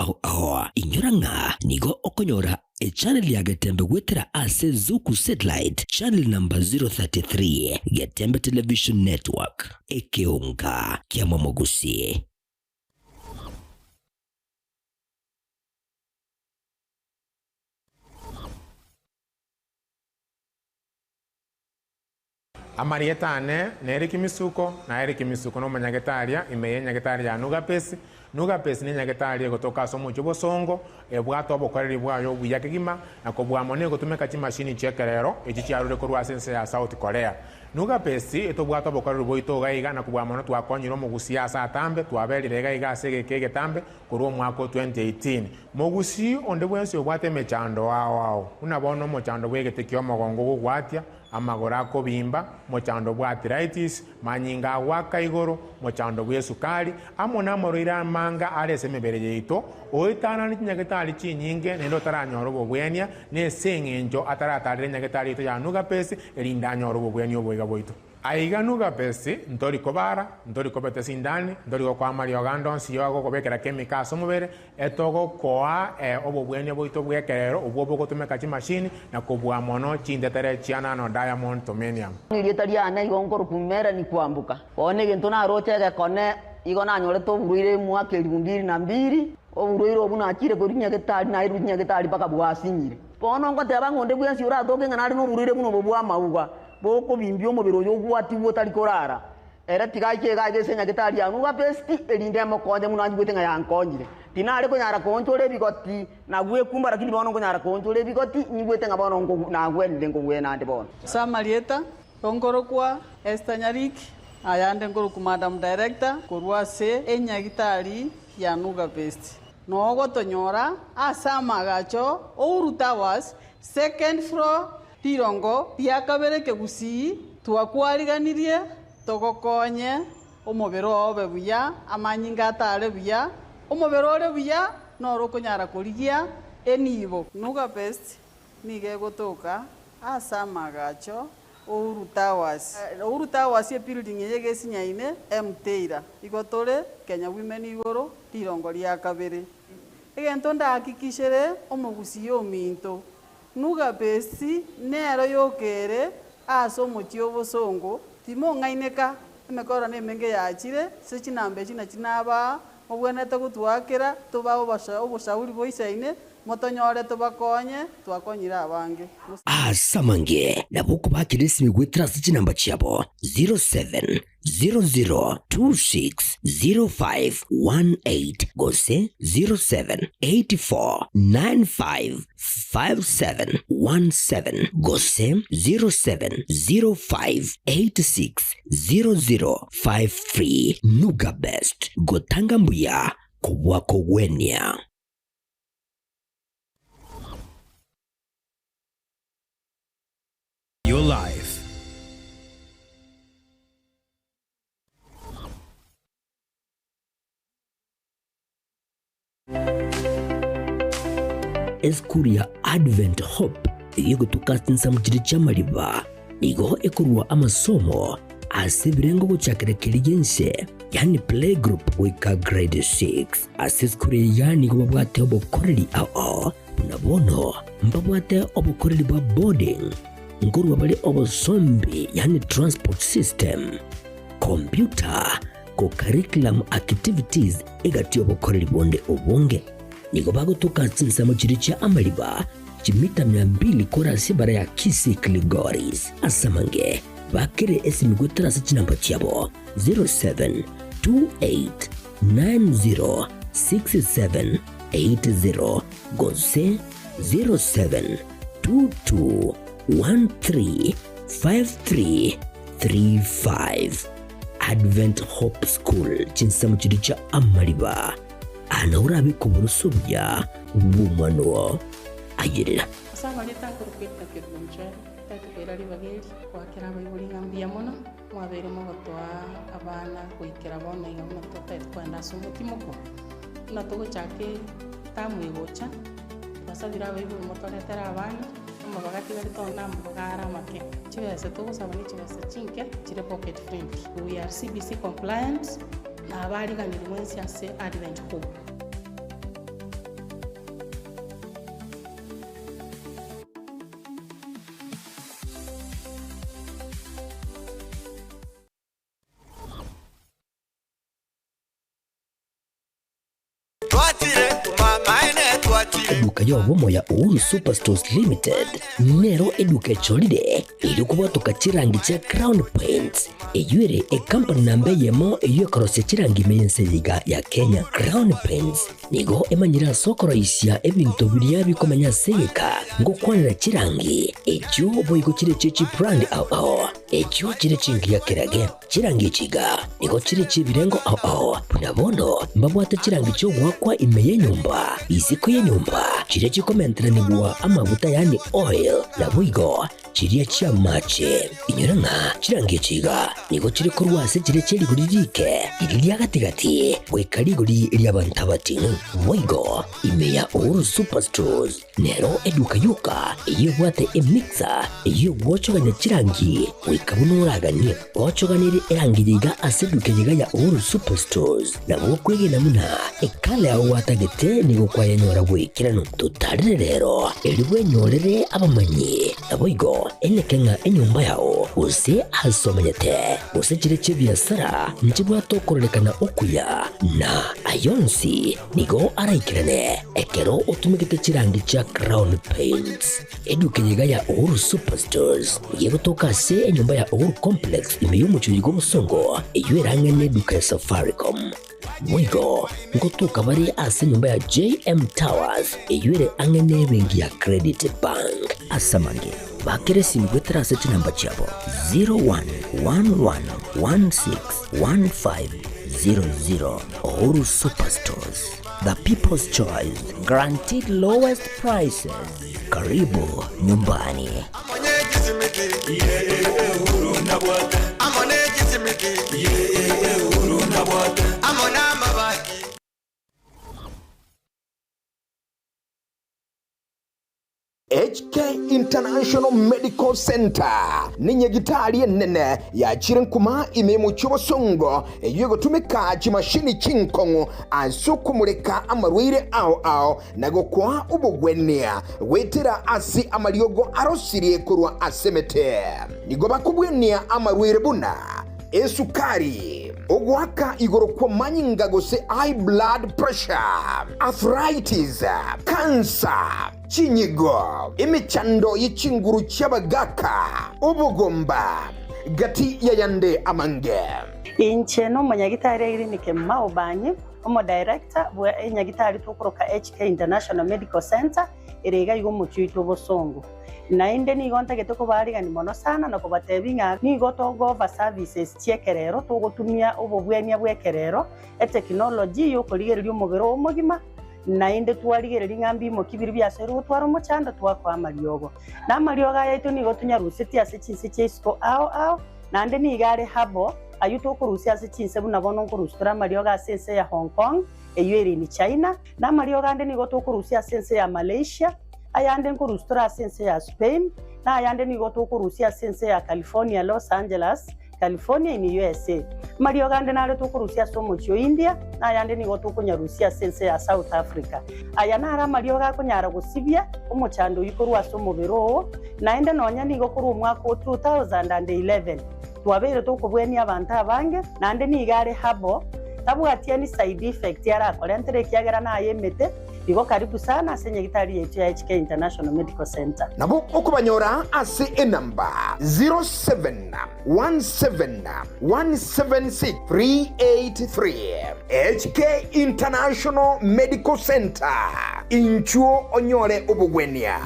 S16: inyoranga nigo okonyora a channel ya Getembe wetera ase Zuku Satellite Channel number 033 Getembe Television Network ekeonga kia Mwamogusi.
S7: Amarietane neri kimisuko na eri kimisuko no manyagetaria imeye nyagetaria ya Nugapesi. Nugapesi ni nyagetaria gotoka somo cyobosongo ebwato obokoreri bwayo buyakigima na kobwamone gotumeka chimashini chekerero echichiarure korwa sense ya South Korea. Nugapesi etobwato obokoreri boito gaiga na kobwamone twakonyiro Mogusi asa atambe twaberire gaiga segeke tambe korwa mwaka 2018. Mogusi onde bwense obwate mechando wao unabona mochando bwegetekyo mogongo gugwatia amagora kobimba mochando bwa arthritis manyinga waka igoro mochando bwa sukari amona moroira manga arese mebere yeito oitana ni nyagetali chinyinge nendo taranyoro bobwenia ne sengenjo ataratarire nyagetali to ya Nugapesi erinda nyoro bobwenia obwega boito aiga Nugapesi ntori kobara ntori kobete sindani ntori kwa Mario Gandon siyogo kobekera chemicals omubere etogo koa obobwenia boito bwekerero obwo gotumeka chimashini na kobwa mono chindetere chiana no Diamond Tomenium
S6: irietariana igongoro kumera ni kwambuka one gento na rochege kone igona nyore to buruire mwaka 2022 oburuire obuna akire korinya getari na irunya getari paka bwasinyire bono ngoteba ngonde bwensi ura toke ngana no buruire buno bobwa mauga boko bimbio mubiro yo gwati wotari korara era tigaike gaige senya getari ya Nugapesi erinde mokonje muno anjibwete nga yankonjire tinare ko nyara konjore bigoti na gwe kumba lakini bono ko nyara konjore bigoti nyibwete nga bono ngo na gwende ngo gwe nande bono
S8: Samarieta ongoro kwa Esther Nyariki ayande ngoro ku Madam Director korwa se enyagitari ya Nugapesi nogo tonyora asama gacho Ouru Towers second floor tirongo yakabere kegusi twakwariganirie togokonye omobero obe buya amanyinga atare buya omobero ore buya noro konyara kurigia enibo Nugapesi nige gotoka asama gacho Ouru Towers Ouru Towers ye building yege sinyaine Mteira igotore Kenya Women igoro tirongo lia kabere egento ndakikishere omogusi yo minto Nugapesi nero yokere aso mochio bosongo timo ngaineka emekora nemenge yachire se chinambe china chinaba obwenete gutwakira tuba oboshauri boisaine motonyore tubakonye twakonyira abange
S16: asamange nabuko bakirisimi gwetira chinamba cyabo 0700260518 gose 0784955717 gose 0705860053 Nugabest gotanga mbuya kubwa kogwenia.
S13: Your life.
S16: Eskuria Advent Hope yugutukatinsa mukiri cy'amariba nigo ekurwa amasomo asibirengo gucakira yense yani playgroup wika grade 6 aseskuria yani go babwate obokoreri ao nabono mbabwate obokoreri ba boarding ngurwa bali obosombi yani transport system computer ko curriculum activities egati obokoreri bonde obonge nigo bagotoka tsinsa mukiri cya amariba chimita 200 korasi bara ya Kisi Kligoris asamange bakire esimigo terasa chinamba cyabo 0728906780 gose 0722135335 Advent Hope School chinsamu chiri cha amariba anaurabi kuburusobya bumano ayirira
S1: Samarieta kurupita kibunche
S8: tetukwira ribageri kwakira abaiburi ngambia muno mwabere mogotwa abana kuikira bona iga muno kwenda sumutimuko na tuguchake tamu igocha twasabira abaiburi motoretera abana amabagatigari tona mbogara make chibese tugusaba ni chibese chinke chire pocket friendly. We are CBC compliant na abariganira mwensi ase Advent Hope.
S16: Eduka yobomo ya Uhuru Superstores Limited nero eduka echolide ili kubatoka chirangi cha Crown Paints eyuere company nambe yemo eyo korose chirangi meyense yiga ya Kenya. Crown Paints nigo emanyira soko raisia ebintu biria bikomanya seka ngo kwanira chirangi echo boyiko chire chechi brand ao echo chire chingi ya kirage chirangi chiga nigo chire chibirengo ao punabono mbabwate chirangi cyo gwakwa imeye nyumba iziko ye nyumba chire chikomentera nigwa amavuta yani oil na buigo chiriya chia mache inyuranga chirangi chiga nigo chire kurwase chire cheri guririke iriya gatigati wekariguri iriya bantabatinu buigo imeya Uhuru Superstores nero eduka yuka iyo bwate emixer iyo gwochoganya chirangi wikabunuraganye gwochoganire erangiriga aseduke yiga ya Uhuru Superstores na bwokwege namuna ekale aho watagete nigo kwayanyora bwikirano tutarire rero elibwe nyorere abamanyi naboigo enekenga enyumba yao use asomanyete use chire chebiasara njibwa tokorelekana okuya na ayonsi nigo araikirane ekero utumikite chirangi cha Crown Paints eduke yiga ya Uhuru Superstores yego toka se enyumba ya Uhuru Complex imeyumuchuyigo musongo eyuerangene duka ya Safaricom mwigo ngotuka bari ase nyumba ya JM Towers eyuere angene bengi ya Credit Bank asamange bakere simigwetera ase namba chabo 0111161500. Uhuru Superstores, the people's choice, guaranteed lowest prices. Karibu nyumbani.
S9: HK International Medical Center ni nyegitari nene ya chirenkuma imemu chobosongo yugo tumika chimashini chinkongo asukumureka amarwire ao nago kwa ubugwenia wetera asi amariogo arosirie kurwa asemete nigo bakubwenia amarwire buna esukari ogwaka igoro kwa manyinga gose high blood pressure, arthritis, cancer, chinyigo, imichando yichinguru chabagaka, ubugomba, gati yayande amange.
S10: Inche no manyagitari iri nike maobanyi, omo director bwa nyagitari tukoroka HK International Medical Center irega yugo muchuito bosongo. Na inde ni gonta getoko bariga ni mono sana na kubatebinga ni gotogo va services chiekerero tugotumia ubobwenia bwekerero e technology yo koligererio mubero omogima na inde twarigereria ngambi mo kibiri byasero twaro muchanda twakwa amariogo na amarioga yaitu ni gotunya ruseti ase chinse chesko ao na inde ni gare habo ayuto kurusia ase chinse buna bono kurustra amarioga ase ya Hong Kong eyeri ni China na amarioga inde ni gotokurusia ase ya Malaysia ayande nkurustura sense ya Spain na ayande ni goto kurusia sense ya California, Los Angeles, California in USA. Mario gande na leto kurusia somo chio India na ayande ni goto kunyarusia sense ya South Africa. Ayana ara Mario ga kunyara gusibia umuchando yikorwa somo bero na ende nonya ni gokuru mwaka 2011. Twabere to kubweni abantu abange na ande ni gare habo tabu atiani side effect yara kolentere kiagera na ayemete. Igo karibu sana ase nyagitari yetu ya HK International Medical Center.
S9: Nabo okubanyora ase enamba 0717617383 HK International Medical Center inchuo onyore obugwenia.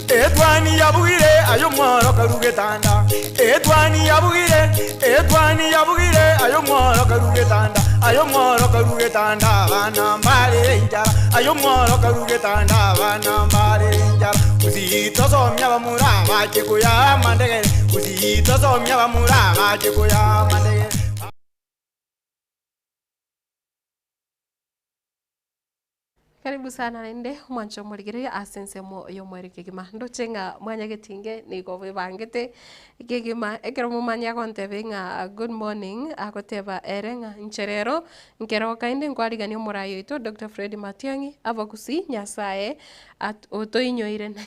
S4: Edwani yabugire ayo mwaro karugetanda
S13: etwani yabugire ayo mworo karugetanda bana mbale njara ayo mworo karugetanda bana mbale njara uzito somya bamura baje kuya mandegere uzito somya bamura baje kuya mandegere.
S1: Karibu sana nende mwancho murigire asensemo yo mweri kigima ndochenga mwanya getinge ni go bangete kigima ekero mumanya kontebe nga good morning akoteba erenga ncherero nkero kainde ngwarigani omurayo ito Dr. Fred Matiang'i abagusi nyasaye at otoinyoire na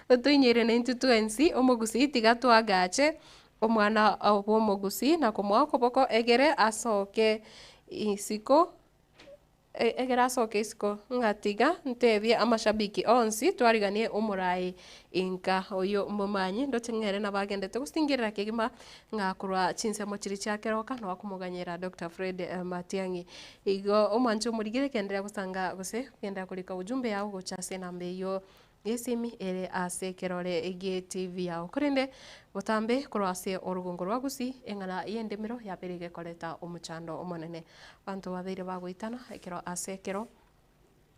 S1: otoinyoire na intutuensi omogusi tigatwagache omwana obomogusi na komwako boko egere asoke isiko egera asoke isiko ngatiga ntebye amashabiki onsi twariganie omurai inka oyo mumanyi ndotengere nabagendete gustingirira kigima ngakurwa chinsemo chiri chakeroka no akumuganyira Dr. Fred Matiang'i igo omwancho murigire kendera gusanga guse kenda kulika ujumbe yawo gochase nambe yo yesimi ere ase kerore ege TV yawo kurinde botambe kurwase orugongo rwagusi engana yendemiro yaberege koleta omuchando omonene bantu babere bagwitana ekero ase kero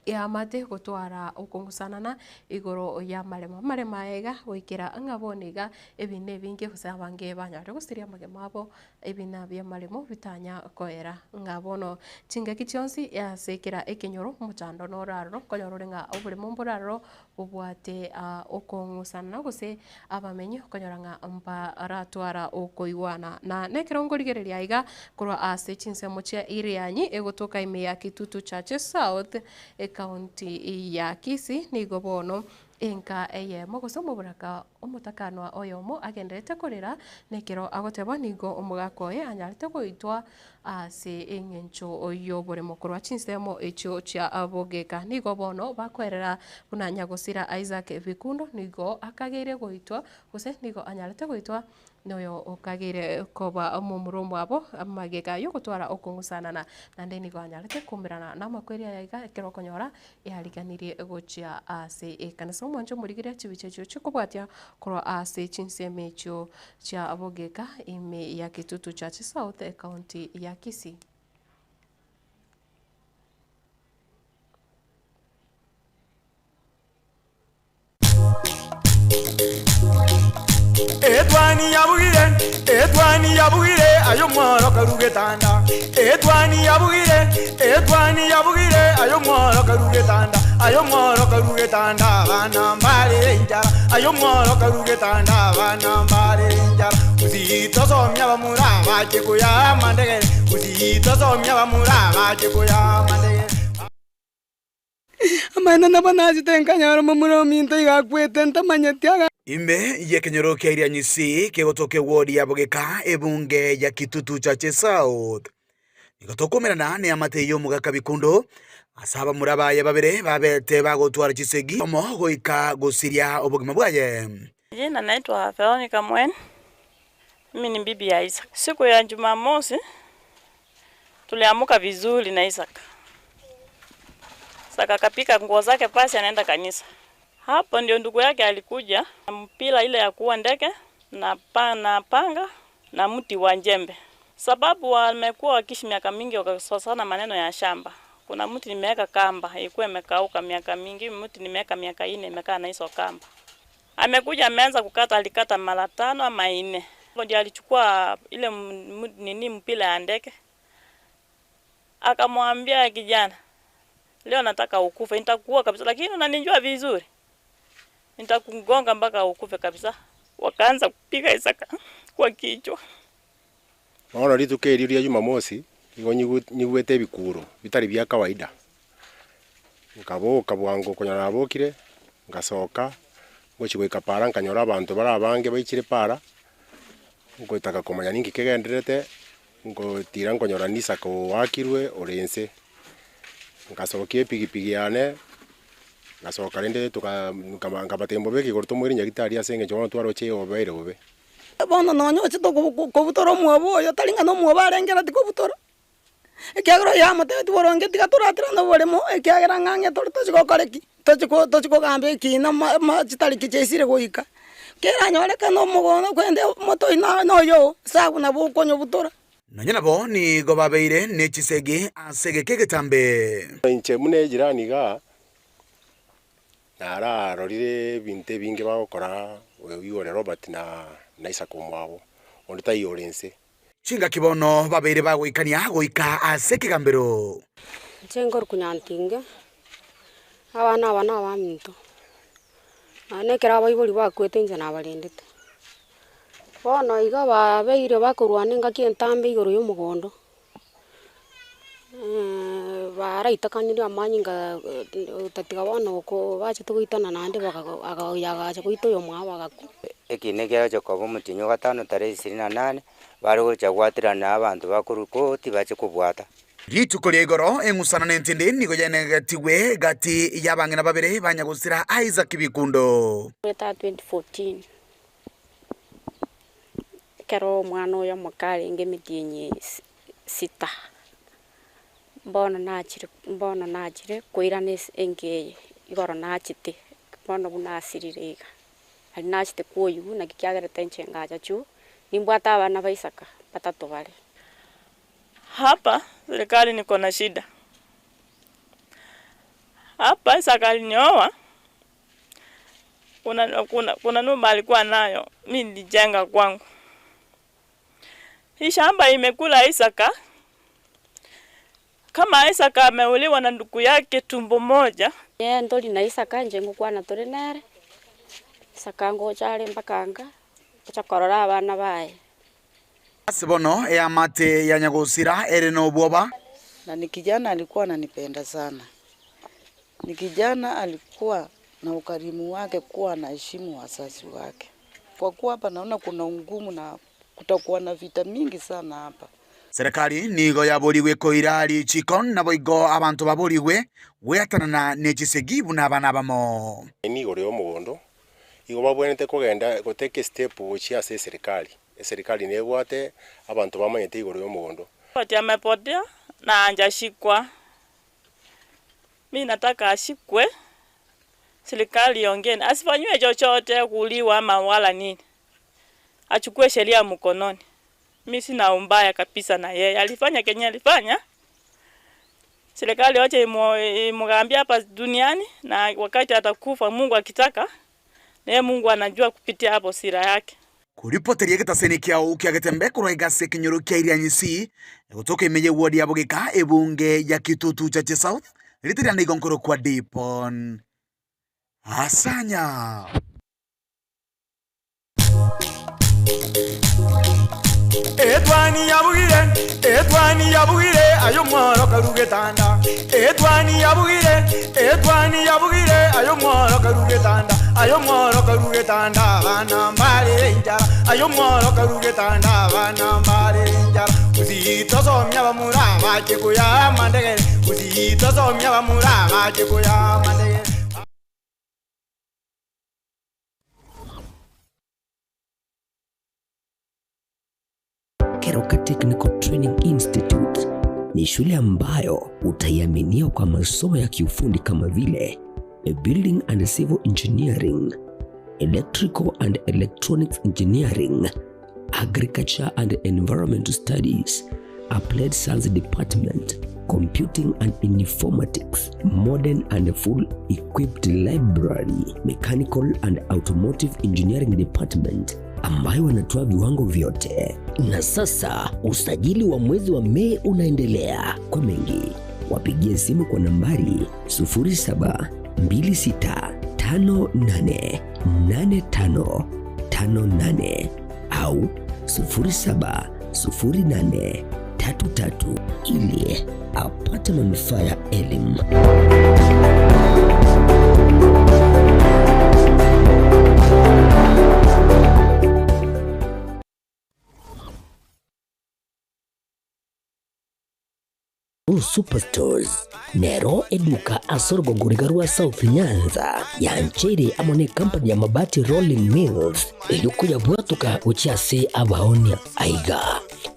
S1: yamate gutwara ukungusanana igoro ya marema ega wikira ngaboniga ebine binge kusabange banyare gusiria magemabo ebina bya maremo bitanya koera ngabono chingaki chonsi yasekera ekenyoro muchando noraro konyororenga obulimo mburaro ubwate ukungusana guse abamenye konyoranga mpa aratwara ukoiwana na nekerongorigereria iga kurwa ase chinsemo chia irianyi egotoka ime ya Kitutu Churches South county ya Kisii nigo bono enka eye mogosomo buraka omutakanwa oyomo agenderete korera nekero agoteba nigo omugakoye anyarete goitwa ase engencho oyo bore mokorwa chinsemo echo cha abogeka nigo bono bakwerera bunanya gosira Isaac Vikundo nigo akagere goitwa gose nigo anyarete goitwa noyo okagire koba omumuromo abo amageka yo gutwara okungusanana nande nigo anyarete kumbirana namakweria yaiga ekero konyora ihariganirie gochia ase ekanisa omwancho murigire chibichecho chikobwatia korwa ase chinsemecho cha abogeka ime ya Kitutu Churches South county ya Kisii.
S13: etwani yabugire ayo mworo karugetanda etwani yabugire ayo mworo karugetanda bana mbale njara ayo mworo karugetanda bana mbale njara uzito somya bamura baje kuya mandegere uzito somya bamura baje kuya mandegere
S14: amana nabanazi tenkanyara mumuro minto igakwete ntamanyetiaga
S15: ime yekenyoro kia irianyisi kegotoke wodi ya bogeka ebunge ya Kitutu Churches South igotokomerana ne amateyo mugaka Bikundo asaba murabaye babere babete bagotwara chisegi omogo ika gosiria obogima bwaye.
S17: Jina naitwa Veronica Mwen. Mimi ni bibi ya Isaac. Siku ya Jumamosi tuliamuka vizuri na Isaac. Saka kapika nguo zake pasi anaenda kanisa. Hapo ndio ndugu yake alikuja mpira ile ya kuwa ndege na panga na mti wa njembe. Sababu wamekuwa wakishi miaka mingi wakasosana maneno ya shamba. Kuna mti nimeweka kamba, ilikuwa imekauka miaka mingi, mti nimeweka miaka 4 imekaa na hizo kamba. Amekuja ameanza kukata, alikata mara 5 ama 4. Hapo ndio alichukua ile mpira ya ndege. Akamwambia kijana, leo nataka ukufe, nitakuua kabisa lakini unanijua vizuri. Nitakugonga mpaka ukufe kabisa. Wakaanza kupiga Isaka kwa kichwa.
S18: Maona litukeriria Jumamosi igo nyigwete bikuro bitari bya kawaida. Nkaboka bwango konyara abokire ngasoka gochigweka para nkanyora abantu barabange baikire para ngotaka komanya ningi kegenderete ngotira nkonyora nisako wakirwe orense ngasokie pigipigi yane ngasoka rende tukabatembo beki gorto mwiri nyagitari asenge jono twaro che obeire obe
S14: bono nonyo chito ko butoro mwobo yo talinga no mwobo arengera tiko butoro ekyagro ya mate tuboronge tikaturatira no bolemo ekyagira ngange torto chiko kareki tochiko gambe ki na chitali kichesire goika kera nyoreka no mugono kwende moto ina no yo sagu na buko nyobutora
S15: nanya bo ni go babeire ne chisege asege kegetambe
S18: inche mune jirani ga nara rorire binte binge bagokora wigore Robert na Isaac omwabo ondita yorense
S15: chinga kibono babeire bagoikania goika aseke gambero
S19: chengor kunyantinge abana baminto ane kera baibuli bakwete nje na balindete bono iga babeire bakurwaninga kientambe igoro y'umugondo baraitakanirie amanyinga utatiga bono ko bache tuguitana nande bagagacha guito yo mwa bagaku
S20: ekine kyaje kwa mutinyo gatano tarehe 28 bari gocha gwatirana abantu bakuruko tibache kubwata
S15: Rituko liegoro engusana nentende nigo yanegatiwe gati yabangena babere banyagusira Isaac Bikundo.
S19: Beta 2014. Kero mwana ya mukali ngemitinyi sita. Mbona nachire koiranes enge igoro nachite. Mbona bunasirirega. Ali nachite koyu na kikyagera tenche ngaja chu. Nimbwata abana ba Isaka batatu bale.
S17: Hapa serikali niko na shida. Hapa Isaka alinioa. Kuna nyumba alikuwa nayo. Mimi nilijenga kwangu. Hii shamba imekula Isaka. Kama Isaka ameuliwa na ndugu yake tumbo moja.
S19: Ndoli na Isaka njengu kwa na tore nere. Isaka ngo chale mpakanga. Chakorora abana bae.
S15: Sibono ya mate ya nyagusira ereno bwoba.
S21: Na ni kijana alikuwa ananipenda sana. Ni kijana alikuwa na ukarimu wake, kuwa na heshima wazazi wake. Kwa kuwa hapa naona kuna ungumu na kutakuwa na vita mingi sana hapa.
S15: Serikali nigo yaburiwe ko irari chikon na boigo abantu baburiwe weatanana nechisegibu na bana bamo.
S18: Ni gore yo mugondo. Igo babwenete kugenda goteke step chia serikali. Serikali negwate abantu bamanyete igoro yo mugondo.
S17: Pati amepotea na anjashikwa. Mimi nataka ashikwe. Serikali iongee, asifanywe chochote kuuliwa ama wala nini. Achukue sheria mkononi. Mimi sina umbaya kabisa na yeye. Alifanya kenye alifanya. Serikali wache imugambia hapa duniani na wakati atakufa Mungu akitaka, naye Mungu anajua kupitia hapo sira yake.
S15: Kuripoteria getaseni kiao kiagetembe kuroigase kinyoro kia Irianyisi gutoka imenye wodi ya Bugika ebunge ya Kitutu Chache South ritira na igonkoro kwa Dipon Asanya.
S13: Etwani ya bugire ayo mworo karugetanda. Etwani ya bugire ayo mworo karugetanda. Ayo mworo karugetanda bana mbale njara. Ayo mworo karugetanda bana mbale njara. Uzito somya bamura baje kuya mandegere. Uzito somya bamura baje kuya mandegere.
S16: Keroka Technical Training Institute ni shule ambayo utaiaminia kwa masomo ya kiufundi kama vile Building and Civil Engineering, Electrical and Electronics Engineering, Agriculture and Environmental Studies, Applied Science Department, Computing and Informatics, Modern and Full Equipped Library, Mechanical and Automotive Engineering Department, ambayo wanatoa viwango vyote. Na sasa usajili wa mwezi wa Mei unaendelea. Kwa mengi wapigie simu kwa nambari 0726588558 au 070833 ili apate manufaa ya elimu. Superstores Nero eduka asorgo gurigarua South Nyanza ya nchere amone company ya mabati Rolling Mills ilikuya bwatuka uchiase abaonia aiga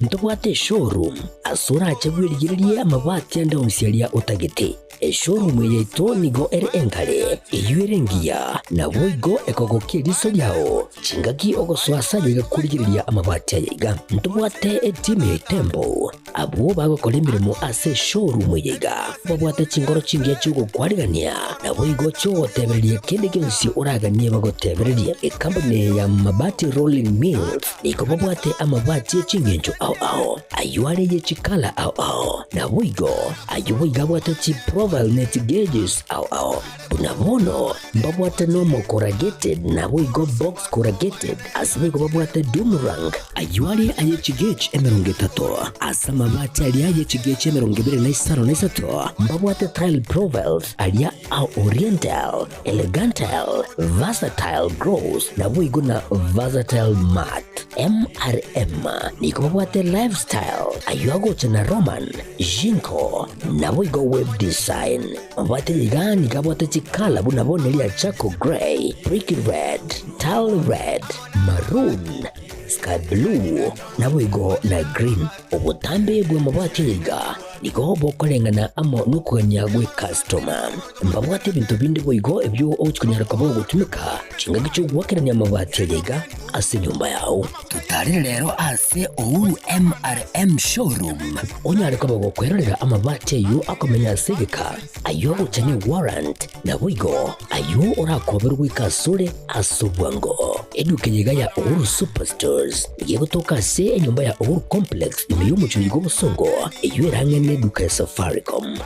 S16: ntobwate showroom asura achabwirigirie amabati anda onsialia utagete showroom yetu nigo enkale eyuerengia na boigo ekogokiriso yao chingaki ogoswasa yiga kurigiriria amabati yiga ntubwate etime tembo abo bagokora imirimo ase showroom yiga babwate chingoro chingia chugo kwarigania na boigo cyo tebererie kende gensi uraganie bagotebererie company ya mabati rolling mills niko babwate amabati chingenjo ao ayuare ye chikala ao na boigo ayuiga bwate chi profile net gauges ao unabono babwate normal corrugated na boigo box corrugated asibigo babwate Dumarang ayuare aye chigage emerongetato asa mabati ali aye chigage emerongibire na isaro na isato babwate tile profiles alia au oriental elegantal versatile gross na boigo na versatile mat MRM niko babwate lifestyle ayuago chana Roman Jinko na boigo web design babwate yigani kabwate chikala bunabone lia Chaco Grey, Brick Red, Tile Red, Maroon, Sky Blue na boigo na Green obutambe bwe mabwate yiga niko bokolengana amo nukuganya gwe customer mbabwate bintu bindi boigo ebyo ochkunyara kabo gutumika chinga gicho gwakeranya mabwate yiga ase nyumba yao tutari rero ase Ouru MRM showroom onyare kabo gukwerera amabwate yu akomenya segeka ayo uchane warrant na boigo ayo urakoberwa ikasure asubwango eduke yiga ya Ouru Superstores yego toka se nyumba ya Ouru Complex imeyumu chuyigo busongo eyuerangene duka ya Safaricom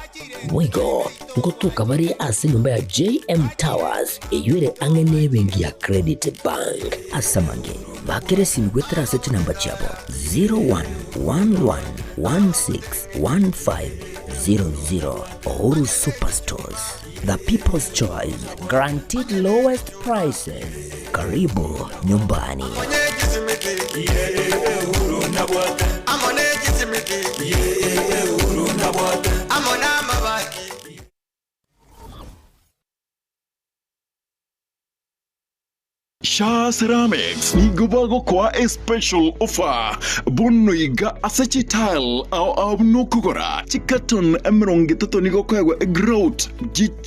S16: boigo ngotuka bari ase nyumba ya JM Towers eyuere angene bengi ya Credit Bank asamange bakere simgwetera seti namba chabo 0111161500 Ouru Superstores, the people's choice, guaranteed lowest prices. Karibu nyumbani.
S11: Shah Ceramics ni gubago kwa a special offer bono iga asachi tile au nokugora chikaton emerongetato ni gokwa grout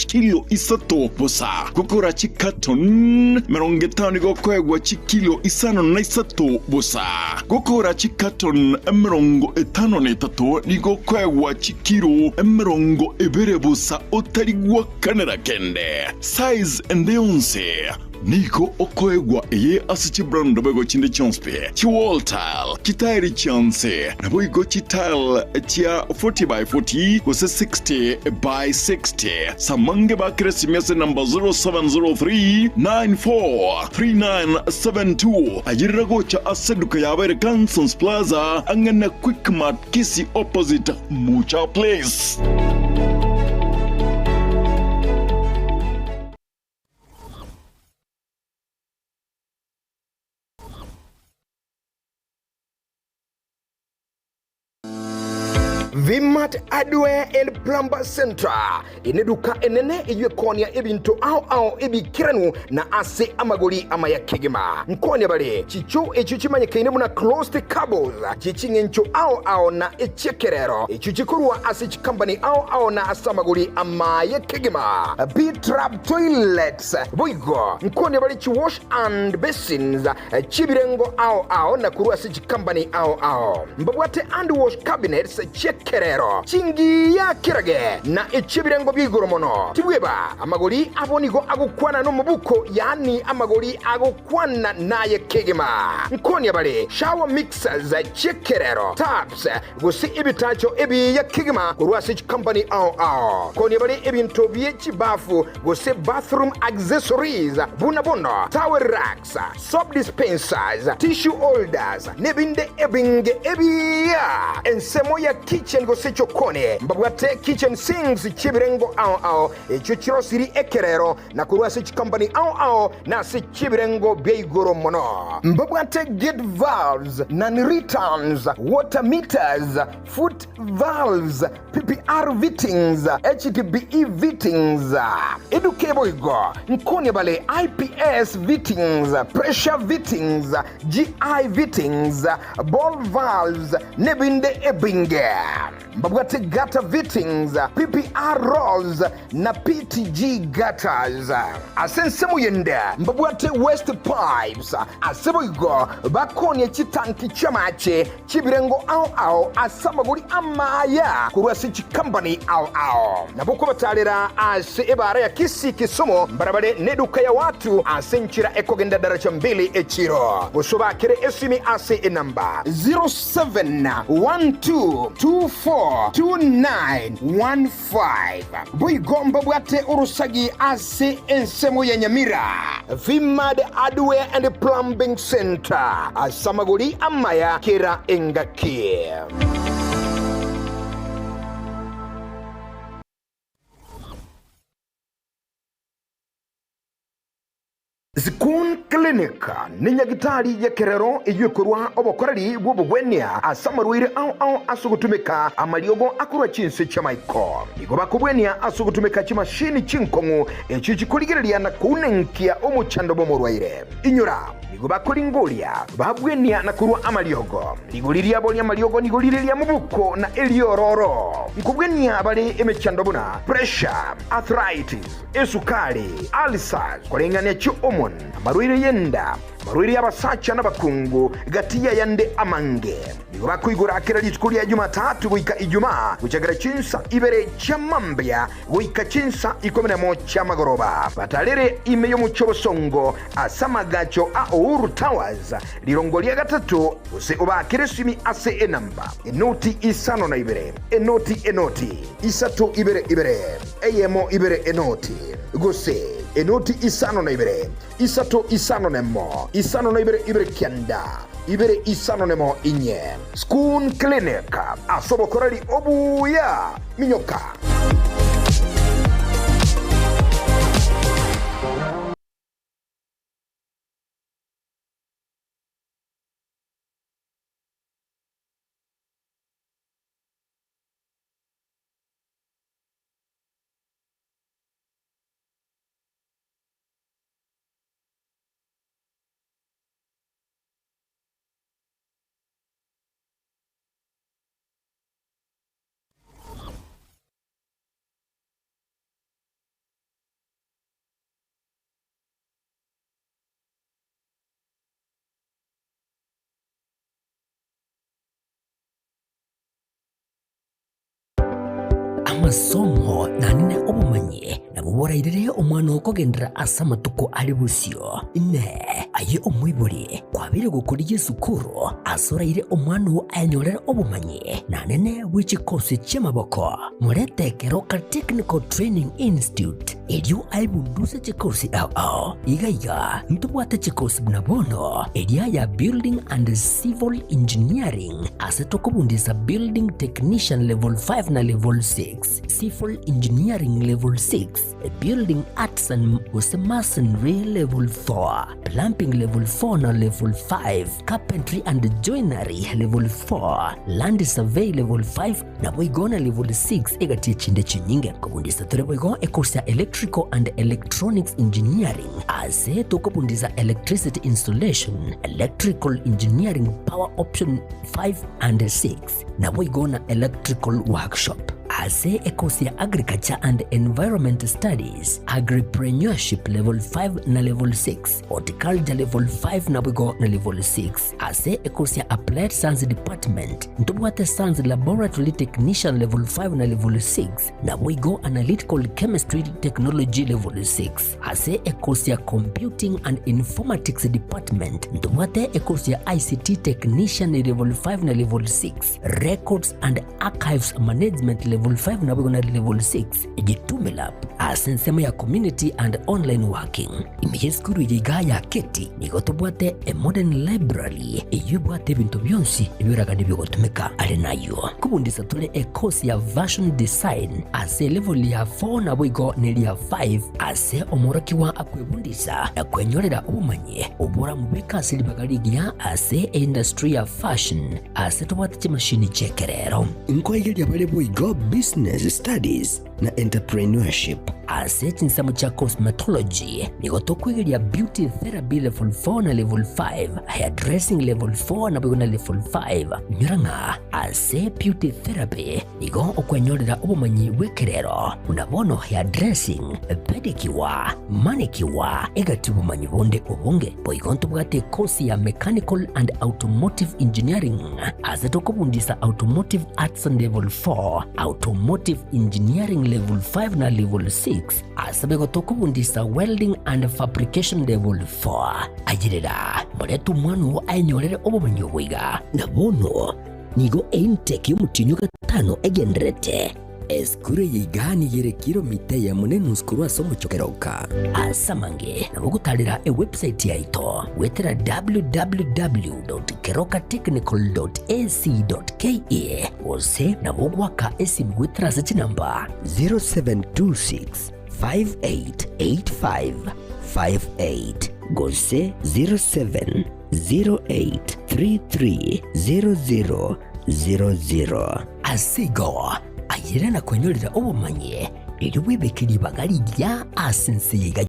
S11: kilo isato bosa gokora chikaton merongetano ni gokwa kilo isano na isato bosa gokora chikaton emerongo etano ne tato ni gokwa kilo emerongo ebere bosa otarigwa kanera kende size endonse Niko okoegwa eye asichi brando bego chinde chonspe chi wall tile kitairi chance na boigo chi tile chia 40 by 40 kose 60 by 60 samange ba kresimese number 0703943972 ajirago cha aseduka ya bere Kansons Plaza angana Quick Mart Kisi opposite Mucha Place.
S9: Vimat Adware and Plumber Center ineduka enene iwe konia ebinto au ebikiranu na ase amagoli amaya kegema nkonia bale chicho echuchimanye kainemu na closed cables chichingencho au na echekerero echuchikurwa ase chikambani au na asamagoli amaya kegema B-trap toilets boigo nkonia bale chi wash and basins chibirengo au na kurwa ase chikambani au mbabwate and wash cabinets Kerero chingi ya kirage na echibirengo bigoromono tibweba amagoli abonigo agukwana no mubuko yani amagoli agukwana naye kegema nkoni abale shower mixers chekerero taps gusi ibitacho ebi ya kegema kurwasi company au koni abale ebinto byechi bafu gusi bathroom accessories bunabono towel racks soap dispensers tissue holders nebinde ebinge ebiya ensemo ya kitchen gosecho kone mbabwate kitchen sinks chibirengo au echuchiro siri ekerero na kurwasi company au na si chibirengo beigoro mono mbabwate gate valves nan returns water meters foot valves PPR fittings HDPE fittings edukebo igo nkoni bale IPS fittings pressure fittings GI fittings ball valves nebinde ebinge mbabwate gutter fittings, PPR rolls na PTG gutters. Asensemu yende mbabwate waste pipes, aseboigo bakoni chitanki chamache chibirengo ao asamaguri amaya kurwasi chikambani ao naboko batalera ase ebara ya kisi Kisumu barabare neduka ya watu asenchira ekogenda daraja 2 echiro gosoba kere esimi ase enamba 0712242915 boigomba bwate urusagi ase ensemo ya Nyamira Vimad Hardware and Plumbing Center asamaguri amaya kera engaki. Zikun Clinic ni nyagitari ya kerero iyukurwa obokorari bw'obugwenia asamarwire au asugutumika amaliogo akurwa chinse chamaiko igoba kubwenia asugutumika chimashini chinkongu echichikuligiria na kunenkia omuchando bomorwaire inyura igoba kulingolia babwenia na kurwa amaliogo igoliria boli amaliogo nigoliria mubuko na eliororo nkubwenia bali emechando buna pressure, arthritis, esukari, ulcers kolengania chi omon marwire yenda marwire yabasacha n'abakungu gatiya yande amange nigoba kuigura akira litukulia Jumatatu wika Ijumaa kuchagara chinsa ibere chamambya wika chinsa 11 chamagoroba batalere imeyo muchobosongo asamagacho a Uhuru Towers lirongolia gatatu use ubakire simi ase enamba enoti isano na ibere enoti isato ibere eyemo ibere enoti gose enoti isano na ibere isato isano nemo isano na ibere kianda ibere isano nemo inye Skun Clinic asobokorari obuya minyoka.
S16: amasomo nanine obumanyi nabuborairire omwana okogendera asa matuko ali busio ne aye omwiburi kwabire gukuriye sukuru asoraire omwana ayanyorera obumanyi nanene w'ikikosi cy'amaboko murete Keroka Technical Training Institute elio aibunduse chikosi igaiga ntubwate chikosi bnabono elia ya Building and Civil Engineering asetokobundisa Building Technician Level 5 na Level 6, Civil Engineering Level 6, Building Arts and Masonry Level 4, Plumbing Level 4 na Level 5, Carpentry and Joinery Level 4, Land Survey Level 5 na boigona Level 6 egati chinde chinyinge kubundisa tore boigo ekosa Electrical and Electronics Engineering ase tokobundisa Electricity Installation, Electrical Engineering Power Option 5 and 6 na boigona Electrical Workshop ase ekosia Agriculture and Environment Studies, Agripreneurship Level 5 na Level 6, Horticulture Level 5 na bwigo na Level 6 ase ekosia Applied Science Department ntubwate Science Laboratory Technician Level 5 na Level 6 na bwigo Analytical Chemistry Technology Level 6 ase ekosia Computing and Informatics Department ntubwate ekosia ICT Technician Level 5 na Level 6, Records and Archives Management Level 5 na bwigo na Level 6 ejitumela asensema ya Community and Online Working imiyeskuru yiga ya keti nigotubwate a Modern Library eyubwate bintu byonsi ibiraga nibyogotumeka ali nayo kubundisa tule ekosi ya Version Design ase level ya 4 na bwigo neli ya 5 ase omurakiwa akwebundisa akwenyorera ubumanyi obura mubeka silibagaligia ase industry ya fashion ase tubwate chimashini chekerero inkoigeli abale bwigo Business Studies, na entrepreneurship. Ase chinsamo cha cosmetology nigo tokwigeria beauty therapy level 4 na level 5, hairdressing level 4 na bigona level 5. Nyuranga ase beauty therapy nigo okwenyorera ubumanyi bwekerero unabono hairdressing, pedicure, manicure egati ubumanyi bonde obonge boigonto bwate kosi ya mechanical and automotive engineering. Ase tokobundisa automotive arts level 4, automotive engineering level 5 na level 6. Asabego tokubundisa welding and fabrication level 4. Ajirira moretu mwanu ainyorere obumenyi bwiga na bono nigo intake y'umutinyo gatano egenderete eskure yigani yere kilomita ya munene uskuru asomo chokeroka asamange na gutalira website yaito wetera www.kerokatechnical.ac.ke ose na bugwaka esimu wetera search number 0726 588558 gose 0708330000 asigo ayira na kwenyorera obumanye riri wibekiri bagari ya asensiga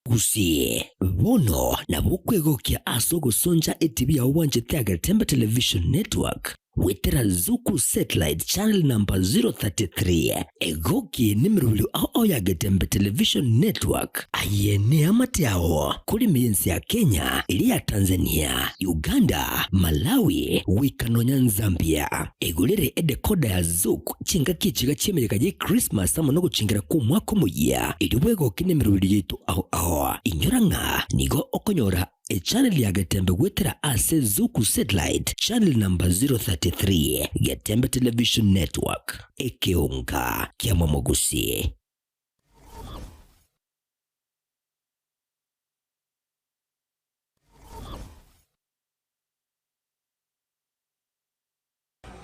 S16: gusie bono na bukwegokia asogo sonja etibi ya wanje Tembe Television Network wetera Zuku Satellite Channel number 033 egoki nimrulu ao ya Tembe Television Network ayene amati yao kuri miensi ya Kenya, ili ya Tanzania, Uganda, Malawi, Wikanonya Zambia. Egulere edekoda ya Zuku chinga kichiga chimereka je Christmas ama nogo chingira ku mwaka muya iliwego kinemrulu yetu ao inyoranga nigo okonyora channel ya Getembe wetera ase Zuku Satellite Channel number 033 Getembe Television Network ekeonga kia mamogusi.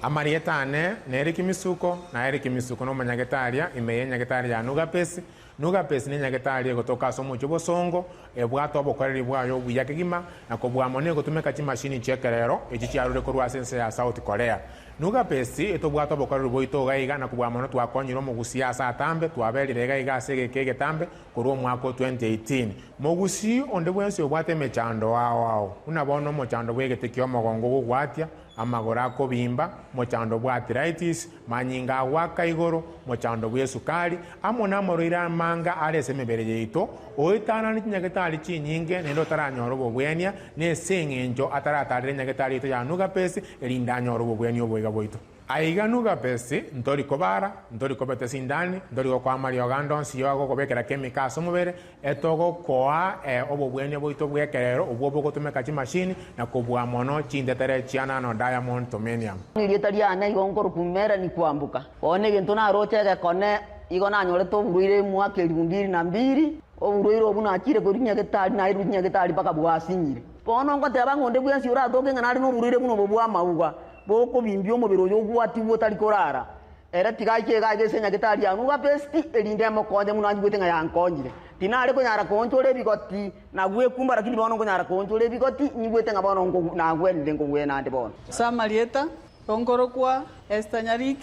S7: Amarietane neri kimisuko na eri kimisuko no manyagetaria imeye nyagetaria nugapesi ni nyagetaria gotoka somo chobosongo ebwato bokoreri bwayo buyakigima na kobwamone gotumeka chimashini chekerero echichiarure korwa sense ya South Korea. Nugapesi etobwato bokoreri boito gaiga na kobwamone twakonyiro mugusiasa atambe twaberire gaiga segeke tambe korwa mwaka 2018 mugusi onde bwense obwate mechando wao unabono mochando bwegetekio mogongo gugwatia amagora kobimba mochando bwa arthritis manyinga waka igoro mochando bwa sukari amona moroira manga arese mebere yeito oitana ni nyagetali chinyinge nendo taranyoro bobwenia ne sengenjo ataratarire nyagetali to ya nugapesi elinda nyoro bobwenia obwega boito aiga nugapesi ntori kobara ntori kobete sindani ntori kwa Mario Gandon siyo kobekera chemicals omubere etogo koa obobwenia boito bwekerero obwo bogotumeka chimashini na kobwa mono chindetere chiana no diamond tomenium
S6: nilitaliana igongoro kumera ni kwambuka one gento na rochege kone igona nyore to buruire mwaka 2022 oburuire obuna akire korinya getali na irunya getali paka bwasinyire bono ngoteba ngonde bwensi ura toke ngana no buruire buno bobwa mauga boko bimbio mubiro yo gwati botari korara era tigaike gaige senya getali anu gapesti elinde mokonde munanji gwetenga yankonyire tinare ko nyara konchole bigoti na gwe kumba lakini bono ko nyara konchole bigoti nyigwetenga bono ngo na gwende ngo gwe nande bono
S8: Samarieta ongoro kwa Estanyarik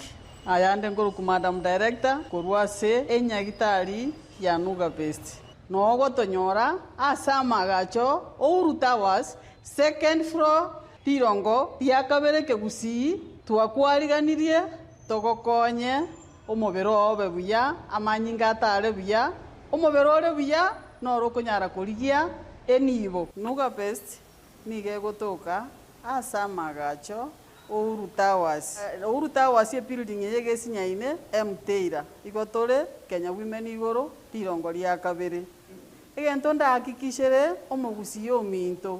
S8: ayande ngoro ku Madam Director korwa se enyagitari ya Nugapest nogo tonyora asama gacho Ouru Towers second floor tirongo yakabere kegusi twakwariganirie togokonye omobero obe buya amanyinga atare buya omobero ore buya noro konyara kurigia enibo Nugapest nige gotoka asama gacho Ouru Towers ye building yege sinyaine mteira igotore Kenya Women igoro tirongo ria kabere egento ndahakikishere omogusi yo minto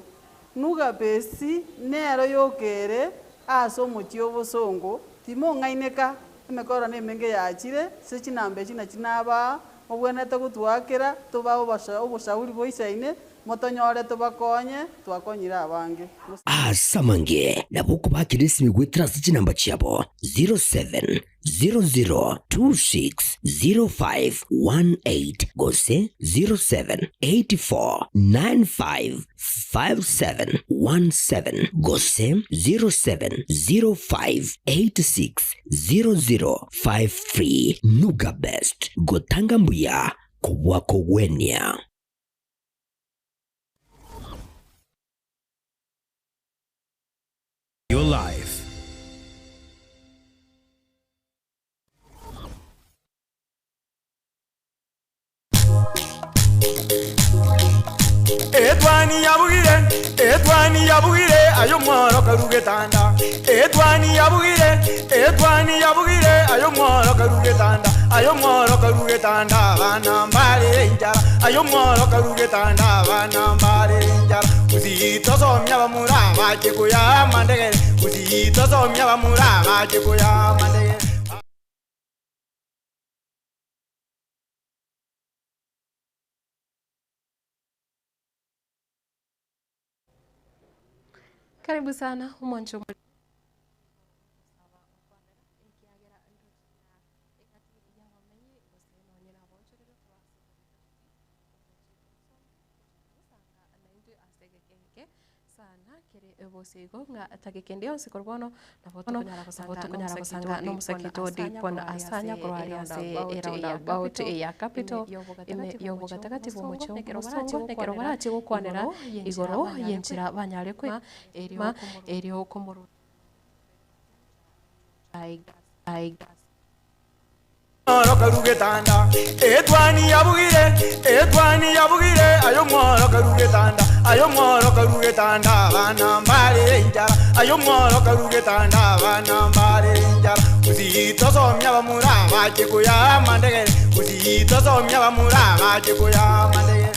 S8: Nugapest nero yokere aso mochio bosongo timo ngaineka emekora nemenge yachire sechinambe china chinaba obwenete gutwakera toba obashauri boisaine mutonyore tubakonye twakonyire abange
S16: asamange nabuko bakirisi migwetira sinamba chiabo 0700260518 gose 0784955717 gose 0705860053 Nuga Best gotanga mbuya kubwako wenia.
S2: Your life.
S13: Etwani yabugire ayo mworo karugetanda. Etwani yabugire ayo mworo karugetanda. Ayo mworo karugetanda bana mbale njara. Ayo mworo karugetanda bana mbale njara. Uzito somya bamuraba chekuya mandege. Uzito somya bamuraba chekuya mandege.
S1: Karibu sana umwancho bosigo nga atagekendio sikorbono na kunyara kusanga no musakito dipon asanya kurwari ase about ya capital yobo gatagatifu mucho nekero barati gukwanera igoro yenjira banyare kwe erio komuru ai
S13: mworo karugetanda. Etwani yabugire ayo mworo karugetanda. Ayo mworo karugetanda bana mbale njara. Ayo mworo karugetanda bana mbale njara. Uzito somya bamuraba chekuya mandege. Uzito somya bamuraba chekuya mandege.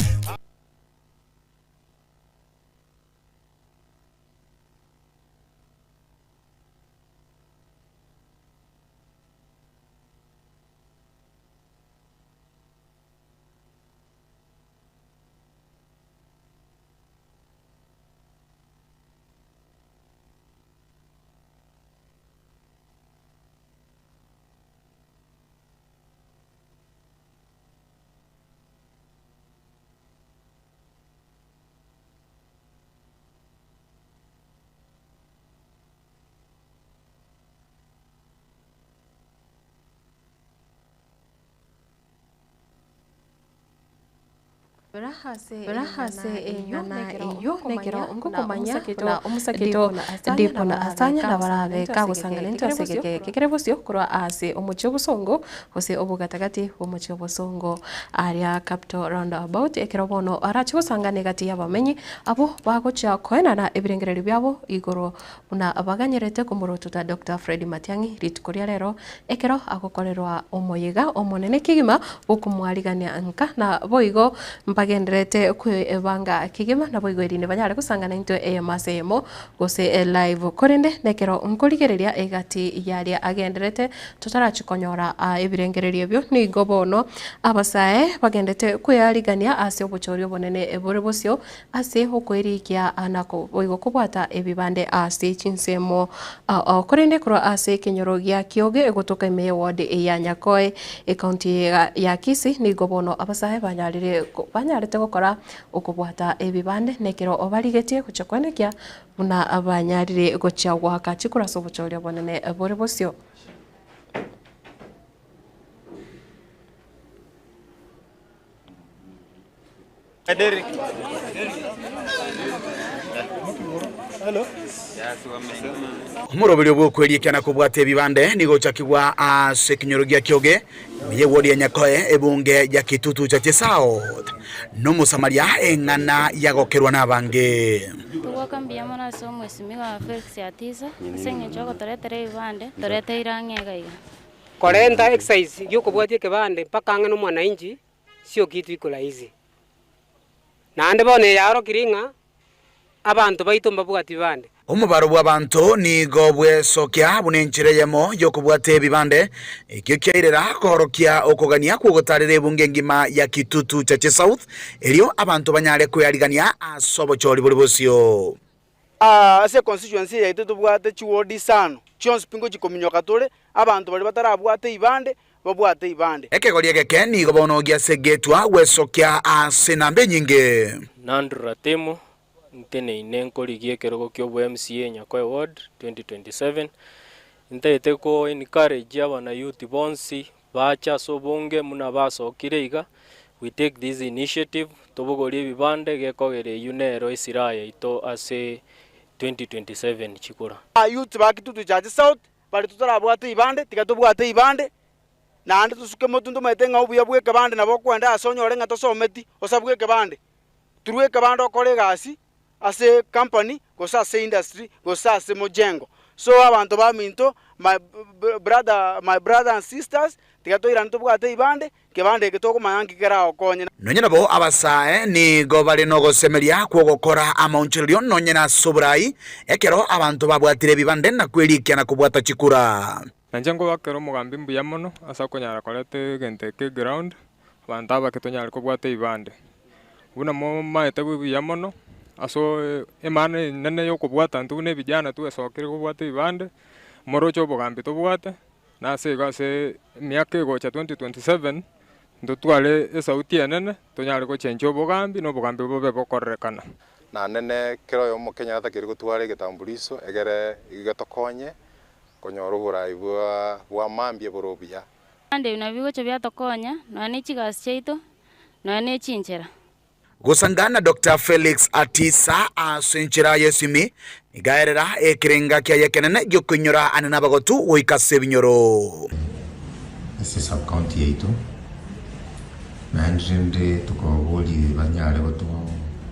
S1: Berahase engana iyo nekero umkumanya na umusakito ndipo na asanya na barabe kagusangana ntosegeke kekerebusyo kurwa ase umucyo busongo hose obugatagati umucyo busongo aria capital roundabout ekerobono arachi gusangana gati yabamenyi abo bagocha koenana ebirengereri byabo igoro una abaganyerete kumurotuta Dr. Fred Matiang'i ritkuria rero ekero agokorerwa omoyiga omonene kigima okumwarigania nka na boigo bagenderete kwebanga kigima na boigwerine banyare kusangana into emasemo gose live korende nekero nkorigereria egati yaria agenderete tutarachikonyora ebirengererio byo ni gobono abasae bagendete kweyarigania ase obuchorio bonene ebore bosyo ase okwerikia anako boigo kubwata ebibande ase chinsemo korende kro ase kinyorogia kioge egotoka ime ward ya Nyakoe county ya Kisii ni gobono abasae banyarete gukora ukubwata ebibande nekero obarigetie kuchakwanekia muna abanyarire gocha gwaka chikura sobuchorio bonene bore bosyo
S22: Derek. Hello.
S15: Umurobiri bw'okweria kana kubwata ebibande nigocha kigwa ase kinyorogia kioge ye wodi ya Nyakoe ebunge ya Kitutu cha South no musamaria engana yagokerwa nabange
S23: twakambia mona so mwesimiga Felix Atiza senge choko toretere ibande torete irangega iga
S24: korenta exercise yokubwatie kibande mpaka ngano mwananchi sio kitu iko rahisi nande bone yaro kiringa abantu baito mbabwati bande
S15: Omubaro bw'abantu nigo bwesokia bunenchire yemo yokubwate ebibande ekyo kyairera korokia okogania kugotarire bunge ngima ya Kitutu cha South elio abantu banyale kuyarigania asobo chori buli bosio.
S2: Ase constituency yaitu tubwate chiwodi sano chionse pingo chikominyoka tole abantu bali batarabwate ibande babwate ibande
S15: ekegori egeke nigo bonogia segetwa gwesokia ase nambe nyinge
S3: Nandura temo ntene inenkorigie kerogo kyo MCA Nyakoe Ward 2027 ntete ko encourage abana youth bonsi bacha sobonge muna basokire iga. We take this initiative tobogori ebibande gekogere yunero isiraya ito ase 2027 chikura
S2: youth ba Kitutu cha South bali tutarabwate ibande tigatobwate ibande nande tusuke motundu maitenga ubuya bweke bande nabo kwenda asonyore nga tosometi osabweke bande turuweke bande okore gasi ase company gosa ase industry gosa ase mojengo so abantu ba minto my brother and sisters tigatoira ntubwate ibande kebande getoko mayangi kera okonye
S15: nonye nabo abasae ni go bali no gosemeria kwogokora amaunchirio nonye na sobrai ekero abantu babwatire bibande na kwerikia na kubwata chikura
S5: nanjengo bakero mugambi mbuya mono asa konyara kolete gente ke ground banda baketonyara kubwata ibande buna mo maete buya mono aso emane nene yo kubwata ntune vijana tu esokire kubwata ibande morocho bogambi to bwate na se gase miaka gocha 2027 ndo twale esauti enene tonyare ko chenjo bogambi no bogambi bobe bokorekana
S12: na nene kero yo mukenya atakiri gutware gitambuliso egere igatokonye konyoro burai bwa mambie borobia
S23: ande na bigo cyo byatokonya na ni chigas cheito na ni chinchera
S15: gusangana Dr. Felix Atisa asenchira yesimi igaerera ekirenga kya yekenene gyokunyura anana bagotu oikase binyoro
S25: ese sub county yetu manjinde tukoboli banyale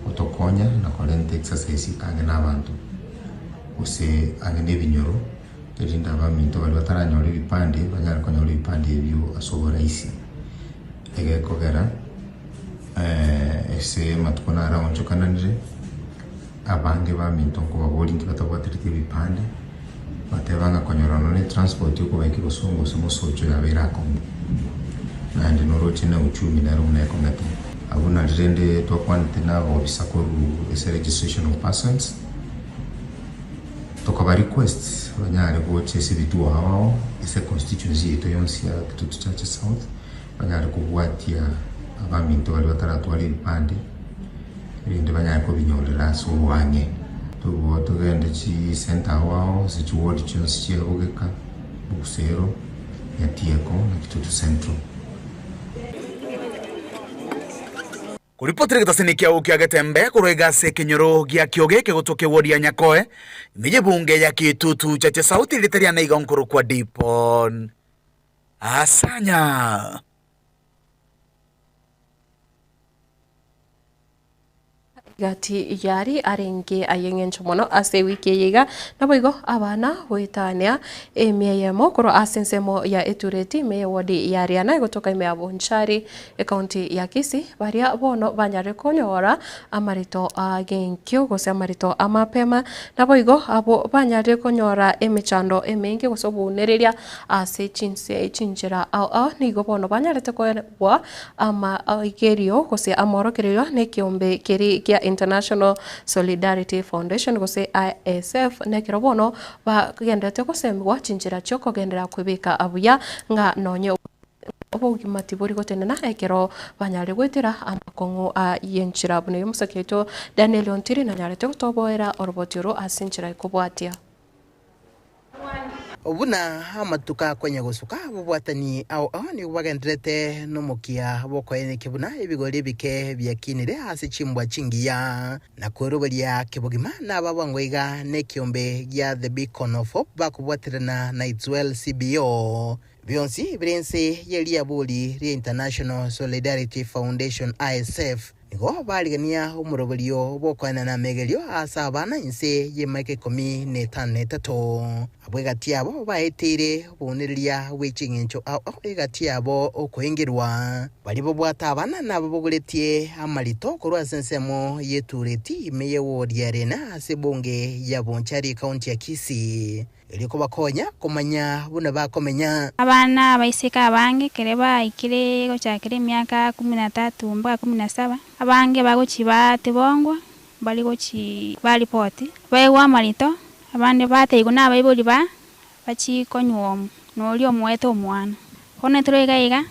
S25: otokonya na kolente exercise kange nabantu use angene binyoro terinda baminto bali bataranyore bipande banyale konyore bipande ebyo asobora isi egekogera ese matukona around kananje abange ba mintonko baboli ntibatabwatirite bipande batebanga konyorano ne transport yo kubaki gusongo somosocho yabera kongo nandi noroti na uchumi na rumne kongati abuna rende to kwante na obisakoru ese registration of persons to request banyare boche sibitu hao ese constituency to yonsi ya Kitutu cha South banyare kubwatia abaminto bali bataratwara ibipande bindi banyako binyorera so wanye tubo tugende chi center wao sichuwodi chonsi chebugeka busero yatieko na Kitutu Central
S15: kuripotire gitasinikia ukia getembe kurega se kinyoro gia kioge kegotoke wodi ya Nyakoe mije bunge ya Kitutu cha South litaria na igonkuru kwa dipon asanya
S1: gati yari arenge ayengencho mono ase wiki yiga naboigo abana boitania emeyemo koro asensemo ya Etureti me wodi yari ana gotoka ime abonchari county ya Kisii baria bono banyare konyora amarito agenkyo gose amarito amapema naboigo abo banyare konyora emechando emengi gosobunereria ase chinjira au nigo bono banyarete kowa ama igerio gose amorokerio ne kiombe keri kia International Solidarity Foundation gose ISF nekiro bono bagendete gosemwa chinjira cyo kogendera kwibika abuya nga nonye obugimati buri gotenena ekero banyare gwetera amakongo a yenchira bune yomusaketo Daniel Ontiri na nyarete kutoboera orobotiro asinchira ikobwatia
S26: obuna amatuka kwenye gusuka bubwatani au ni wagendrete no mukia boko ene kibuna ibigori bike byakinire hasi chimbwa chingiya na koroberia kibugima na babangwega ne kiombe ya the beacon of hope bakubwatirana na Israel CBO Bionsi Brense yelia boli ri International Solidarity Foundation ISF nigo barigania umuroberio bokwana na megerio asa abana inse yemake 15 abwe gati abo baetire boneriria wichingincho au gati abo okuhingirwa bari bo bwata abana nabo boguretie amarito kurwa sensemo yetureti meye wodi arena sebonge ya Bonchari county ya Kisii iliko bakonya kumanya buna bakomenya
S4: abana baisika abange kereba ikire gochakire myaka 13 mpaka 17 abange bagochiba tebongwa bali gochi bali poti baewa marito abande bate iguna baibuli ba bachi konyuom nolio mweto omwana one turega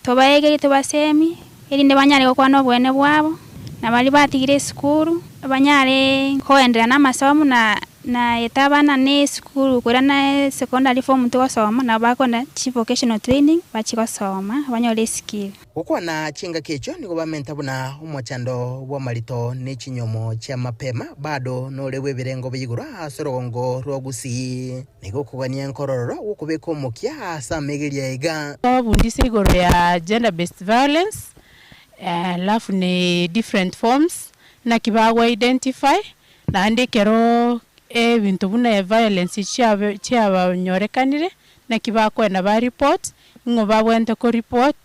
S4: tobaege tobasemi erinde banyare gokwana obwene bwabo na bali batigire skuru abanyare koendera na masomo na etabana ne skuru kura na secondary form to soma na bakona vocational training bachiko soma banyole skill
S26: ukwana chinga kecho niko bamenta buna umwachando bwa marito ne chinyomo cha mapema bado nolewe birengo bigura asorongo rogusi niko kugania nkororo ukubeko mokia asa megeria ega
S10: bundise igoro ya gender based violence alafu ni different forms na kibago identify na andikero bintu buna ya violence chiaba nyorekanire na kibakwenda ba report ngo babwente ko report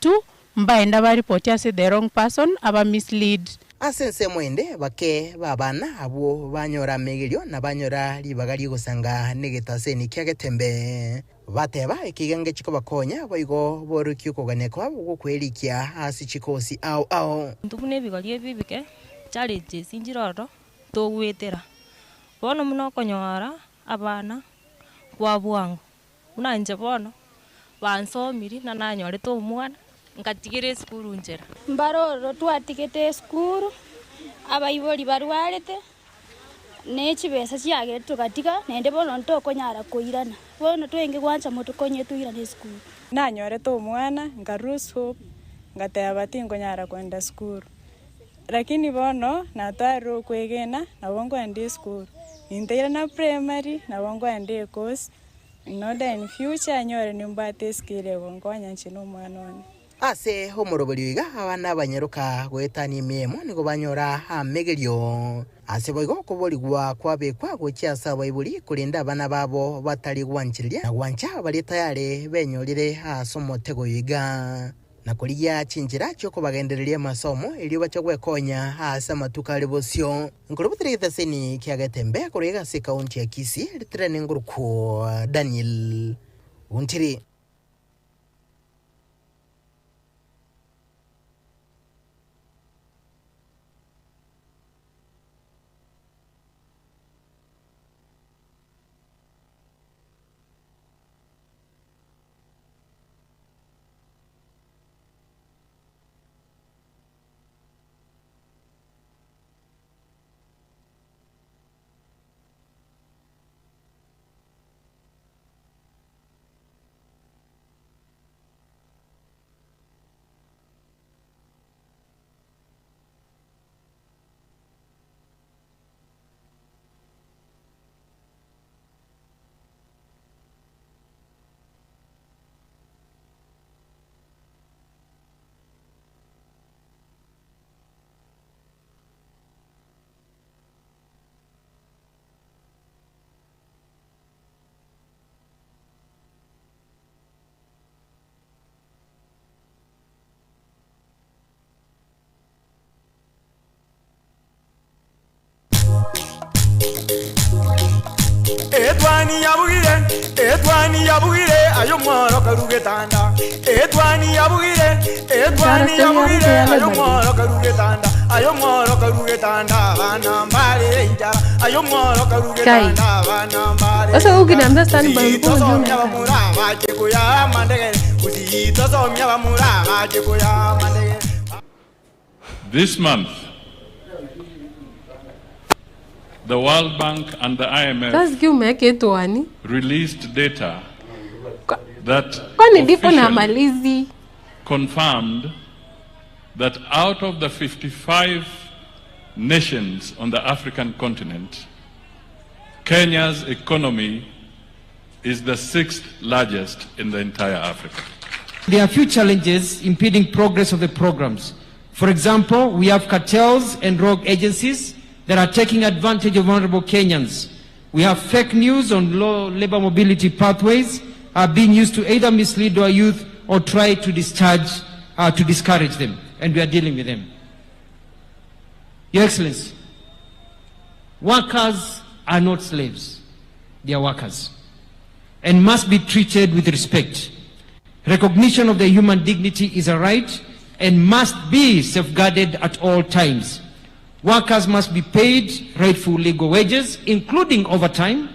S10: tu mbaenda ba report ase the wrong person aba mislead
S26: asense mwende bake babana abo banyora megerio na banyora libagari gusanga negetaseni kyagetembe bateba ikigenge chiko bakonya boigo borukyo koganeko abo kwelikia hasi chikosi au
S14: ndubune bigolie bibike challenge sinjiroro togwetera bono muno konyora abana kwa bwangu unanje bono bansomiri na nanyore to mwana ngatigire skuru njera
S23: mbaroro twatigete skuru abayibori barwarete nechi besa ciage tugatika nende bono ntokonyara kuirana bono twenge gwancha mutu konye tuirana skuru
S19: nanyore to mwana ngarusu ngataya batingo nyara kwenda skuru lakini bono nataro kwegena na bongo ende skuru Indeira na primary na wangu ende course in order in future nyore nimbate skile wangu nyanchino mwanoni
S26: ase homoroberiga abana banyeruka gwetani memo nigo banyora amegerio ase boigo kuboligwa kwabekwa gochiasa baibuli kulinda abana babo batali gwanchiriria na gwancha bali tayari benyorire asomotego yiga na kulia chinjira choko bagendereria masomo ili bacho gwekonya asa matukale bosio nkurubutirita seni kyagetembe kurega se county ya Kisii litrene nguruko Daniel Untiri
S13: Etwani yabugire ayo mworo karugetanda Etwani yabugire ayo mworo karugetanda bana mbale injara ayo mworo karugetanda bana mbale
S1: Asa ukina understand
S13: balbuno jona bamuraba chekuya mandege uzito somya bamuraba chekuya mandege.
S20: This month the World Bank and the IMF released data that officially confirmed that out of the 55 nations on the African continent, Kenya's economy is the 6th largest in the entire Africa.
S21: There are few challenges impeding progress of the programs.
S7: For example, we have cartels and rogue agencies that are taking advantage of vulnerable Kenyans. We have fake news on low labor mobility pathways being used to either mislead our youth or try to discourage them, and we are dealing with them. Your Excellency, workers are not slaves. They are workers and must be treated with respect. Recognition of their human dignity is a right and must be safeguarded at all times. Workers must be paid rightful legal wages, including overtime,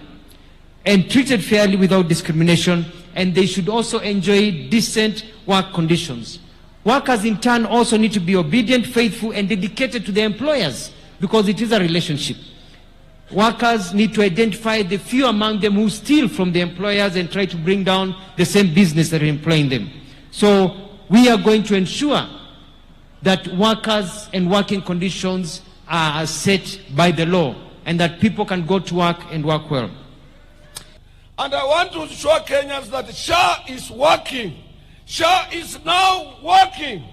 S7: and treated fairly without discrimination, and they should also enjoy decent work conditions. Workers in turn also need to be obedient, faithful, and dedicated to their employers, because it is a relationship. Workers need to identify the few among them who steal from the employers and try to bring down the same business that are employing them. So we are going to ensure that workers and working conditions are set by the law and that people can go to work and work well.
S9: And I want to show Kenyans that SHA is working. SHA is now working.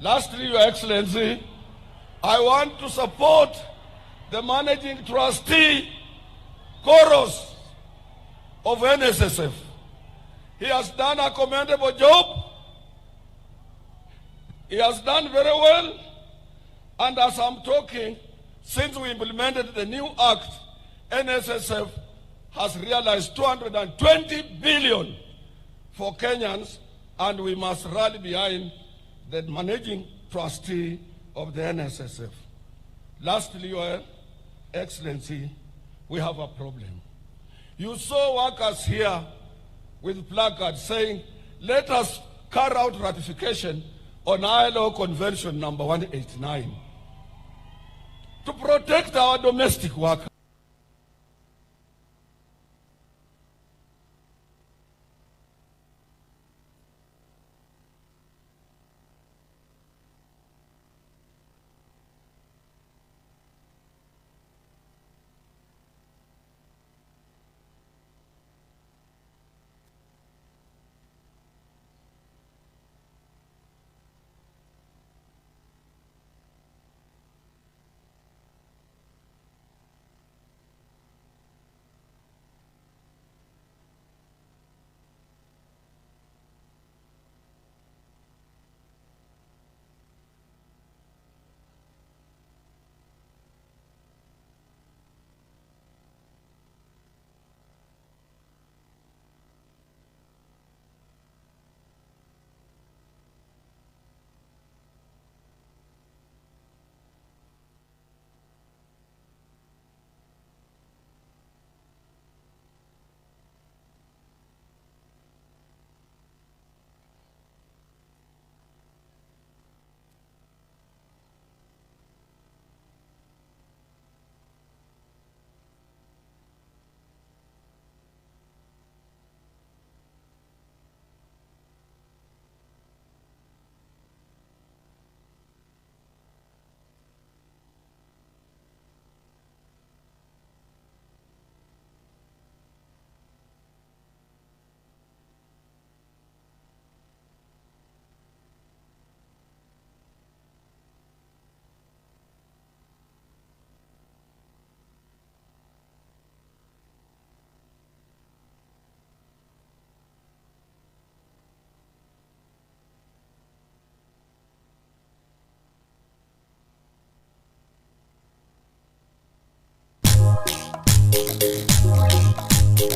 S9: Lastly, Your Excellency, I want to support the managing trustee, Koros, of NSSF. He has done a commendable job. He has done very well. And as I'm talking, since we implemented the new act, NSSF has realized 220 billion for Kenyans, and we must rally behind the managing trustee of the NSSF. Lastly, Your Excellency, we have a problem. You saw workers here with placards saying, let us carry out ratification on ILO Convention number 189 to protect our domestic workers.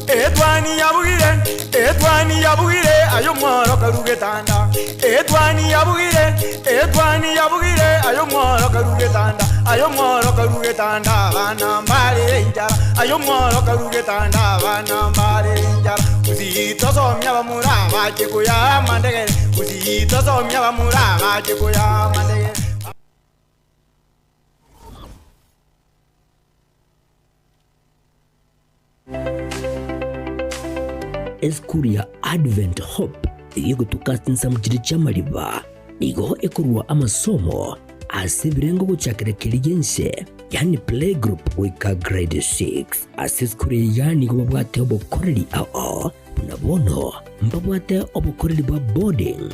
S13: Edwani yabugire ayo mworo karuge tanda. Edwani yabugire ayo mworo karuge tanda. Ayo mworo karuge tanda bana mbare injara. Ayo mworo karuge tanda bana mbare injara. Uzito somya bamura baje kuya mandegere. Uzito somya bamura baje kuya mandegere.
S16: Eskuru ya Advent Hope igutukatinsa mu kiri cy'amariba nigo ekurwa amasomo asibirengo gucakira kirigense yani playgroup wika grade 6 asiskuru yani go bwate obokoreri ao Nabono mbabwate obukoreri bwa boarding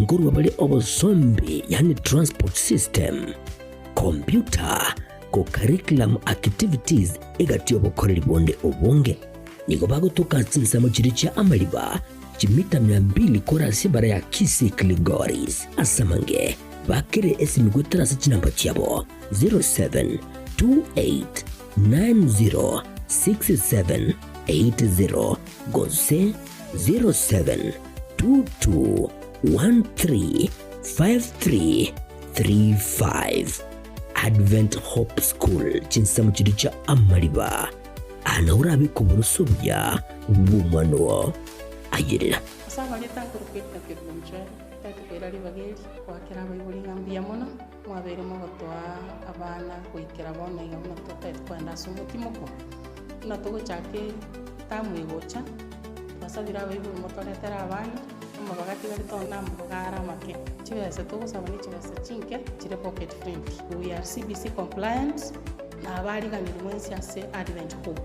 S16: ngurwa bali obosombi yani transport system computer ko curriculum activities egati obukoreri bonde obonge nigo bagutuka tsinsa mu kiri kya amaliba kimita 200 korasi bara ya Kisi Kligoris asamange bakire esimigwe tarasa kinamba kyabo 0728906780 gose 0722135335 Advent Hope School chinsamu chiri cha amaliba anaurabi kuburusobya bumano ayirira
S6: asaba leta kurupita kibunche tatukera libageri kwakira bayibuli ngambia mono mwabere mo gotwa abana kuikira bona ingamo tota kwenda sumutimoko natugo chake tamwigocha basabira bayibuli motoretera abana bagati bari tona mbugara make chibese tugusaba ni chibese chinke chire pocket friendly we are CBC compliant na abari ganiri mwensi ase Advent Hope.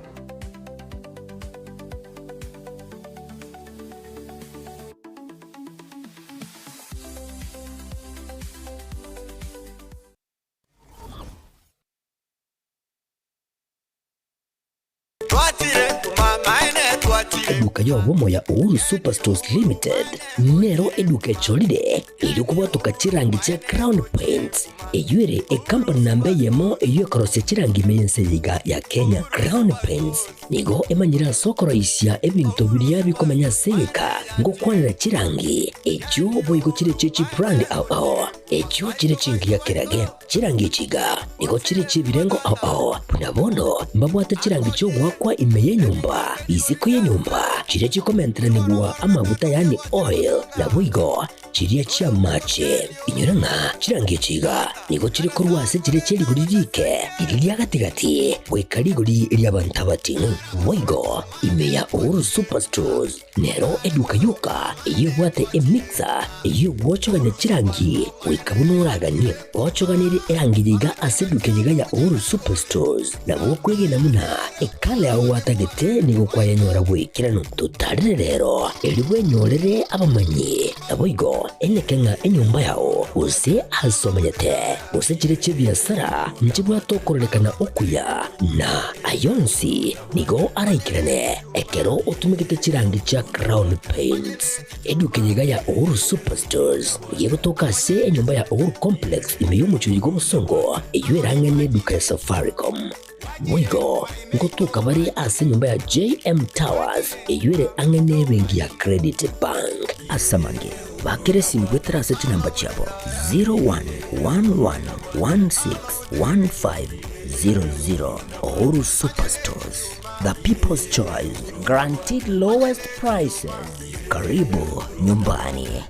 S16: Eduka yobomo ya Uhuru Superstores Limited nero eduka cholide ilikuwa tukachirangi cha Crown Paints eyuere company nambe yemo eyo korose chirangi meyense yiga ya Kenya. Crown Paints nigo emanyira soko raisia ebintu biriya bikomanya seka ngo kwanira chirangi echo boyiko chire chechi brand ao echo chire chingi ya kirage chirangi chiga nigo chire chibirengo ao punabono mbabwate chirangi cyo gwakwa imeye nyumba iziko ye nyumba chire chikomentera nigwa amavuta yani oil na buigo chiriya chia mache inyuranga chirangi chiga nigo chire korwase chire cheri guririke iriya gatigati wekariguri iriya bantabatinu buigo imeya Uhuru Superstores nero eduka yuka iyo bwate emixer iyo bwochoganya chirangi wekabunuraganye bwochoganire erangiriga aseduke yiga ya Uhuru Superstores na bokwege namuna ekale aho watagete nigo kwayanyora wekirano tutarire rero eliwe nyorere abamanyi naboigo enekenga enyumba yao use asomanyete use chire chibiasara nchibwa tokorelekana okuya na ayonsi nigo araikirane ekero utumikite chirangi cha Crown Paints eduke yiga ya Uhuru Superstores yego toka se enyumba ya Uhuru Complex imeyumucho yigo musongo eyueranga neduka ya Safaricom Mwigo ngotuka bari ase nyumba ya JM Towers eyuere angene bengi ya Credit Bank asamange bakire simigwe tarase chinamba chabo 0111161500 Uhuru Superstores, the people's choice, guaranteed lowest prices. Karibu nyumbani.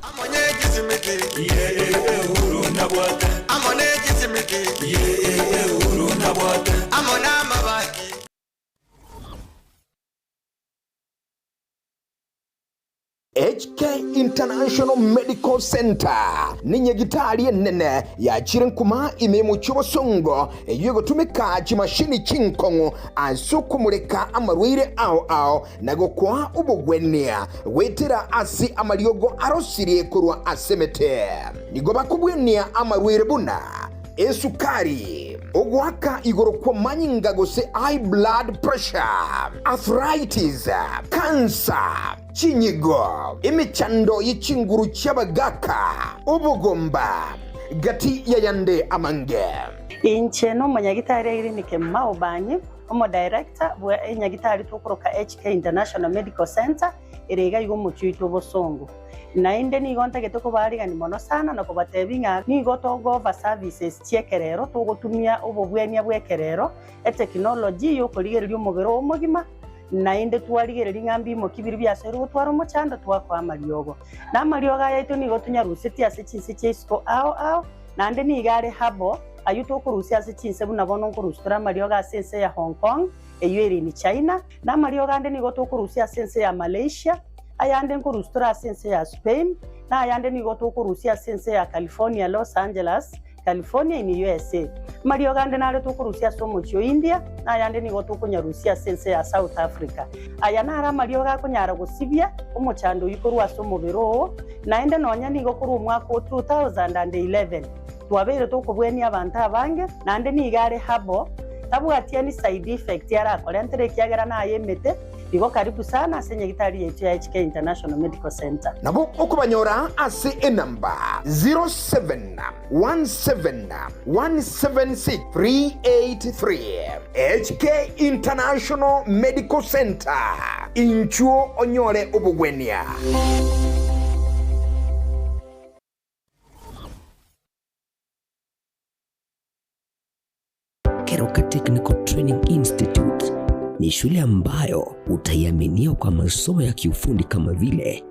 S8: HK International Medical Center ni nyegitari nene ya chirenkuma imemu chobosongo yego tumika chimashini chinkongo ansukumureka amarwire ao nago kwa ubugwenia wetera asi amariogo arosirie kurwa asemete nigo bakubwenia amarwire buna esukari ogwaka igoro kwa manyinga gose high blood pressure arthritis cancer chinyigo imichando yichinguru cyabagaka ubugomba gati yayande amange
S11: inche no munyagitari irinike maubanye omo director bwa nyagitari tukoroka HK International Medical Center erega yigo muchito bosongo nainde ni gonta getoko bariga ni mono sana no kubatebinga ni goto gova services chekerero tugotumia ububwenia bwekerero technology yo kurigererio mugero omugima nainde twarigereria ngambi mo kibiri byasero gutwara umucanda twakwa amariogo na marioga yaitu ni gotunya ruseti ase chinse chesko ao nande ni gare habo ayuto kurusia ase chinse buna bono kurustura marioga sense ya Hong Kong eyeri ni China na marioga ande ni goto kurusia sense ya Malaysia ayande kurustura sense ya Spain na ayande ni goto kurusia sense ya California Los Angeles California in USA. Mario gande nare tukurusia somo chio India na yande nigo tukunyarusia sense ya South Africa. Aya nara Mario gakunyara gusibia umuchando yikorwa somo biro na ende nonya nigo kuru mwaka 2011. Twabere tukubweni abantu abange nande nigare habo tabwatia ni side effect yara kolentere kiagera na yemete igo karibu sana senye gitari yetu ya HK International Medical Center.
S8: Nabo okubanyora ase enamba 0717176383 HK International Medical Center inchuo onyole obugwenia.
S16: Keroka Technical Training Institute ni shule ambayo utaiaminia kwa masomo ya kiufundi kama vile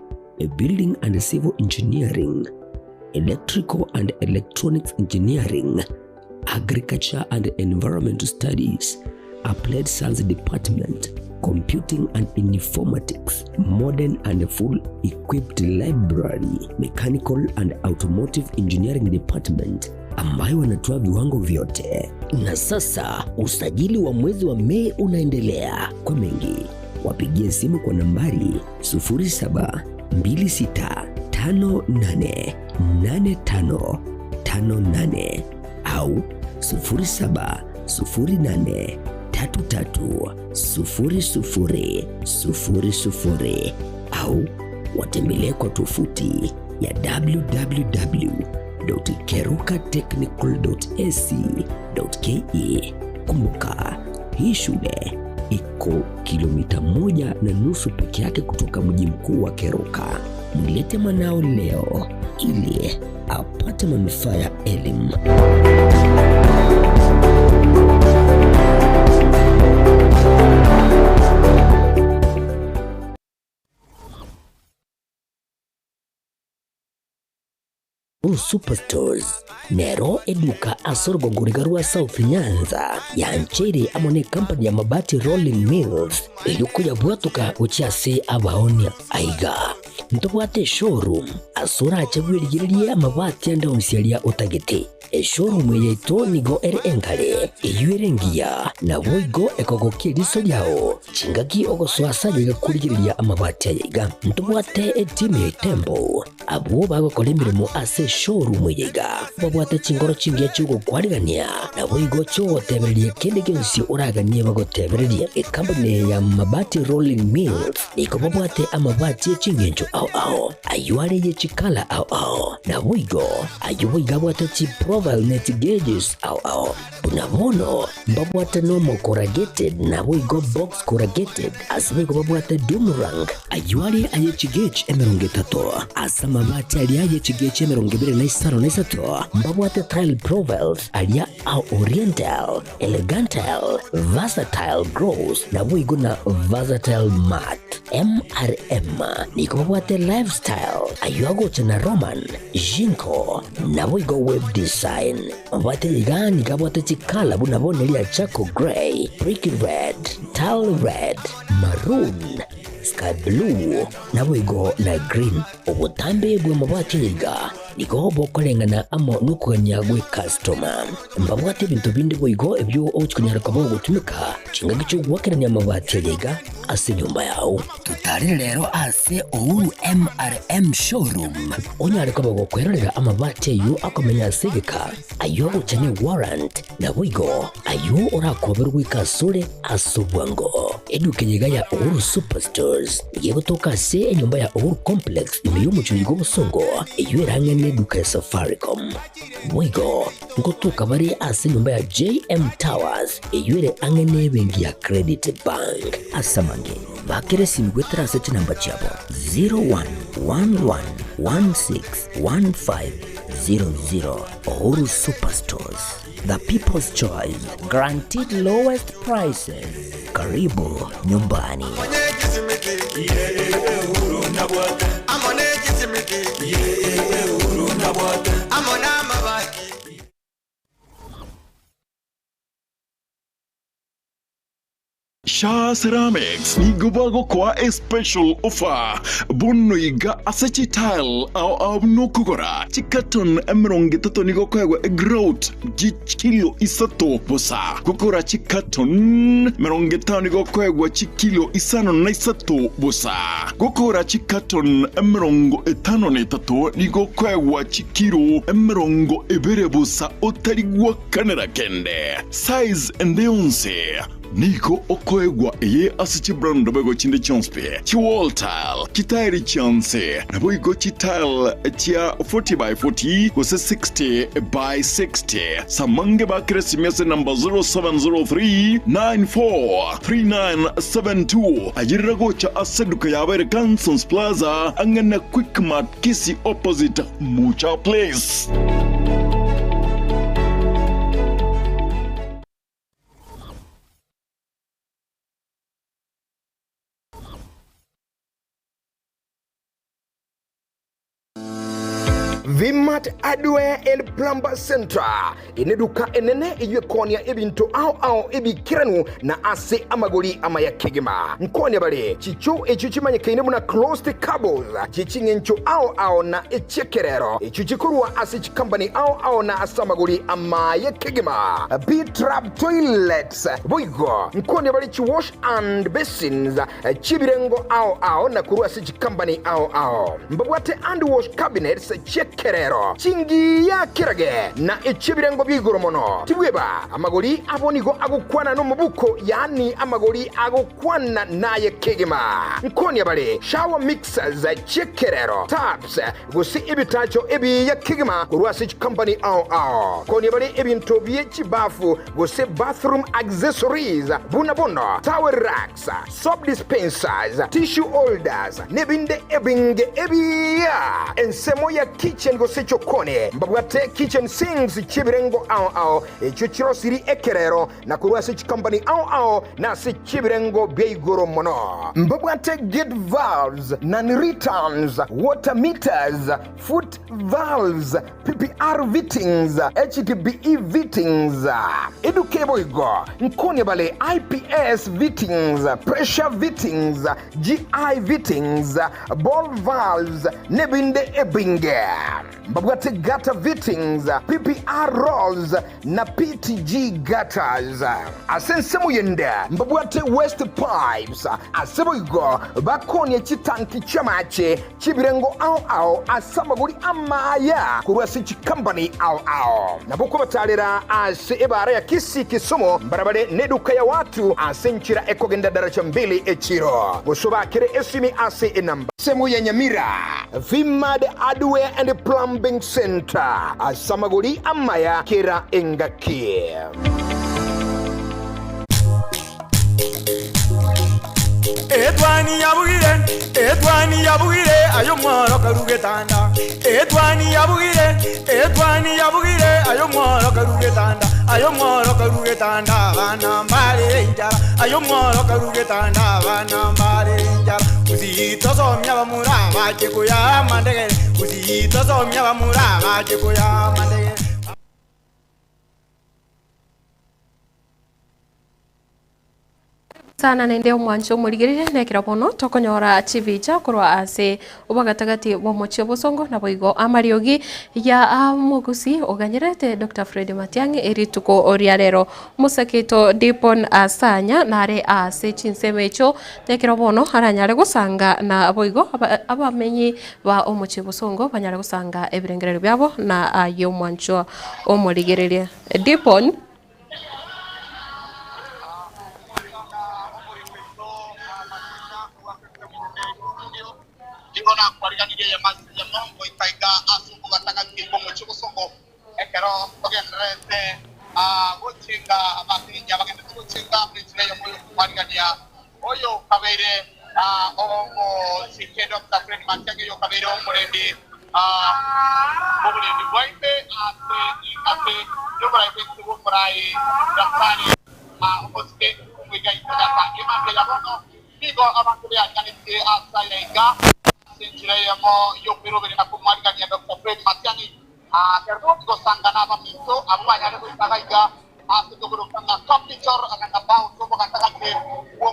S16: Building and Civil Engineering, Electrical and Electronics Engineering, Agriculture and Environmental Studies, Applied Science Department, Computing and Informatics, Modern and Full Equipped Library, Mechanical and Automotive Engineering Department, ambayo wanatoa viwango vyote. Na sasa usajili wa mwezi wa Mei unaendelea. Kwa mengi wapigie simu kwa nambari 0726588558 au 0708330000 au watembelee kwa tovuti ya www.kerukatechnical.ac.ke. Kumbuka, hii shule iko kilomita 1.5 peke yake kutoka mji mkuu wa Keruka. Mlete mwanao leo ili apate manufaa ya elimu. Superstores nero eduka asorgo ngurigarua South Nyanza ya nchiri amone company ya mabati Rolling Mills ilikuya bwatuka uchiase abaonia aiga ntobwate showroom asura achagwirigirie amabati anda onsialia utagete showroom yeto nigo engale iyuerengia na boigo ekogokiriso yao chingaki ogoswasa yiga kurigiriria amabati aiga ntobwate team tembo abo bagokora imirimo ase showroom yiga babwate chingoro chingia chugo kwarigania na boigo cho tebererie kende gensi uraganie bagotebererie company ya mabati Rolling Mills niko babwate amabati chingencho au ayuare ye chikala au na boigo ayuiga bwate chi profile net gauges au unabono babwate normal corrugated na boigo box corrugated asibigo babwate Dumarang ayuare aye chigage emerongetato asama mabati aliaye chigage emerongibire na isaro na isato mbabwate tile profiles alia au oriental elegantal versatile gross na boigo na versatile mat MRM niko babwate lifestyle ayuago chana Roman Jinko na boigo web design mbate yigani kabwate chikala bunabone lia Chaco Grey, Brick Red, Tile Red, Maroon, Sky Blue na boigo na green. Obutambe bwe mabati yiga niko bokolengana amo nukuganya gwe customer mbabwate bintu bindi boigo ebyo ochikunyara kabo gutumika chinga gicho gwakeranya mabati yiga ase nyumba yao tutari rero ase Ouru MRM showroom onyare kabo gukwerera amabati yu akomenya sigika ayo uchane warrant na boigo ayo urakoberwa ikasure asubwango eduke yiga ya Ouru Superstores yego toka se enyumba ya Ouru Complex imeyumu chuyigo busongo iyo irangene duka ya Safaricom boigo ngotuka bari ase nyumba ya JM Towers iyo ire angene bengi ya Credit Bank asamange bakere simgwetera seti namba chabo 0111161500 Ouru Superstores, the people's choice, guaranteed lowest prices. Karibu nyumbani.
S3: Sha Ceramics ni gubago kwa a special offer. Bono iga asachi tile au no kugora. Chikaton emeronge tato nigo kwa grout kilo isato bosa. Kukora chikaton meronge tao nigo kwa kilo isano na isato bosa. Kukora chikaton emerongo etano ne tato nigo kwa kilo emerongo ebere bosa otarigwa kanera kende. Size ende 11. Niko okoegwa eye asichi brand bego chinde chonspe. Chi wall tile, kitairi chance. Na boigo chi tile chia 40 by 40 kose 60 by 60. Samange bakre simese number 0703 943972. Ajirago cha aseduka ya Abere Kansons Plaza angana Quick Mart Kisi opposite Mucha Place.
S8: Vimat Hardware and Plumber Center ineduka enene iwe konia ebinto au ebikiranu na ase amagoli amaya kegema nkonia bale chicho echuchimanye kainemu na closed cables chichingencho au na echekerero echuchikurwa ase chikambani au na asamagoli amaya kegema B-trap toilets boigo nkonia bale chi wash and basins chibirengo au na kurwa ase chikambani au mbabwate and wash cabinets Kerero chingi ya kirage na echibirengo bigoromono tibweba amagoli abonigo agukwana no mubuko yani amagoli agukwana naye kegema nkoni abale shower mixers chekerero taps gusi ibitacho ebi ya kegema kurwasi company au koni abale ebinto bye chibafu gusi bathroom accessories bunabono towel racks soap dispensers tissue holders nebinde ebinge ebiya ensemo ya kitchen go secho kone mbabwate kitchen sinks chibirengo au echuchiro siri ekerero na kurwa sechi company au na sechibirengo beigoro mono mbabwate gate valves non-returns water meters foot valves PPR fittings HDPE fittings edukebo igo nkoni bale IPS fittings pressure fittings GI fittings ball valves nebinde ebinge mbabwate gutter fittings PPR rolls na PTG gutters asensemu yende mbabwate waste pipes aseboigo bakoni chitanki chamache chibirengo au asamaguri amaya kurwasi chikambani au naboko batalera ase ebara ya kisi kisomo barabare neduka ya watu asenchira ekogenda daraja 2 echiro gosoba kere esimi ase enamba semu ya Nyamira Vimad Hardware and Plumbing Center asamaguri amaya kera engaki
S13: Edwani yabugire ayo mworo karugetanda Edwani yabugire ayo mworo karugetanda bana mbale njara ayo mworo karugetanda bana mbale njara uzito somya bamuraba chekuya mandegere uzito somya bamuraba chekuya mandegere
S1: sana nende omwancho murigirire nekira bono tokonyora chivicha kurwa ase obagatagati bomochio bosongo na boigo amariogi ya amugusi oganyerete Dr. Fred Matiang'i erituko oriarero musakito Dipon asanya nare ase chinsemecho nekira bono aranyare gusanga na boigo abamenyi ba omochio bosongo banyare gusanga ebirengerero byabo na ayo mwancho omurigirire Dipon
S17: Ingona kwariganire ya mambo ikaiga asuku gataka kibomo cy'ubusongo ekero ogenrete gochinga abakinya bagende gochinga president yo kwariganira oyo kabere omo sike Dr. Fred Matiang'i yo kabere omurendi omurendi bwaite ate yo baraite kuburai rapani omoske kumwiga itaka imambe yabono bigo abantu byakanite asayega Sinjira yamo yo pero bere na kumwariganya Dr. Fred Matiang'i kerbo gosangana baminto abo banyare ko itagaiga asitogoro kanga computer akanga bao sobo katagake wo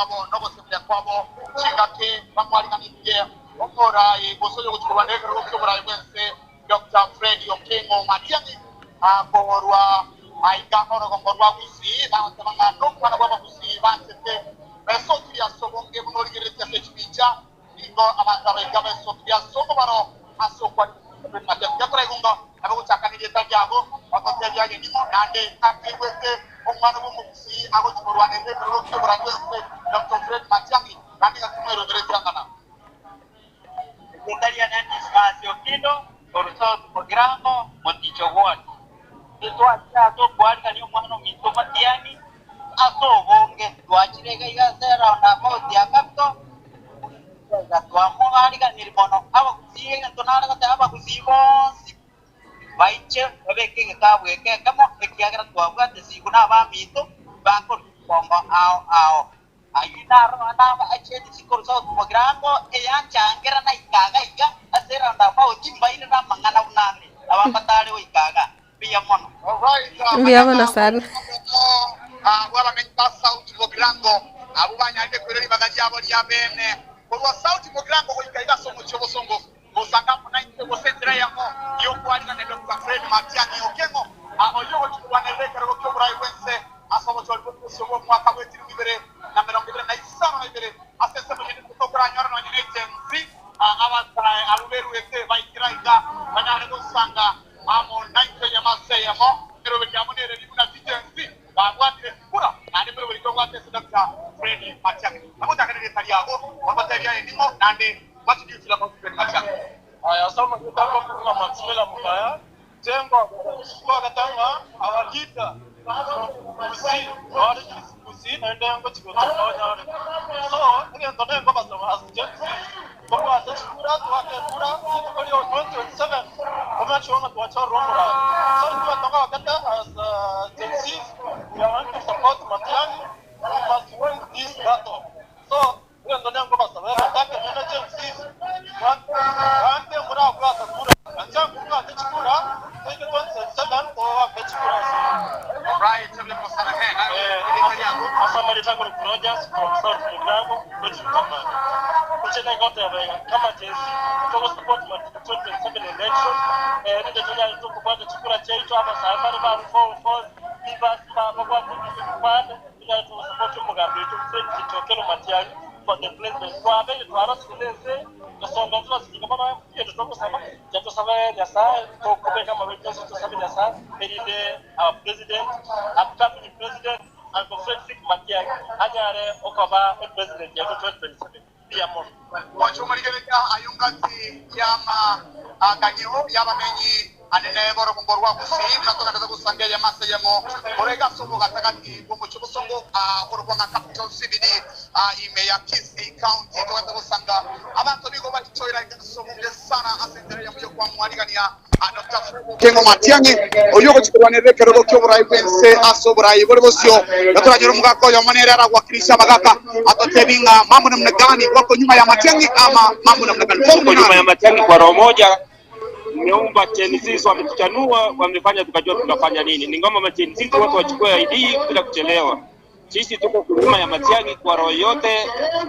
S17: kwabo no gusubira kwabo chingake bamwariganiye omorai gosoyo kuchikubandeka kuchobora bwense Dr. Fred Okengo Matiang'i akorwa aiga orogongorwa kusi batamanga no kwana kwa kusi bansete beso ya sobonge munorigeretse sechibicha ingo abangaba igabe so ya sobo baro asokwa Matiang'i yakora igunga abaguchakanije tajyago bakotya nimo nande akigwete omwana w'umusi ago chikorwa nende kuchobora bwense Dr. Fred Matiang'i kandi gatumero geretsangana
S2: Italia nani spazio kido South Programo Monticho Ward. Ito ato kwali kanyo mwana mito Matiang'i ato bonge twachirega igasera na moti akapto gatwamo ari kanirbono aba kusiga tonara kata aba kusibonsi baiche abeke kabweke kamo ekiagra twabwate siguna ba mito bakor bongo ao ayinaro anaba acheti sikor South Programo eyanchangera na ikaga asera ndaba otimbaire na mangana unane abamatale oikaga pia mono
S1: Mbia bona sana
S17: waba menpa South Programo abubanya inde kwireri bagajabo lya bene kwa South Programo oikaiga somo chobosongo bosanga muna inte bosentra yamo yo kwalina ne Dr. Fred Matiang'i Okengo oyo chikwaneleka ro kyobra iwense asomo chobosongo sobo mwaka wetiri bibere na melongere na isano bibere asese mujini kutokra nyoro no nyine tenzi abasara aluberu ete baikiraiga banare gusanga amo naito ya maseyamo pero byamunere bibuna tenzi bagwatire kura nande pero biko gwate Dr. Fred Matiang'i amutakane taliago wabatabya endimo nande batidifila mu Fred Matiang'i
S5: aya sama kitambo kuna matsimela mukaya tembo kwa katanga awalita kusi wale kusi nende ngo chikotoka nyare so ngendo ndo basaba asije kwa atachukura twakura kuri 2027 kama choma tuacha romora so tunataka wakati as tensis we want to support Matiang'i we must win this battle so ngendo ndo basaba atake nende tensis wante mura kwa atakura acha kwa atachukura 2027 kwa atachukura
S17: right table kwa sana
S5: Asama tangu projects from South Programo which kucheka kote kama jinsi tuko support ma 2027 election ndio tunataka tukupata chakula chetu hapa safari ba 44 bivas baba kwa kupanda ndio support Mugambe tu kitokero Matiang'i for the president kwa bele twara silese kusonga tusikia kama yetu tukosema jato sawa ya saa tukope kama wetu tusabia saa ile our president upcoming president and Fred Matiang'i hajare okaba president ya 2027 pia mo
S17: wachomarigeka ayungati yama aganyo yabamenyi anene boro kongorwa kusi nakokataza kusangia ya masayemo orega sobo gatakati bomo chobosongo orobanga capital CBD ime ya Kisii County tokata kusanga abantu bigo balichoira sobo sana asendere ya myo kwa mwarigania Dr. Fred Okengo Matiang'i oyoko chikwaneleka rogo kyobora ipense asobora ibore bosyo gatoranyoro mugako yo manera arawakilisha magaka atotebinga mambo namna gani wako nyuma ya Matiang'i ama mambo namna gani
S18: wako nyuma ya Matiang'i kwa roho moja nimeomba TNCs wametuchanua wamefanya tukajua tunafanya nini ni ngoma TNCs watu wachukue ID bila kuchelewa sisi tuko nyuma ya Matiang'i kwa roho yote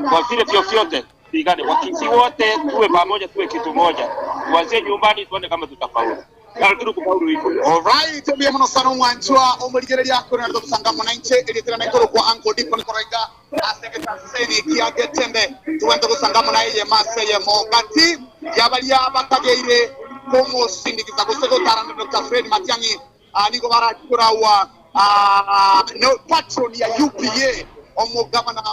S18: kwa vile vyote pigane wakisi wote tuwe pamoja tuwe kitu moja tuanzie nyumbani tuone kama tutafaulu Alkiru kufaulu hiko
S17: alright biya muno sano mwanchwa omurigere lyako na kusanga mwananche elitera na ikoro kwa anko dipo ni korega asegeta seni kiage tembe tuwende kusanga mwanaye maseye mogati yabali abakageire komo sindikiza kusego tarana Dr. Fred Matiang'i niko barakura wa no patron ya UPA omo governor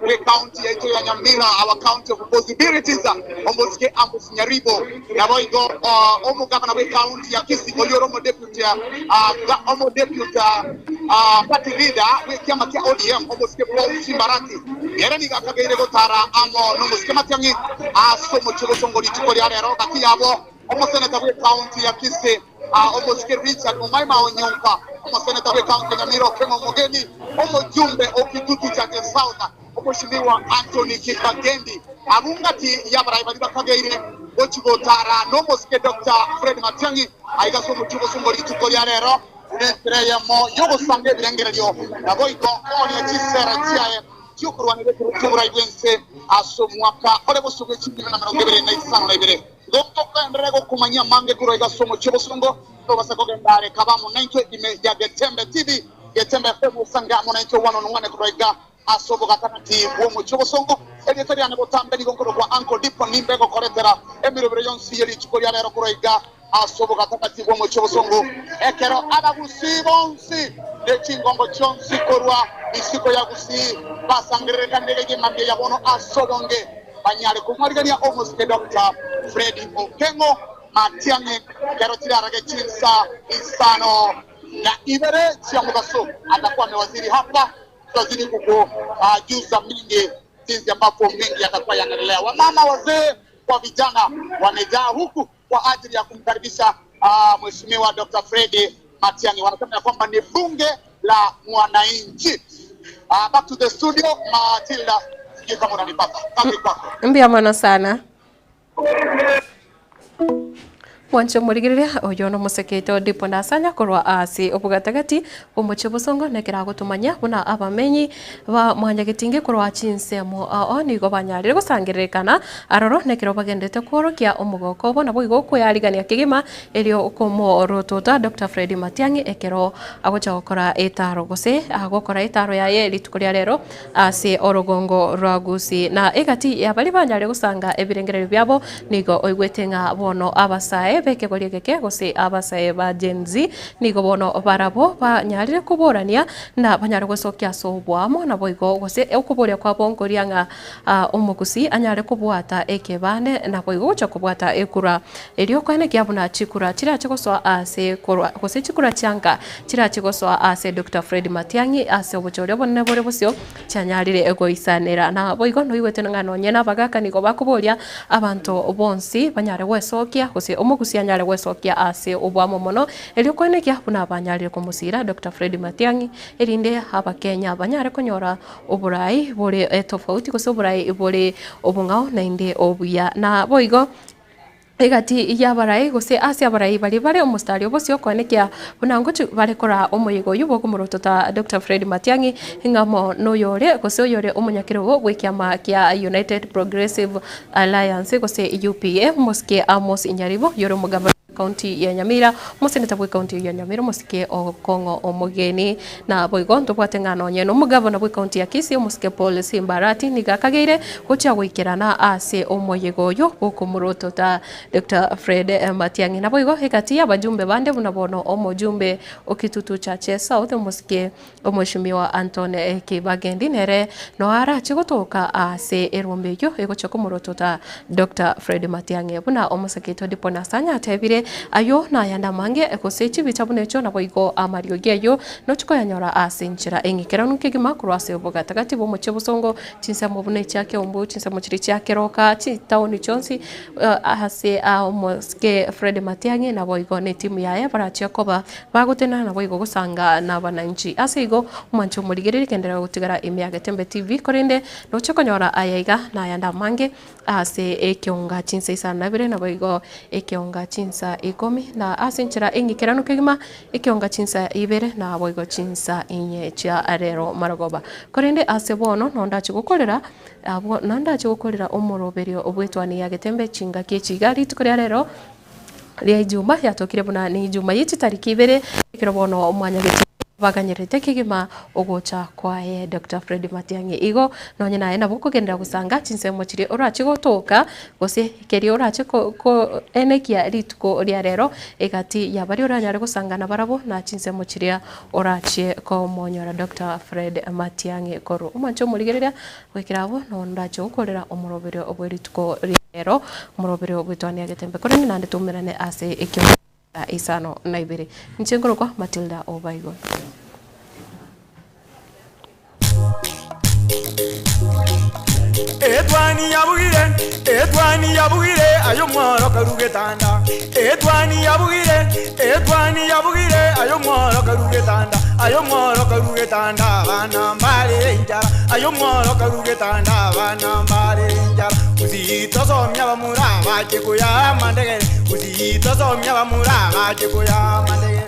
S17: we county ya Nyamira our county of possibilities omoske ambus Nyaribo yaboigo omo governor we county ya Kisii oyoromo deputy omo deputy party leader we kiama kia ODM omoske Paul Simbarati yerani gakageire gotara amo no moske Matiang'i asomo chobosongo litukori ale roga kiyabo omo senator we county ya Kisii omoske Richard Omaima Onyonka omo senator we county ya Nyamira Okengo Mogeni omo jumbe okitutu cha South omoshimiwa Anthony Kikagendi abungati yabarai bali bakageire ochigotara no moske Dr. Fred Matiang'i aiga somo chobosongo litukori ale ro Nesreyamo yogo sange birengeryo naboiko oni chisera chiaye cy'ukurwanira cy'ubura ibyense aso mwaka ole busugo cy'ibintu na 2025 Dokto kandre go kumanya mange kuro igasomo cy'ubusongo to basako gendare kabamu 90 ya Getembe TV Getembe FM usanga mu 91 kuro iga asobo gatati wo mu cy'ubusongo editeri ane botambe ni gonkoro kwa Uncle Dipo nimbe go koretera emiro yonsi yeli cyuko ya rero kuro iga asobo gatati wo mu cy'ubusongo ekero abagusibonsi de chingongo chonsi korwa isiko ya gusi basangere kandege mambye yabono asobonge banyale kumwarigania almost the Dr. Freddy Okengo Matiang'i Garotira Rage Chinsa Isano na Ibere Chiamugaso atakuwa amewaziri hapa tutazidi kujuza mingi jinsi ambapo mingi yatakuwa yanaendelea. Wamama wazee kwa vijana wamejaa huku kwa ajili ya kumkaribisha Mheshimiwa Dr. Freddy Matiang'i. Wanasema ya kwamba ni bunge la mwananchi. Back to the studio Matilda.
S1: Mbia mwana sana. Wancho murigirire oyono museketo Dipo Ndasanya korwa asi obugatagati omuche busongo nekera gutumanya buna abamenyi ba mwanya gitinge korwa chinsemo oni go banyarire gusangiririkana aroro nekero bagendete kworokia omugoko bona boigo kuyarigania kigima elio okomo rotota Dr. Freddy Matiang'i ekero agocha gukora etaro gose agokora etaro yaye litukuria rero asi orogongo rwagusi na egati ya bali banyarire gusanga ebirengerero byabo nigo oigwetenga bono abasae beke goriegeke gose abasae ba Gen Z nigo bono barabo banyarire kuborania na banyare gwesokia sobwamo na boigo gose ukuboria kwa bongorianga omugusi anyare kubwata ekebane na boigo gocha kubwata ekura elio kwene kiabuna chikura chira chigoswa ase korwa gose chikura changa chira chigoswa ase Dr. Freddy Matiang'i ase obuchore bonne bore busio chanyarire egoisanera na boigo no iwete ngano nyena bagaka nigo bakuboria abantu bonsi banyare gwesokia gose omugusi anyare gwesokia ase obwamo mono elio kwene kiabuna banyarire kumusira Dr. Freddy Matiang'i erinde abakenya banyare konyora oburai bore tofauti gose oburai bore obungao na inde obuya na boigo egati ya barai gose asia barai bali bare omustari obosio kwanekia bunangochi barekora omoyigo yubo kumurotota Dr. Freddy Matiang'i ingamo no yore gose yore omonyakiro gwekiama kia United Progressive Alliance gose UPA moske Amos Inyaribo yore mugaba county ya Nyamira museneta bwe county ya Nyamira musike okongo omugeni na boigo ntobwatengano nyeno mugabana bwe county ya Kisii musike Paul Simbarati nigakageire gocha gwikirana ase omoyigo yo bokumurotota Dr. Freddy Matiang'i na boigo hekati ya bajumbe bande bunabono omojumbe okitutu cha South musike omweshimiwa Antone Kibagendi nere no ara chigotoka ase erombe yo egocha kumurotota Dr. Freddy Matiang'i buna omuseketo Dipo Ndasanya atebire ayo na yanda mange ekosechi bitabune cho na boigo amario geyo no chiko yanyora asenchira engikera nukigima kurwase obogatagati bo muche busongo chinsa mubune cyake ombu chinsa muchiri cyake roka chitaoni chonsi ase omoske Freddy Matiang'i na boigo ne timu yaye barachia koba bagutena na boigo gusanga na bananchi ase igo mancho murigirire kendera gutigara Imya Getembe TV korinde no chiko nyora ayaiga na yanda mange ase ekionga chinsa isana bire na boigo ekionga chinsa ikomi na asenchira engikirano kigima ekionga chinsa ibere na boigo chinsa inye cha arero maragoba korinde asebono nonda chigukorera abo nanda chigukorera omoroberio obwetwani ya Getembe chinga kichigari tukoria rero ria Juma yatokire buna ni Juma yichi tariki ibere kirobono omwanya baganyerete kigima ogocha kwae Dr. Freddy Matiang'i igo nonye naye nabo kugendera gusanga chinsemo chiri orachi gotoka gose keri orachi ko enekia rituko ria rero egati ya bari oranyare gusanga na barabo na chinsemo chiri orachi ko monyora Dr. Freddy Matiang'i koru umancho murigerera gwekirabo nondacho ukorera omurobere obwerituko rero omurobere obwitwani ya Getembe koreni nande tumerane ase ekyo isano na ibere nchengoro kwa Matilda Obaigo
S13: Etwani yabugire ayo mworo karugetanda Etwani yabugire ayo mworo karugetanda bana mbale njara ayo mworo karugetanda bana mbale njara uzito somya bamuraba chekuya mandegere uzito somya bamuraba chekuya mandegere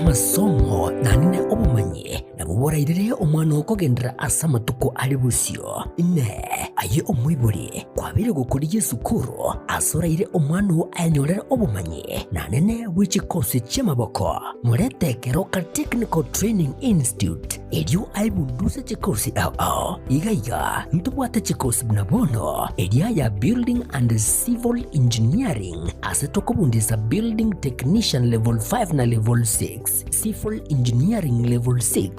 S16: amasomo na nine obumanyi na buborairire omwana okogendera asa matuko ali busio ine aye omwiburi kwabire gukuriye sukuru asoraire omwana anyorera obumanyi na nene w'ikikosi cy'amaboko murete Keroka Technical Training Institute elio aibunduze chikosi ao igaiga ntubwate chikosi bunabono elia ya Building and Civil Engineering asetokobundisa Building Technician Level 5 na Level 6 Civil Engineering Level 6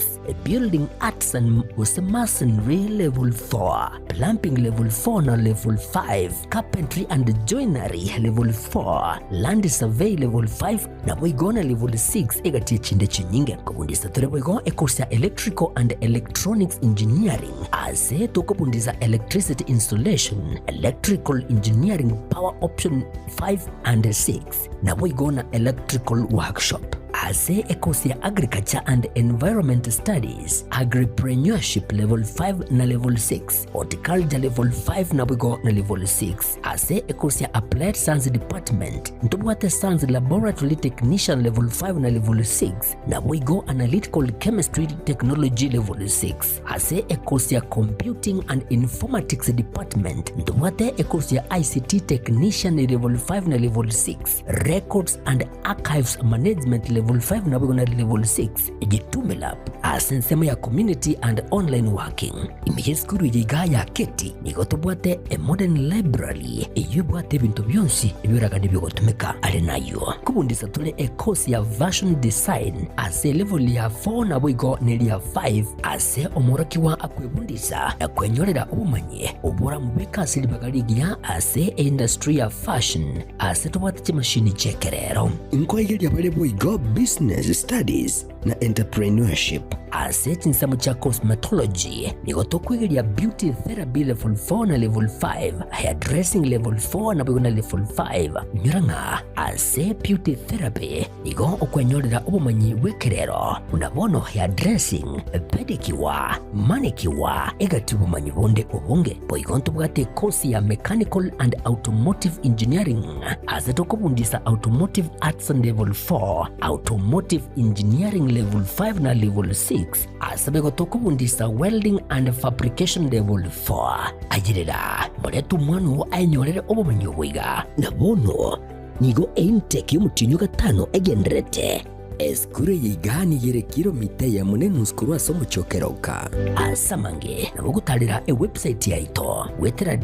S16: Building Arts and Masonry Level 4 Plumbing Level 4 na Level 5 Carpentry and Joinery Level 4 Land Survey Level 5 na boigona Level 6 egatie chinde chinyinge kubundisa tore boigo ekosia Electrical and Electronics Engineering ase tokobundisa Electricity Installation Electrical Engineering Power Option 5 and 6 na boigona Electrical Workshop ase ekosia Agriculture and Environment Studies Agripreneurship Level 5 na Level 6 Horticulture Level 5 na boigo na Level 6 ase ekosia Applied Science Department ntubwate Science Laboratory Technician Level 5 na Level 6 na boigo Analytical Chemistry Technology Level 6 ase ekosia Computing and Informatics Department ntubwate ekosia ICT Technician Level 5 na Level 6 Records and Archives Management Level 5 na boigo na Level 6 ejitumela ase nsemo ya Community and Online Working imiheskuru yiga ya keti nigotubwate a Modern Library eyubwate bintu byonsi ebiraga nibyogotumeka ale nayo kubundisa tule ekosi ya Version Design ase level ya 4 na boigo neli ya 5 ase omoroki wa akwebundisa akwenyorera ubumanyi obora mubeka sili bagaligia ase industry ya fashion ase tubwate chimashini chekerero inkoigeli ya bale boigo Business Studies na Entrepreneurship ase chinsamu cha Cosmetology nigotokwigelia Beauty Therapy Level 4 na Level 5 Hairdressing Level 4 na boigo na Level 5 nyuranga ase Beauty Therapy nigo okwenyorera ubumanyi wekerero unabono Hairdressing Pedicure Manicure egati ubumanyi bonde obunge boigo ntubwate kosi ya Mechanical and Automotive Engineering ase tokobundisa Automotive Arts Level 4 Automotive Engineering Level 5 na Level 6 asabego tokubundisa Welding and Fabrication Level 4 ajirira moretu mwanu ainyorere obumanyi bwiga nabono nigo intake y'umutinyo gatano egendrete eskure yigani yere kilomita ya munene uskuru asomo chokeroka asamange nabogutalira website yaito wetera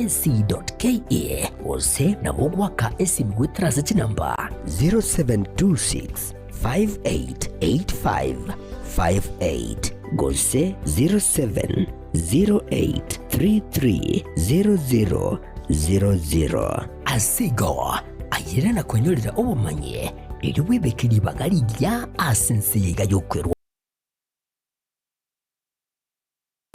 S16: www.kerokatechnical.ac.ke ose nabogwaka esimu wetera sechi namba 0726 588558 gose 0708330000 asigo ayirana kwenyorera obumanyi eri wibekiri bagali lya asensiga yokwerwa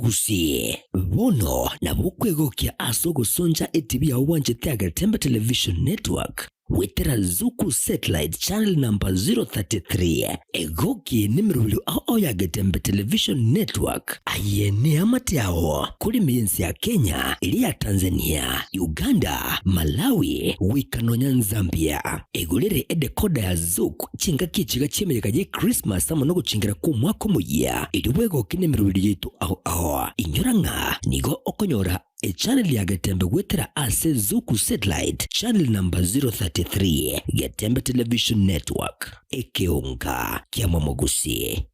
S16: gusie bono na bukwegokia asogosonja etibi ya wanje Tiger Tembe Television Network wetera Zuku Satellite Channel number 033 egoki nimirulu ao ya Getembe Television Network ayene amatiao kuri miensi ya Kenya ili ya Tanzania Uganda Malawi wikanonya Zambia egulere edekoda ya Zuku chinga kichiga chimereka je Christmas ama no guchingira ku mwaka muya ili wego kinemirulu yitu ao inyoranga nigo okonyora a channel ya Getembe wetera ase Zuku Satellite Channel number 033 Getembe Television Network ekeonga kia Mwamogusi.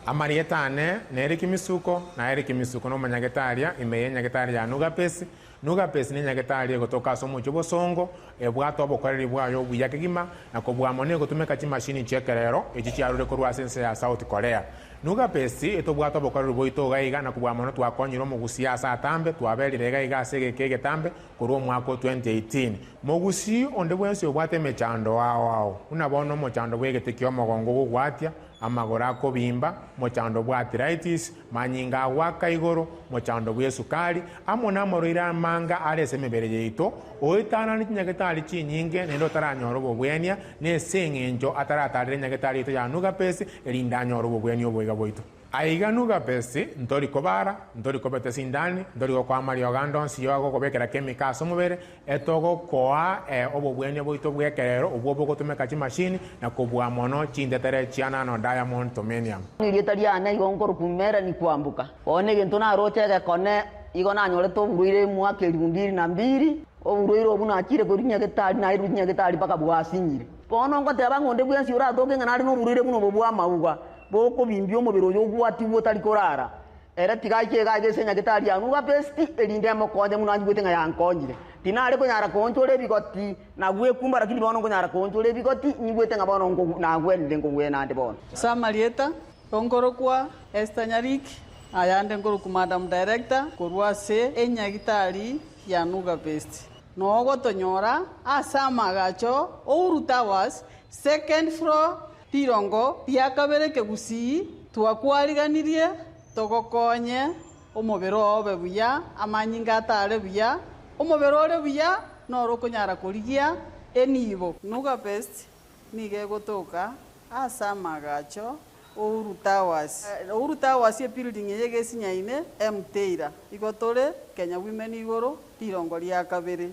S12: Amarietane na Eriki Misuko na Eriki Misuko no manyagetaria imeye nyagetaria Nugapesi Nugapesi ni nyagetaria gotoka somo cyobosongo ebwato obokoreri bwayo buyakigima na kobwamone gotumeka chimashini chekerero echichiarure korwa sense ya South Korea Nugapesi etobwato obokoreri boito gaiga na kobwamone twakonyiro mugusi asa atambe twaberire gaiga sege kegetambe korwa mwaka 2018 mugusi onde bwense obwate mechando wao unabono mochando bwegetekio mogongo gugwatia amagora kobimba mochando bwa arthritis manyinga waka igoro mochando bwa sukari amona moroira manga arese mebere yeito oitana ni nyagetali chinyinge nendo taranyoro bobwenia ne sengenjo ataratarire nyagetali to ya Nugapesi elinda nyoro bobwenia obwega boito aiga nuga pesi ntori kobara ntori kobete sindani ntori kwa Mario Gando siyo kobekera chemicals omubere etogo koa obobwene boito bwekerero obwo bogotumeka chi machine na kobwa mono chindetere chiana no diamond tomenium
S4: nirietariana igongoro kumera ni kwambuka one gento na rochege kone igona nyore to buruire mwake rundiri na mbiri oburuire obuna akire korinya getari na irunya getari paka bwasinyire bono ngoteba ngonde bwensi ura toke ngana no buruire buno bobwa mauga boko bimbio mubiro yo gwati wotari korara era tigaike gagesenya getari anu ga besti elinde mokonde muno anjibwete nga yankonyire tinare ko nyara konchole bigoti na gwe kumba lakini bono ko nyara konchole bigoti nyibwete nga bono ngo na gwende ngo gwe nande bono
S15: Samarieta Kongoro kwa Esther Nyariki ayande ngoro ku Madam Director korwa se enyagitari ya Nuga Best nogo tonyora asama gacho Ouru Towers second floor tirongo tiakabere kegusi twakwariganirie togokonye omobero obe buya amanyinga atare buya omobero ore buya noro konyara kurigia enibo Nuga Best nige gotoka asama gacho Ouru Towers. Ouru Towers ye building yege sinyaine Mteira. Igotore Kenya Women igoro tirongo ria kabere.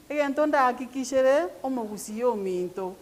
S15: Egento ndahakikishere omogusi yo minto.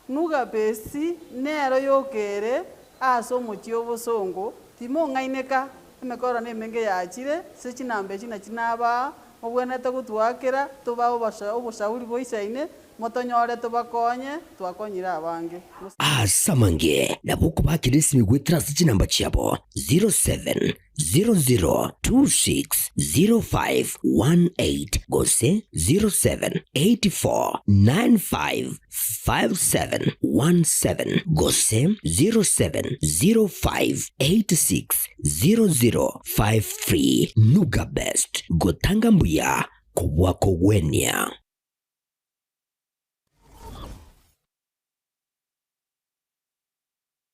S15: Nuga Best nero yokere aso mochio bosongo timo ngaineka emekora nemenge yachire se chinambe china chinaba obwene togutwakera toba oboshauri boisaine motonyore tubakonye twakonyira abange
S16: asamange nabuko bakirisi gwetira sinamba cyabo 0700260518 gose 0784955717 gose 0705860053 Nuga Best gotanga mbuya kubwako wenia.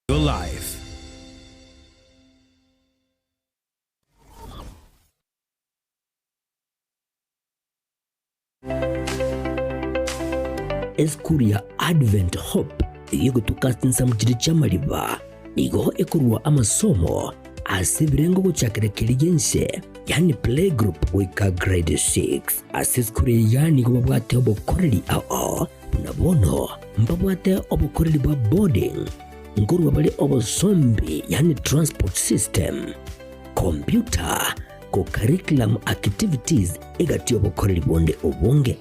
S21: Your life.
S16: Eskuria Advent Hope iyo tukasinsa mukiri cy'amariba nigo ekurwa amasomo asibirengo gucyakerekerigense yani playgroup wika grade 6 aseskure yani go babwate obokoreri ao nabono mbabwate obokoreri ba boarding ngurwa bali obosombi yani transport system computer ko curriculum activities egati obokoreri bonde obonge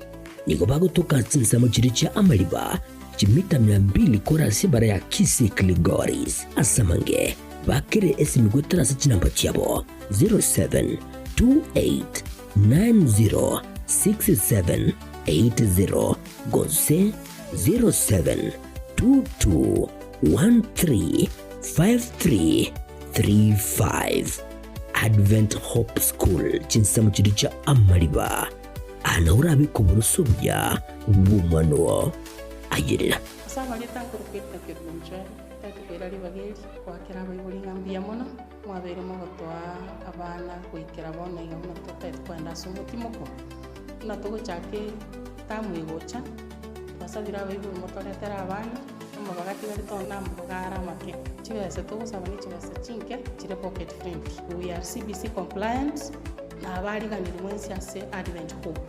S16: nigo bagotoka tsinsa mu kiri kya amaliba kimita 200 korasi bara ya Kisi Kligoris asamange bakere esimigotara sinamba cyabo 0728906780 gose 0722135335 Advent Hope School chinsamu kiri kya amaliba anaura bikuburusobya bumano ayirira
S6: Samarieta kurukita kirumcha tatubera libageri kwakira abayibuli ngambia mono mwabere mogotwa abana kuikira bona igamuna tota kwenda sumutimoko na togo chake tamwigocha basabira abayibuli motoretera abana amabagati bari tona mbogara make chibese togo sabani chibese chinke chire pocket friendly we are CBC compliant na abari ganiri mwensi ase Advent Hope.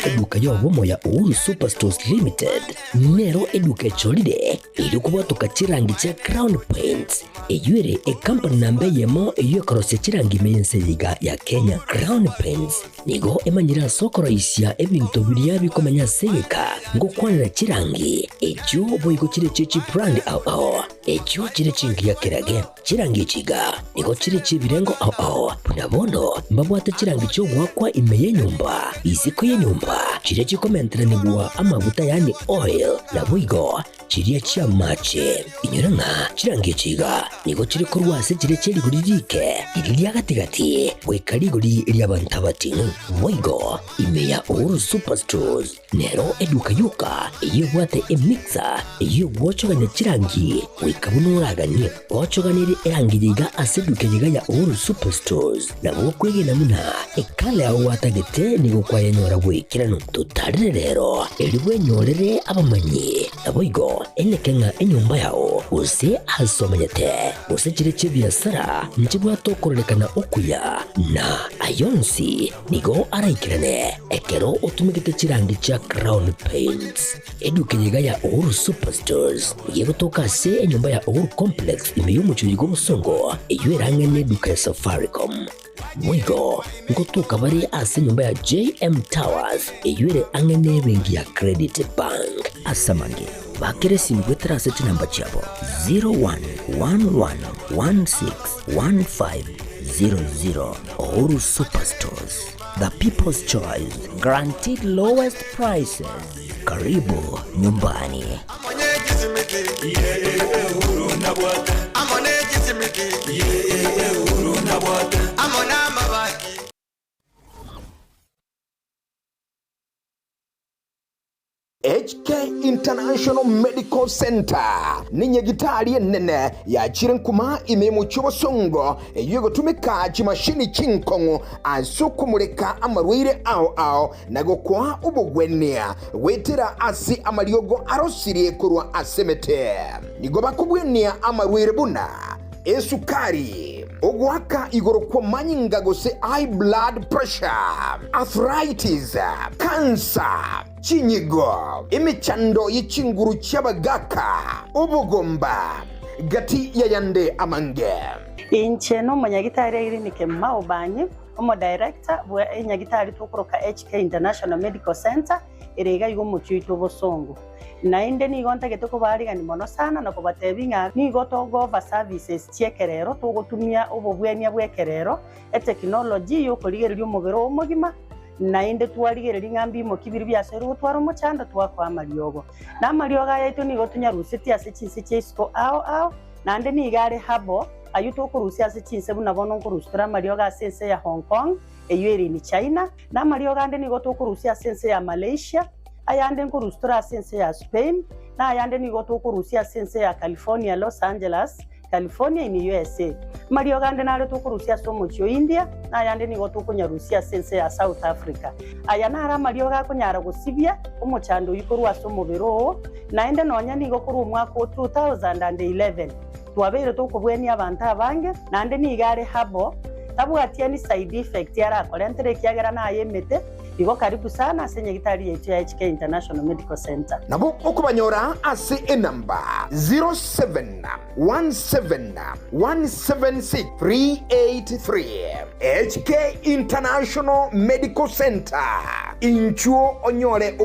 S16: Eduka yo bomo ya Ouru Superstores Limited nero eduka echolide ili kubatuka chirangi cha Crown Paints eyure e company nambe yemo eyo korose chirangi meyense yiga ya Kenya. Crown Paints nigo emanyira sokoro isya ebintu biriya bikomanya seka ngo kwanira chirangi echo boyiko chire chichi brand ao echo chire chingi ya kerage chirangi chiga nigo chire chibirengo ao punabono mbabwate chirangi cyo gwakwa imeye nyumba isiko ye nyumba chire chikomentera nigwa amavuta yani oil na bwigo chiriya chia mache inyoranga chirangi chiga nigo chire korwase chire chiri guririke iriya gatigati bwekarigori lyabantabatinu bwigo imeya Ouru Superstores nero eduka yuka iyo bwate emixer iyo bwochoganya chirangi goikabunuraganie ochoganiri erangijiga asedukejiga ya Uhuru Superstores na gokwegena muna ekale au watagete nigo kwayanyora gwikirano tutarire rero eriwe nyorere abamanyi naboigo elekenga enyumba yao use asomanyete use chireche biasara njibwa tokorekana okuya na ayonsi nigo araikirane ekero utumikite chirangi cha Crown Paints edukejiga ya Uhuru Superstores yego toka se enyumba ya Uhuru Complex imeyumucho yigo musongo eywerangane duka ya Safaricom Mwigo ngotuka bari ase nyumba ya JM Towers eyure angene bengi ya Credit Bank asamange bakere simgwetera seti namba chabo 0111161500 Uhuru Superstores, the people's choice, guaranteed lowest prices. Karibu nyumbani.
S8: HK International Medical Center ni nyagitari nene ya chirenkuma imemu chobosongo yugo tumika chimashini chinkongo asukumureka amarwire ao nago kwa ubugwenia wetera asi amariogo arosirie kurwa asemete nigo bakubwenia amarwire buna esukari ogwaka igoro kwa manyinga gose high blood pressure, arthritis, cancer, chinyigo, imichando yichinguru chabagaka, ubugomba, gati yayande amange.
S11: Incheno manyagitari iri nike maobanyi, omo director bwa nyagitari tukoroka HK International Medical Center irega yugo muchuito bosongo. Na inde ni gonta getoko bariga ni mono sana na kubatebinga ni gotogo va services chiekerero tugotumia ubobwenia bwekerero e technology yo koligererio mubero omugima na inde twarigereria ngambi mo kibiri byasero twaro muchanda twakwa mariogo na marioga yaito ni gotunya ruseti ase chinse chesko ao na inde ni gare habo ayuto kurusia ase chinse buna bono kurustra marioga sense ya Hong Kong eyeri ni China na marioga inde ni gotokurusia sense ya Malaysia ayande nkurustura sense ya Spain na ayande ni gotokurusia sense ya California Los Angeles California in USA Mario gande na leto kurusia somo cho India na ayande ni gotokunyarusia sense ya South Africa ayana ara Mario ga kunyara gusibia umuchando yikorwa somo bero na ende nonya ni gokuru mwaka 2011 twabere tokubweni abantu abange na ande ni gare habo tabwatia ni side effect yara kolentere kiagera na ayemete igo karibu sana senye gitari yetu ya HK International Medical Center
S8: nabo okubanyora ase enamba 0717176383 HK International Medical Center inchuo onyore